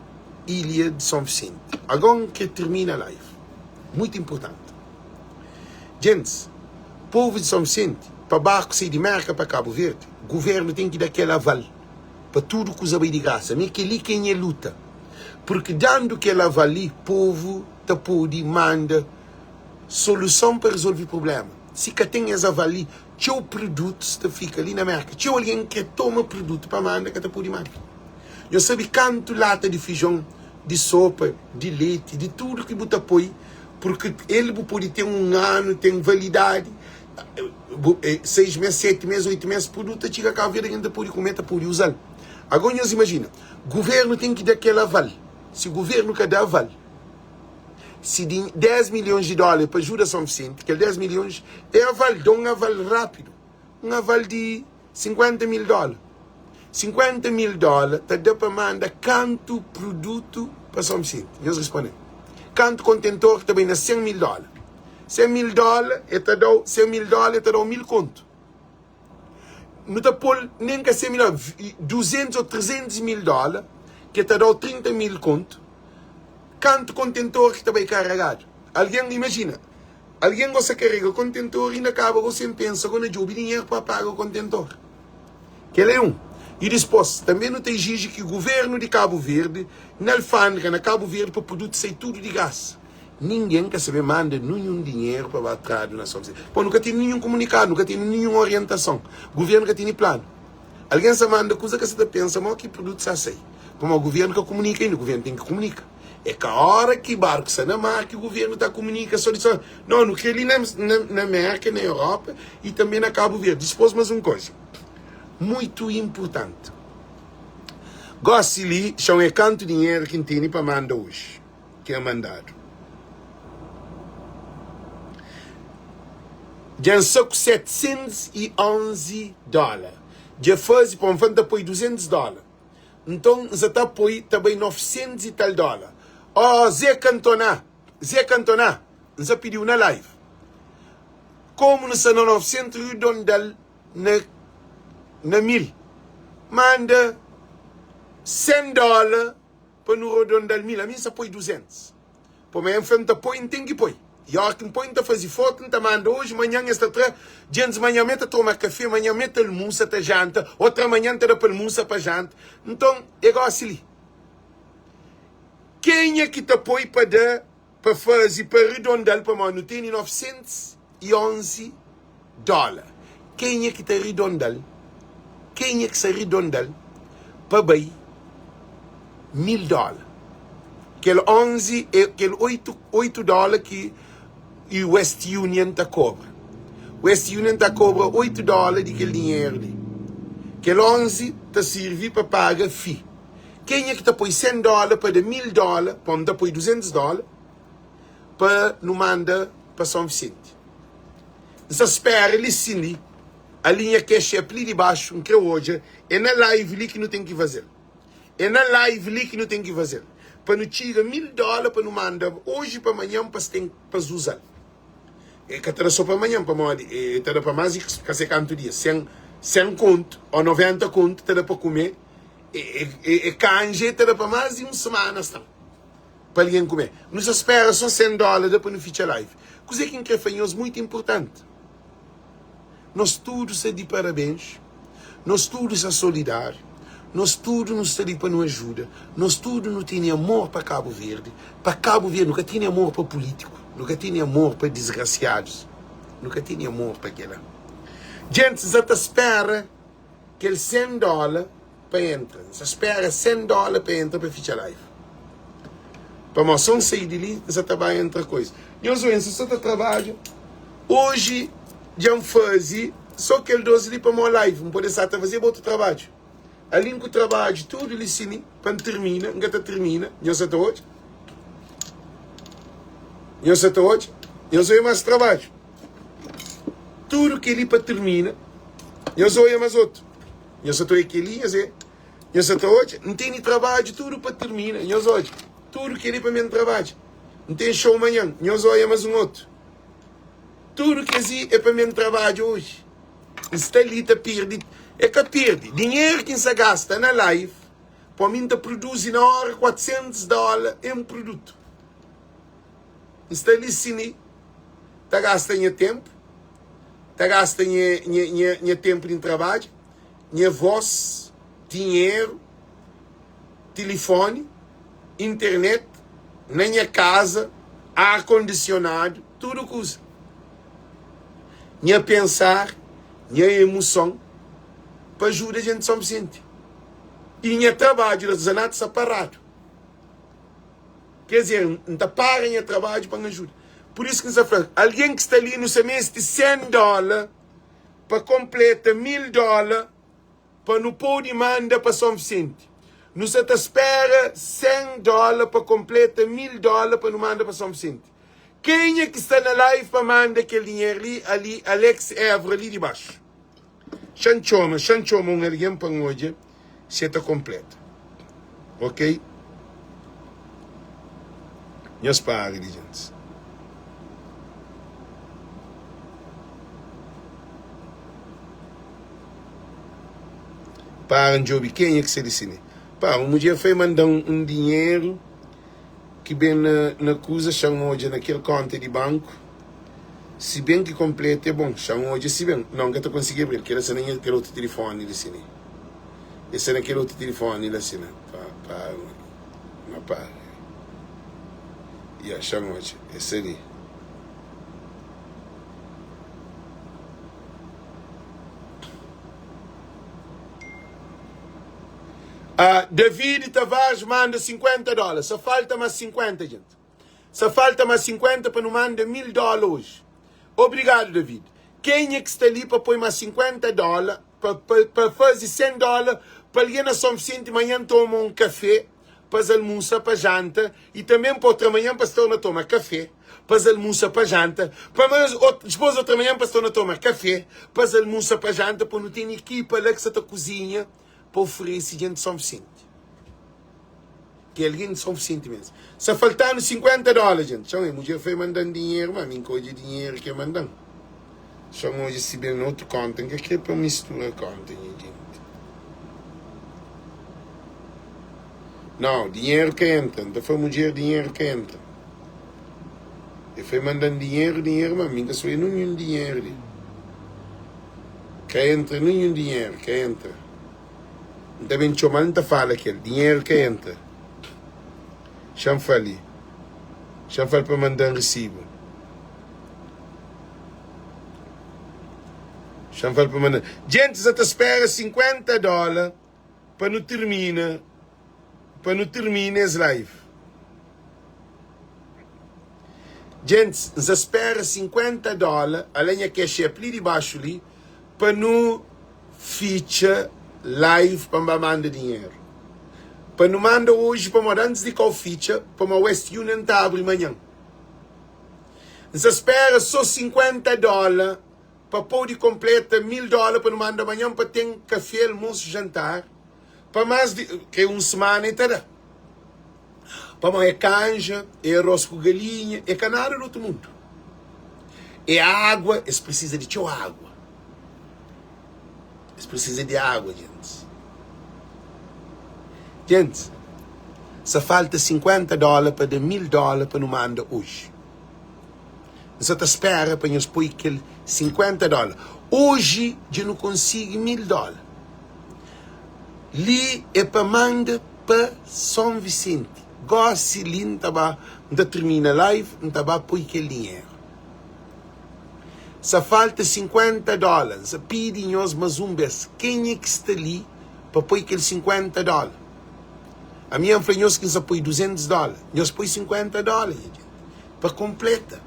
a ilha de São Vicente. Agora que termina a live. Muito importante. Gente, povo de São Vicente, para barco sair de Merca para Cabo Verde, o governo tem que dar aquele aval para tudo que usa bem de graça. Mas que ali quem é luta. Porque dando aquele aval ali, o povo te pode mandar solução para resolver o problema. Se que tem esse aval ali, teu produto te fica ali na Merca. Teu alguém que toma produto para mandar que te pode mandar. Eu sei quanto lata de feijão, de sopa, de leite, de tudo que você põe, porque ele pode ter um ano, tem validade. 6 meses, 7 meses, 8 meses, produto chega cá a ver ainda pode comer, pode usar. Agora nós imagina, o governo tem que dar aquele aval. Se o governo quer dar aval, se de 10 milhões de dólares para ajuda São Vicente, que 10 milhões é aval, dá um aval rápido, um aval de 50 mil dólares. 50 mil dólares, dá para mandar quanto produto para São Vicente? Nós respondemos. Quanto contentor também é 100 mil dólares. 100 mil dólares, está dando 100 mil dólares, está dando 1000 conto. Não está por nem que 100 mil dólares, 200 ou 300 mil dólares, que está dando 30 mil conto. Quanto contentor que está bem carregado? Alguém imagina, Alguém gosta de carregar o contentor e ainda acaba você pensa quando eu dinheiro para pagar o contentor. Que é um. E depois, também não tem exige que o governo de Cabo Verde, na alfândega, na Cabo Verde, para produto sair tudo de gás. Ninguém quer saber, manda nenhum dinheiro para bater na sua vida. Pô, nunca tem nenhum comunicado, nunca tem nenhuma orientação. O governo nunca tem plano. Alguém se manda coisa que você pensa, mas que produto se sai. Como o governo que comunica ainda, o governo tem que comunicar. É que a hora que o barco sai na mar, que o governo está comunica a solução. Não, não quer ali na América, na Europa e também na Cabo Verde. Depois mais uma coisa. Muito importante. Gosto ali, são é quanto dinheiro que tem para mandar hoje. Que é mandado. Já só com $711. Já faz para um fundo de apoio $200. Então, já está apoio também $900 e tal. Oh, Zé Cantona, já pediu na live. Como não são 900 $100 na 1000? Manda $100 para no redondar 1000. A mim só põe 200. Para mim, eu põe, tem que põe. E a hora que põe, fazer foto, manda hoje, amanhã, esta outra, diante de manhã, meta tomar café, amanhã, meta almoço até janta, outra manhã, para almoço para janta. Então, é igual assim. Quem é que te apoia para dar, para fazer, para redondar, para mim, não tem $911. Quem é que te arredondar? Quem é que se arredondar para bem $1000? Aquele 11, aquele $8 que o West Union está cobra. West Union está cobra $8 daquele dinheiro ali. Aquele 11 está servir para pagar FII. Quem é que está põe $100 para dar $1000, para não põe $200, para não mandar para São Vicente? Você espera ali sim, a linha que é ali de baixo, que hoje, é na live ali que não tem que fazer. É na live ali que não tem que fazer. Para não tirar $1000 para não mandar hoje para amanhã para usar. É que está só para amanhã, para morrer. Está para mais que se canto dia. 100 conto ou 90 conto está para comer. E canje está para mais de uma semana para alguém comer. Não se espera só $100 depois não ficha live. Coisa que é fanhoso muito importante. Nós todos se de parabéns. Nós todos se solidários. Nós tudo nos está para nos ajuda. Nós tudo não tem amor para Cabo Verde. Para Cabo Verde nunca tem amor para político. Nunca tem amor para desgraciados. Nunca tem amor para aquela. Gente, já espera aquele $100 para entrar. Já espera $100 para entrar para fichar live. Para moção sair dali, já trabalha outra coisa. Eu sou esse, só trabalho. Hoje, já fazer só aquele 12 ali para uma live. Não pode estar a fazer outro trabalho. Ali que o trabalho, tudo ele ensina, quando termina, enquanto termina, eu sei hoje. Eu sou mais trabalho. Tudo que ele para termina, eu sou mais outro. Eu sou aquele, eu sei hoje, não tem trabalho, tudo para termina, eu sou hoje. Tudo que ele para mim trabalho. Não tem show amanhã, eu sou mais um outro. Tudo que assim é para mim trabalho hoje. Está ali, está perdido. É que perde. Dinheiro que se gasta na live, para mim está produzir na hora $400 em um produto. Está ali sim, está gastando tempo, está gastando tempo em trabalho, voz, dinheiro, telefone, internet, na minha casa, ar-condicionado, tudo custa. Minha pensar, minha emoção, para ajudar a gente São Vicente. E minha trabalho, os zanatos separado. Quer dizer, não está para em trabalho para ajuda. Por isso que nos fala, alguém que está ali no semestre $100 para completar $1000 para não pôr mandar para São Vicente. Nos espera $100 para completar $1000 para não mandar para São Vicente. Quem é que está na live para mandar aquele dinheiro ali, Alex Évora ali de baixo. Chanchoma, alguém para hoje, se está completo. Ok? Meus pais, gente. Para um job, quem é que se decide? Pá, um dia foi mandar um dinheiro que bem na coisa, chamou hoje naquele conta de banco, Se bem que completa é bom. Chama hoje se bem. Não, que eu consegui abrir. Que essa nem é aquele outro telefone ali, né? Esse é aquele outro telefone ali, né? Pá. E a chama hoje. Esse ali. David Tavares manda $50. Só falta mais 50, gente. Só falta mais 50 para não mandar $1000 hoje. Obrigado, David. Quem é que está ali para pôr mais $50? Para fazer $100? Para alguém na São Vicente amanhã tomar um café, para almoçar, para janta. E também para outra manhã para se tornar a tomar café, para almoçar, para janta. Para depois outra manhã para se tornar a tomar café, para almoçar, para janta. Para não ter equipa lá que está na cozinha para oferecer gente de São Vicente. Que é alguém de São Vicente mesmo. Só faltando $50, gente. Chama, a mulher foi mandando dinheiro, mas a minha coisa de dinheiro que é mandando. Chama hoje se bem no outro conta, que é para misturar conta, gente. Não, dinheiro que entra. Então foi mulher dinheiro que entra. Eu fui mandando dinheiro, mas a minha só é nenhum dinheiro. Que entra, nenhum dinheiro, que entra. Também o mal não fala aquele dinheiro que entra. Chama ali. Chama para mandar recibo. Chama para mandar. Gente, você espera $50 para não termina. Para não termine as live. Gente, você espera $50, além que é ali debaixo ali, para não feature live para mandar dinheiro. Para não mandar hoje, para mandar antes de qual feature, para a West Union está abre amanhã. Você espera só $50 para poder completar $1000 para não mandar amanhã para ter café, almoço, jantar. Para mais de que uma semana inteira. Para mais canja, é arroz com galinha, é canário do outro mundo. É água, eles precisam de água. Eles precisam de água, gente. Gente, só falta $50 para dar $1000 para não mandar hoje. Você está espera para nós pôr aquele $50. Hoje, eu não consigo $1000. Ali é para mandar para São Vicente. Gosto ali, não termina a live, não está pôr aquele dinheiro. Só falta $50. Só pedem nós mais um vez. Quem é que está ali para pôr aquele $50? A minha falou nós que só põe $200. Nós põe $50, gente. Para completa.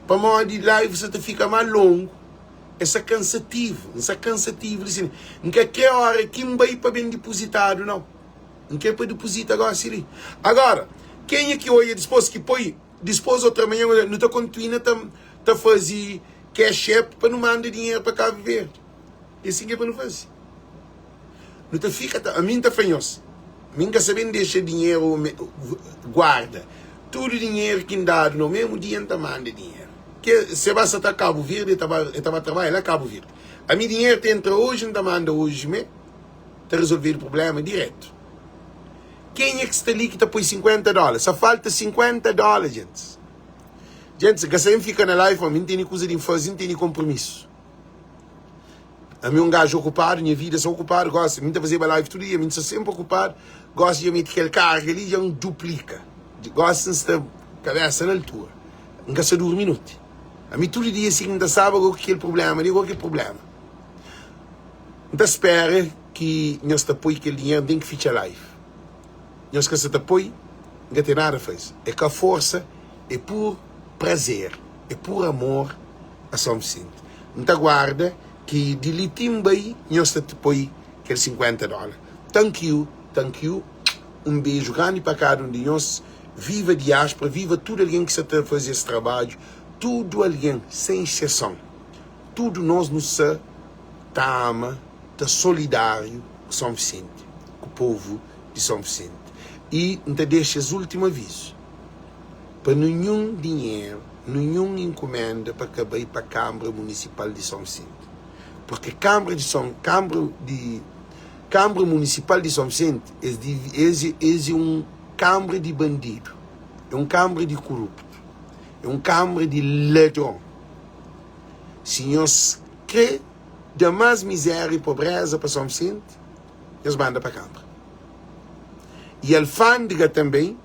Para uma de live você fica mais longo. Essa cansativo. Assim, não quer que hora que não vai para bem depositado, não. Não quer para depositar agora, Siri. Agora, quem é que olha depois que põe, depois outra manhã, não está continuando a fazer cash app para não mandar dinheiro para cá viver. É assim que é para não fazer. Não te fica, a mim está fanhoso. A mim quer saber deixar dinheiro, guarda. Todo dinheiro que dá no mesmo dia não manda dinheiro. Que se você está a Cabo Verde, estava trabalhando a Cabo Verde. A minha dinheiro entra hoje, não manda hoje mesmo. Está resolvido o problema direto. Quem é que está ali que está por $50? Só falta $50, gente. Gente, se você fica na live, a mim não tem coisa de fazer, não tem compromisso. A mim um gajo ocupado, minha vida sou ocupado, gosto de fazer uma live todo dia, a mim sou sempre ocupado, gosto de meter aquele carro ali e duplica. Gosto de estar cabeça na altura. Nunca se dorme minuto. A mim todo dia, segunda sábado, aquele problema, digo aquele problema. Então espera que nós te apoie aquele dinheiro, tem que ficar live. Nós que se te apoie, não tem nada a fazer. É com a força, é por prazer, é por amor a São Vicente. Então guarda que de litimbai nós te apoie aquele $50. Thank you. Um beijo grande para cada um de nós. Viva a diáspora, viva tudo alguém que está a fazer esse trabalho. Tudo alguém, sem exceção. Tudo nós nos ama, está solidário com São Vicente, com o povo de São Vicente. E não te deixa esse último aviso. Para nenhum dinheiro, nenhuma encomenda para acabar para a Câmara Municipal de São Vicente. Porque Câmara Municipal de São Vicente é um Câmara de bandido. É é um Câmara de corrupto, é um Câmara de ladrão. Se nós queremos dar mais miséria e pobreza para São Vicente, eles mandam para a Câmara. E a alfândega também,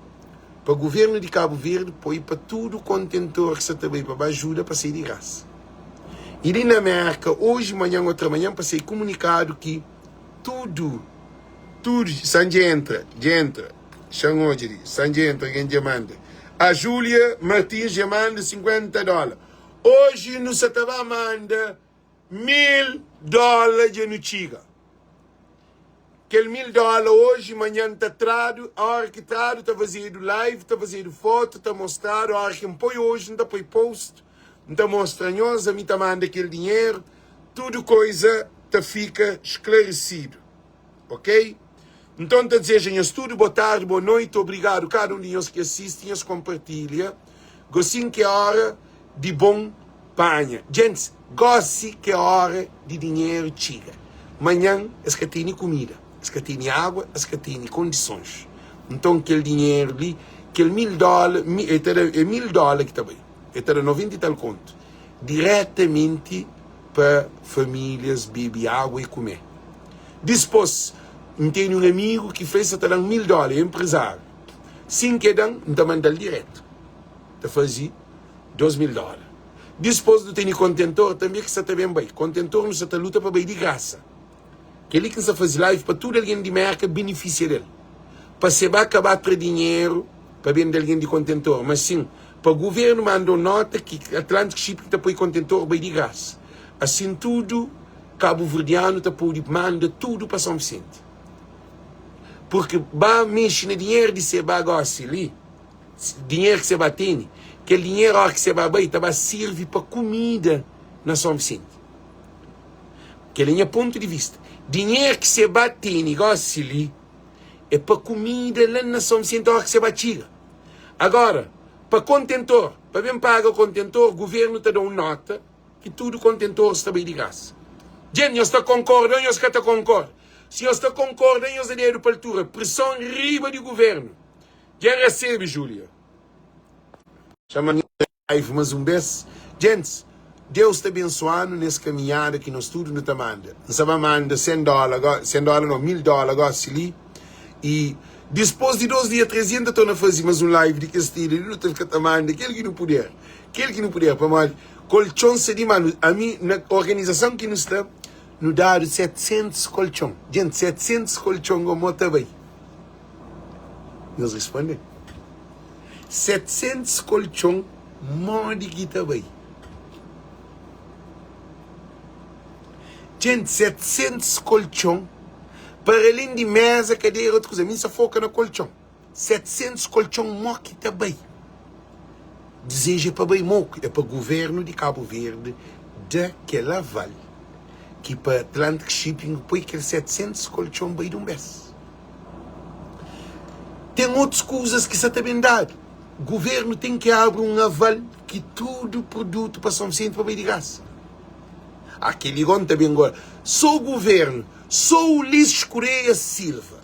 para o governo de Cabo Verde, põe para tudo o contentor que você também para ajuda para sair de graça. E ali na América, hoje, manhã, outra manhã, passei comunicado que tudo, Sanji entra, Xangojiri, Sanji entra, quem demanda. A Júlia Martins demanda $50. Hoje, nos estava manda $1.000 de notiga. Aquele $1.000 hoje, manhã está trado, a hora que trado está fazendo live, está fazendo foto, está mostrando, a hora que põe hoje, não está põe post, não está mostrando, a mim está mandando aquele dinheiro, tudo coisa tá fica esclarecido, ok? Então está dizendo, tudo boa tarde, boa noite, obrigado, cada um de nós que assiste, nós compartilha, gostem que é hora de bom panha. Gente, goste que é hora de dinheiro chega. Manhã, es que tem comida. As que têm água, as que têm condições. Então, aquele dinheiro ali, aquele $1.000, é $1.000 que está bem. Era 90 e tal conto. Diretamente para famílias beber água e comer. Depois, tem um amigo que fez até $1.000, empresário. Sim que dão, então manda direto. Está fazendo $2.000. Depois, tem contentor também que está bem bem. Contentor não está luta para bem de graça. Que ele que está fazendo live para todo alguém de marca beneficia dele. Para se acabar para dinheiro, para bem de alguém de contentor. Mas sim, para o governo mandou nota que Atlantic Shipping está para contentor bem de graça. Assim tudo, Cabo Verdeano está para manda tudo para São Vicente. Porque vai mexer no dinheiro de se gosta ali, dinheiro que você vai ter, aquele dinheiro que você vai bem, vai servir para comida na São Vicente. Que é o ponto de vista. Dinheiro que você bate em negócio ali é para comida lá na São Vicente, a hora que você bate. Agora, para contentor, para bem pagar o contentor, o governo está dando nota que tudo contentor está bem de graça. Gente, nós está concordando, nós está concordando. Se nós está concordando, nós é para a altura. Pressão riba do governo. Já recebe, Júlia. Chama live mais um beijo. Gente, Deus te abençoando nessa caminhada que nós tudo não te manda. Nós manda $100, não, $1.000, gosto ali. E depois de 2 dias, 3 dias, estou a fazer mais um live de que estilo. Ele não tem que te manda, aquele que não puder. Aquele que não puder, para mais. Colchão se de mano. A mim, na organização que nos está, nos dá 700 colchão. Gente, 700 colchão, como está bem? Nós respondemos. 700 colchão, modo que está bem. Gente, 700 colchão, para além de mesa, cadeira, outra coisa. A mim só foca no colchão. 700 colchão, mó que está bem. Deseja para bem moco. É para o governo de Cabo Verde, daquela vale. Que para Atlantic Shipping, põe aqueles 700 colchão bem de um mês. Tem outras coisas que você também dá. O governo tem que abrir um aval que tudo produto para São Vicente para bem de graça. Aquele gosto também agora. Sou o governo, sou o Ulisses Correia Silva.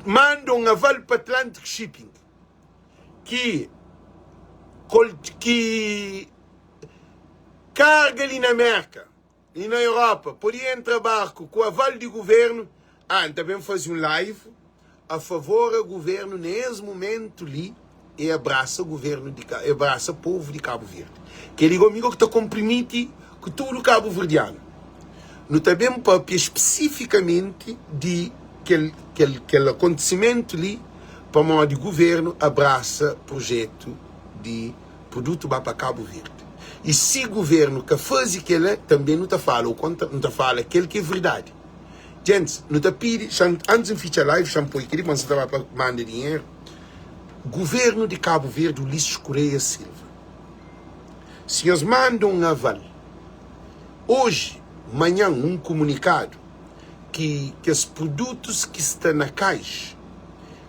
Manda um aval para Atlantic Shipping que carga ali na América e na Europa, podia entrar barco com o aval do governo. Também faz um live a favor do governo nesse momento ali e abraça o governo, abraça o povo de Cabo Verde. Que ele comigo que está comprometido com todo o Cabo Verdeano. Não também papel especificamente de aquele acontecimento ali para o de governo abraça projeto de produto para Cabo Verde. E se o governo que faz aquilo, também não está falando, não está falando aquilo que é verdade. Gente, não está pedindo, antes de ficar live, shampoo aqui, mas estava para mandar dinheiro. Governo de Cabo Verde, Ulisses Correia Silva. Se eles mandam um aval, hoje, amanhã, um comunicado, que os produtos que estão na caixa,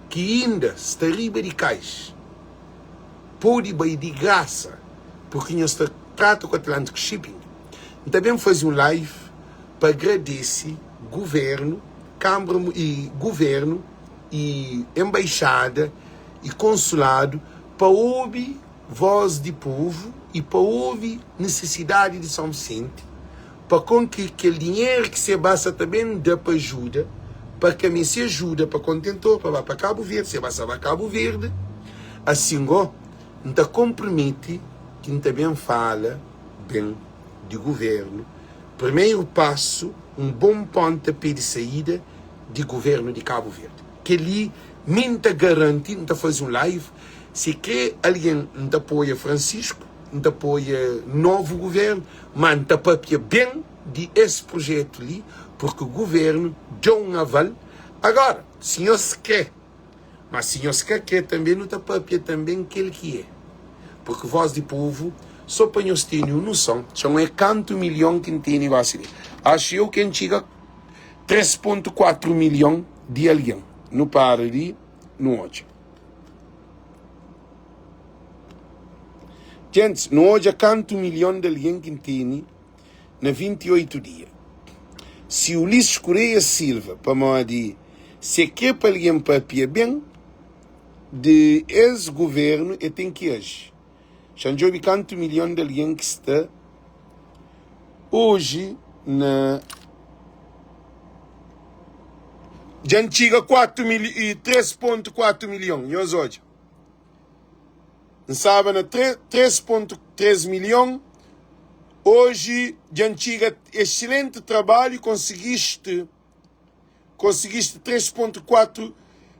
que ainda estão riba de caixa, pode ir de graça, porque nós tratamos com o Atlantic Shipping. Também fazer um live para agradecer governo, Câmara e governo e embaixada e consulado para ouvir voz de povo e para ouvir necessidade de São Vicente, para com que aquele dinheiro que se basta também dá para ajuda, para que a mim se ajuda para contentor, para Cabo Verde, se basta para Cabo Verde, assim, não te compromete que também fala bem de governo. Primeiro passo, um bom pontapé de saída de governo de Cabo Verde. Que ali, me garante, não fazer um live, se quer alguém não apoia Francisco, não apoia novo governo, mas não apoia bem de esse projeto ali, porque o governo deu um aval. Agora, se nós se quer, mas se nós quer também não apoia também aquele que é. Porque voz de povo, só para nós terem uma noção, são quanto milhão que tem negócio ali. Acho eu que chega 3,4 milhões de alguém. Não para ali, não hoje. Gente, não hoje quanto milhão de alguém que tem na 28 dias. Se o Ulisses Correia Silva, para modo se quer para alguém papia bem, de ex-governo, e tem que agir. Já não vi quanto milhão de alguém que está hoje na de antiga 3,4 milhões hoje. Não sabe, na 3,3 milhões hoje de antiga excelente trabalho conseguiste 3,4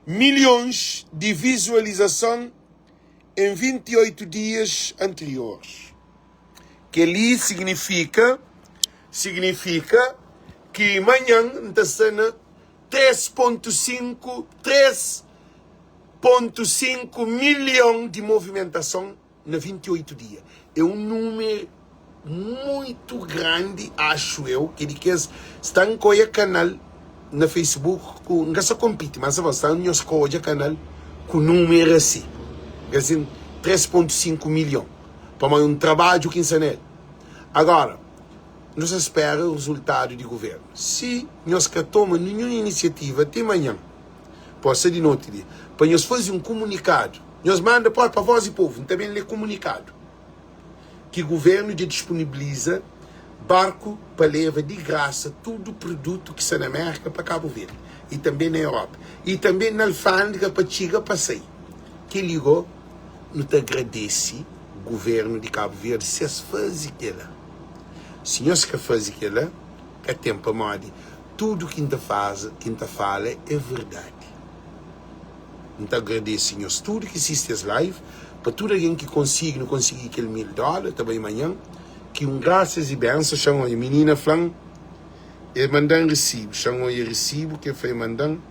milhões de visualização em 28 dias anteriores. Que ali significa que amanhã está sendo 3,5 milhões de movimentação na 28 dias. É um número muito grande, acho eu, que ele quer estar em qualquer canal na Facebook, não só compete, mas está em qualquer canal com número assim. Assim, 3,5 milhões. Para um trabalho que ensina. Agora, nós esperamos o resultado do governo. Se nós que tomamos nenhuma iniciativa até amanhã, pode ser de noite, para nós fazer um comunicado, nós mandamos para a voz do povo, também lhe comunicado, que o governo já disponibiliza barco para levar de graça todo o produto que está na América para Cabo Verde. E também na Europa. E também na alfândega para chegar para sair. Que ligou, não te agradece o governo de Cabo Verde se as faz aquilo. Se nós que faz aquilo, que tempo mode, tudo que ainda fala é verdade. Não te agradece, nós tudo que existe as live, para todo alguém que não conseguir aquele $1.000, também amanhã, que graças e bênçãos, chamam a menina falando, e mandam recibo, chamam o recibo que foi mandando,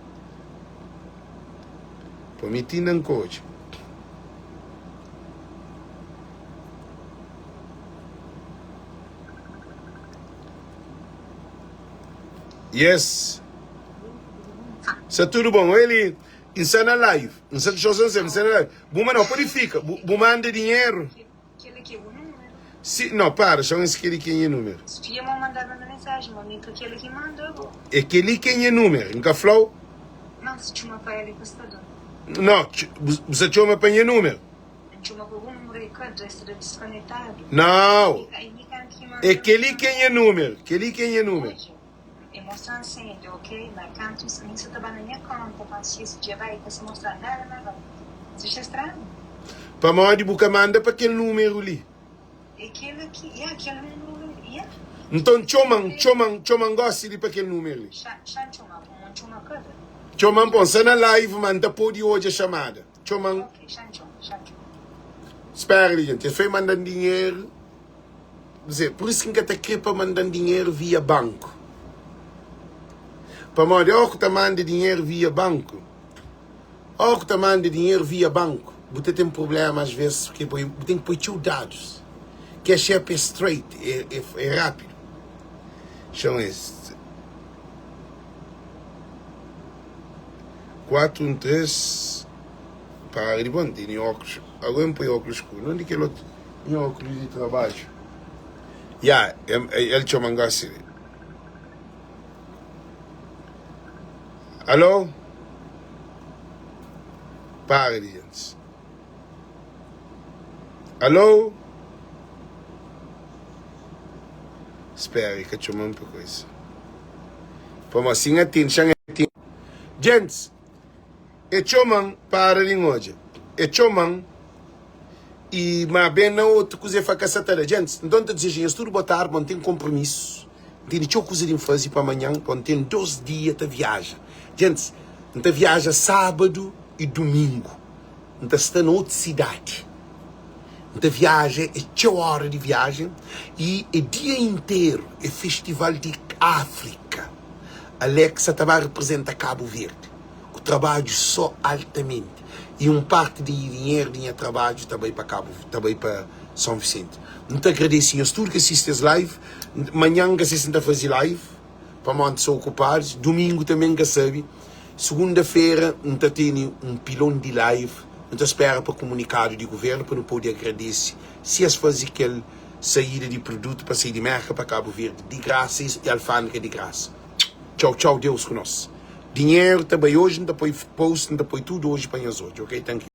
prometindo um coach. Yes. Está tudo bom? Ele ensina live. Ensina live. Buma não, purifica. Buma anda dinheiro. Sim, não, para. Só aquele que é número. Se eu mandar uma mensagem, mas aquele que mandou. É aquele que é número. Nunca falou? Não, se chama para ele custador. Não, você chama para ele número. Chama para o número e cada está desconectado. Não. É aquele que é número. Aquele que é número. Mostrando sempre, ok? Mas canto isso está na minha conta, quando esse dia vai se mostrar nada. Isso é estranho. Para onde você manda para aquele número ali? Aquele aqui, aquele número ali. Então, choman gosta de para aquele número ali. Choman, põe na live, manda por de hoje a chamada. Choman. Ok, espera, gente, ele foi mandando dinheiro. Por isso que está aqui para mandar dinheiro via banco. Para mostrar que manda dinheiro via banco. Ou que manda dinheiro via banco. Você tem problema às vezes, porque tem que pôr os dados. Que é shape straight, é rápido. Chama este. 413. Para ele, bom, tem óculos. Agora eu põe óculos escuros. Não é aquele outro. Tem óculos de trabalho. Ele chama assim. Alô? Para, gente. Alô? Espera aí, que eu chamo uma coisa. Vamos assim, atenção. Gente, eu chamo para ali hoje. Eu chamo e mas bem não outra coisa para caçar. Gente, então te dizer, eu estou botar, não tenho compromisso. Tenho outra coisa de fazer para amanhã, quando tenho 2 dias de viagem. Gente, não viaja sábado e domingo. Não está na outra cidade. Então viagem, é 8 horas de viagem e o dia inteiro é festival de África. Alexa também representa Cabo Verde. O trabalho só altamente. E parte de dinheiro de trabalho também para Cabo, também para São Vicente. Muito agradeço a todos que assistem live. Amanhã que assistem a fazer live, para manter se ocupados. Domingo também que sabe. Segunda-feira, tenho pilão de live. Então espera para comunicado de governo para não poder agradecer se as fazer aquela saída de produto para sair de merca para Cabo Verde de graça e alfândega de graça. Tchau, tchau, Deus conosco. Dinheiro também hoje, depois post, depois tudo hoje para nós hoje, ok? Thank you.